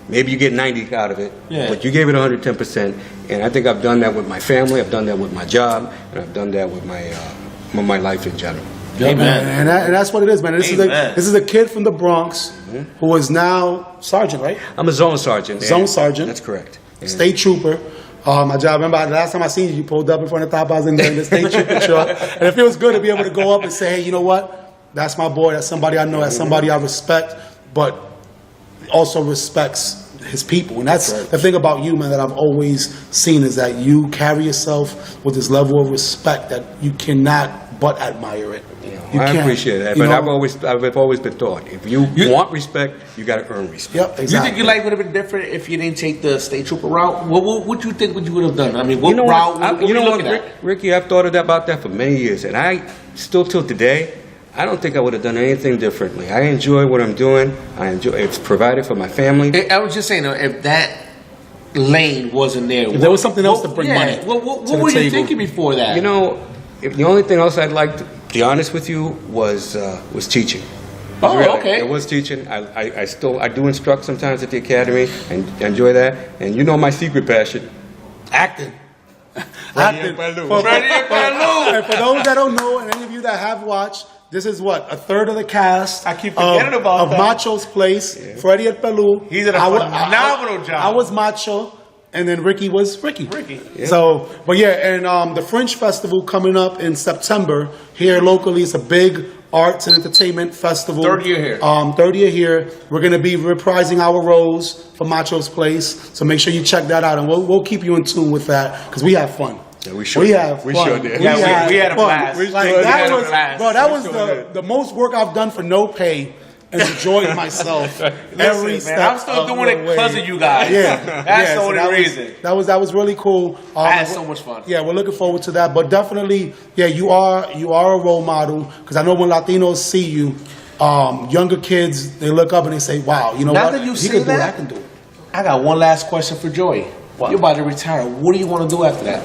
Maybe you get 90 out of it, but you gave it 110%. And I think I've done that with my family. I've done that with my job, and I've done that with my life in general.
Amen. And that's what it is, man. This is a kid from the Bronx who is now sergeant, right?
I'm a zone sergeant.
Zone sergeant.
That's correct. And
State trooper. My job. Remember, the last time I seen you, you pulled up in front of Top House in the state trooper truck, and it feels good to be able to go up and say, hey, you know what? That's my boy. That's somebody I know. That's somebody I respect. But also respects his people. And that's the thing about you, man, that I've always seen is that you carry yourself with this level of respect that you cannot but admire it. You
I
can't,
appreciate that,
you
but
know?
I've always been taught if you want respect, you got to earn respect.
Yep, exactly.
You think your life would have been different if you didn't take the state trooper route? What you think you would have done? I mean, what route? What
you know
you
what,
looking at?
Ricky? I've thought about that for many years, and I still till today, I don't think I would have done anything differently. I enjoy what I'm doing. It's provided for my family.
I was just saying, if that lane wasn't there,
If there was something else to bring money
What
to the
were you
table.
thinking before that?
You know, the only thing else I'd like to be honest with you was teaching.
Oh,
Really,
okay.
it was teaching. I do instruct sometimes at the academy and enjoy that. And you know my secret passion.
Acting.
Freddie and Baloo.
Freddie and Baloo.
And for those that don't know, and any of you that have watched, this is what, a third of the cast
I keep forgetting about that.
Macho's Place. Freddie and Baloo.
He did a phenomenal job.
I was Macho, and then Ricky was Ricky.
Yeah.
So, but yeah, and the Fringe Festival coming up in September here locally. It's a big arts and entertainment festival.
Third year here.
Third year here. We're going to be reprising our roles for Macho's Place. So make sure you check that out, and we'll keep you in tune with that because we have fun.
Yeah, we sure
We
did.
have
We
fun.
sure did.
Yeah, we had a
fun.
blast. We
Like,
sure
that
had a
was,
blast.
bro, that
We
was
sure
the most work I've done for no pay and enjoyed myself every
Listen,
step
man, I'm still
of
doing
the
it
way.
because of you guys.
Yeah,
That's
yeah,
the
so
only
that
reason.
That was really cool.
I had so much fun.
Yeah, we're looking forward to that. But definitely, yeah, you are a role model because I know when Latinos see you, younger kids they look up and they say, "Wow, you know
Now
what?
that you
He
say
can do it.
that-
I can do it."
I got one last question for Joey. You're about to retire. What do you want to do after that?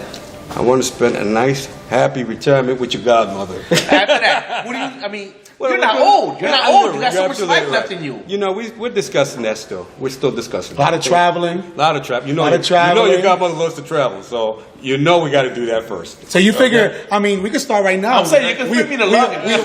I want to spend a nice, happy retirement with your godmother.
After that, what do you? I mean,
Well,
you're not
we're-
old. You're not old. You got so
You're
much
absolutely
life left
right.
in you.
You know, we're discussing that still. We're still discussing.
A lot of traveling.
A lot of travel. You know,
Lot of
you know
traveling.
your godmother loves to travel, so you know we got to do that first.
So you figure? I mean, we can start right now.
I'm saying you can fit me in the luggage.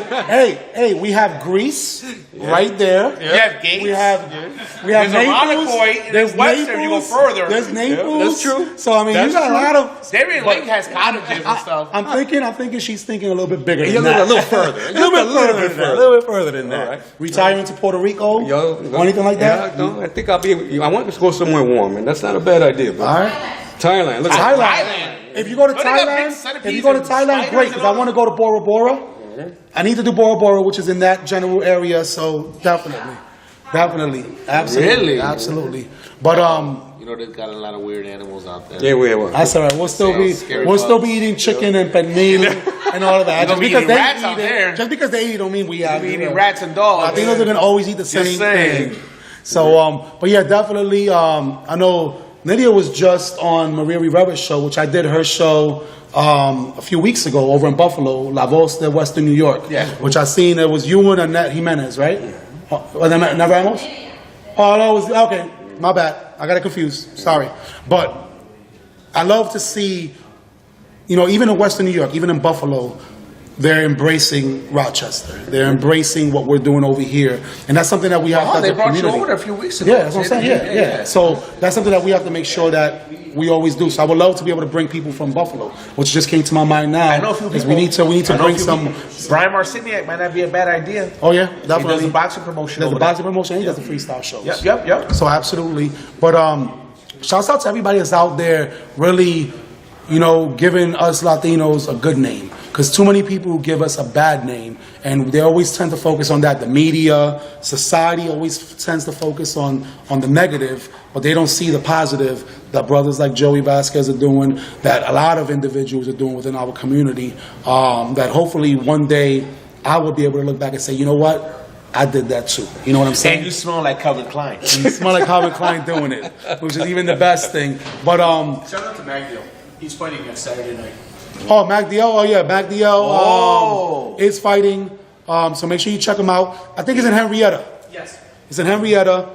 Hey, we have Greece right there.
You have Gates.
We have
There's
Naples.
Irondequoit, and
There's
Western, you go
Naples.
further.
There's Naples.
that's true.
So I mean,
That's
you got
true.
a lot of.
Darien Lake has cottages and stuff.
I'm thinking she's thinking a little bit bigger
A
than that.
little further.
A little bit further than that. A little bit further than that.
All right.
Retiring to Puerto Rico
Yo,
or anything like that.
Yeah, no, I think I'll be. I want to go somewhere warm, and that's not a bad idea. But
All right.
Thailand. Look
Thailand.
Thailand.
If you go to
Don't they got big
Thailand,
centipedes
if you go to
and
Thailand,
spiders
great,
and
because I
all
want to go to Bora Bora. I need to do Bora Bora, which is in that general area, so definitely. Absolutely.
Really?
Absolutely. But
You You know, they've got a lot of weird animals out there.
Yeah, we will.
That's all right. We'll still be eating chicken and pernil and all of that.
You're gonna be eating rats out there.
Just because they eat don't mean we are.
You're eating rats and dogs.
Latinos are gonna always eat the same thing. So, but yeah, definitely. I know Nydia was just on Maria Rivera's show, which I did her show a few weeks ago over in Buffalo, La Voz de Western New York.
Yeah.
Which I seen. It was you and Annette Jimenez, right? Annette Ramos? Oh, no, it was okay. My bad. I got it confused. Sorry. But I love to see, even in Western New York, even in Buffalo, they're embracing Rochester. They're embracing what we're doing over here. And that's something that we have to
They brought
community.
you over there a few weeks ago.
Yeah, that's what I'm saying. Yeah. So that's something that we have to make sure that we always do. So I would love to be able to bring people from Buffalo, which just came to my mind now.
I know a few people.
We need to bring some.
Brian Marciniak might not be a bad idea.
Oh yeah, definitely.
He does the boxing promotion.
Does the
over there.
boxing promotion and he does the freestyle shows.
Yep.
So absolutely. But shouts out to everybody that's out there really, giving us Latinos a good name. Because too many people give us a bad name, and they always tend to focus on that. The media, society always tends to focus on the negative, but they don't see the positive that brothers like Joey Vasquez are doing, that a lot of individuals are doing within our community, that hopefully one day I will be able to look back and say, you know what? I did that too. You know what I'm saying?
And you smell like Calvin Klein.
And you smell like Calvin Klein doing it, which is even the best thing. But
shout out to Magdiel. He's fighting against Saturday night.
Oh, Magdiel is fighting. So make sure you check him out. I think he's in Henrietta.
Yes.
He's in Henrietta.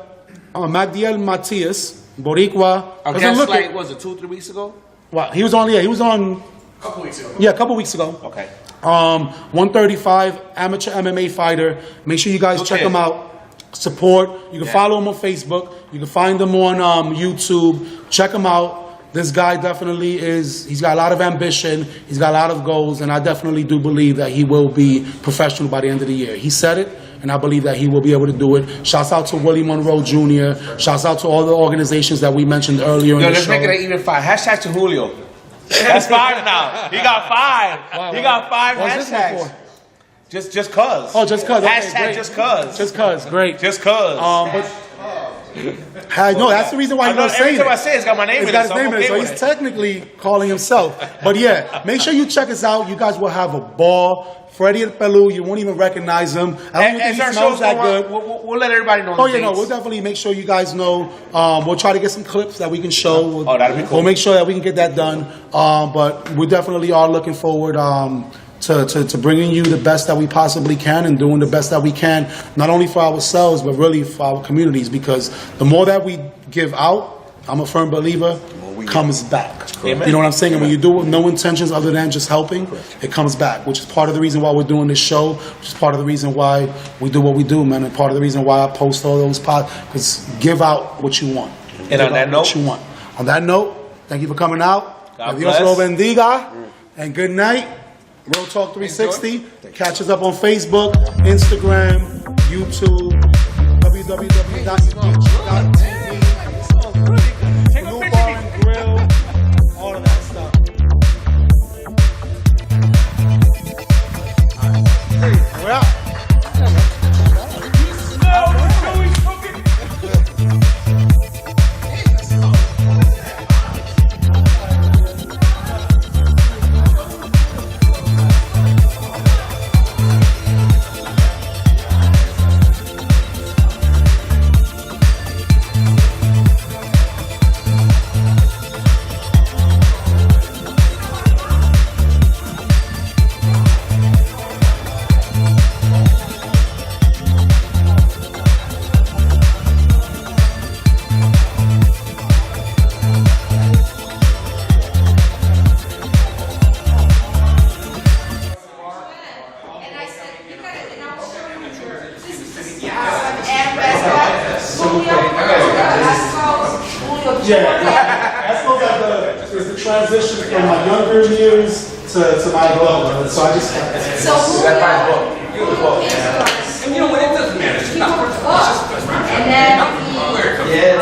Magdiel Matias, Boricua.
Against was it 2-3 weeks ago?
Well, he was on. Yeah, he was on.
A couple weeks ago.
Yeah, a couple weeks ago.
Okay.
135 amateur MMA fighter. Make sure you guys check him out. Support. You can follow him on Facebook. You can find him on YouTube. Check him out. This guy definitely he's got a lot of ambition, he's got a lot of goals, and I definitely do believe that he will be professional by the end of the year. He said it, and I believe that he will be able to do it. Shouts out to Willie Monroe Jr., shouts out to all the organizations that we mentioned earlier in the show.
Let's make it an even 5. Hashtag to Julio. That's 5 now. He got 5.
Wow.
He got 5
What's this one
hashtags.
for?
Just cause.
Oh, just cause. Okay,
Hashtag
great.
just cause.
Just cause, great.
Just cause.
No, that's the reason why you don't say
every
it.
time I say it's got my name in it,
got his
so I'm
name in it,
okay
so
with
he's
it.
technically calling himself. But yeah, make sure you check us out. You guys will have a ball. Freddie Pelu, you won't even recognize him. I don't even think he smells that good.
We'll let everybody know.
Oh yeah, no, we'll definitely make sure you guys know. We'll try to get some clips that we can show.
That'd be cool.
We'll make sure that we can get that done. But we definitely are looking forward to bringing you the best that we possibly can and doing the best that we can, not only for ourselves, but really for our communities, because the more that we give out, I'm a firm believer, comes back.
Amen.
You know what I'm saying? And when you do it with no intentions other than just helping, it comes back, which is part of the reason why we're doing this show, which is part of the reason why we do what we do, man, and part of the reason why I post all those posts, because give out what you want.
And on that note,
what you want. On that note, thank you for coming out.
God
Dios
bless.
lo bendiga, and good night. Real Talk 360. Catch us up on Facebook, Instagram, YouTube, www.udicci.TV, Blue Bar and Grill, all of that stuff. Hey, we're out. It's the transition from my younger years to my adulthood. So I just.
So Julio, Julio is yours.
And you know what? It doesn't matter. It's not.
And then
Yeah,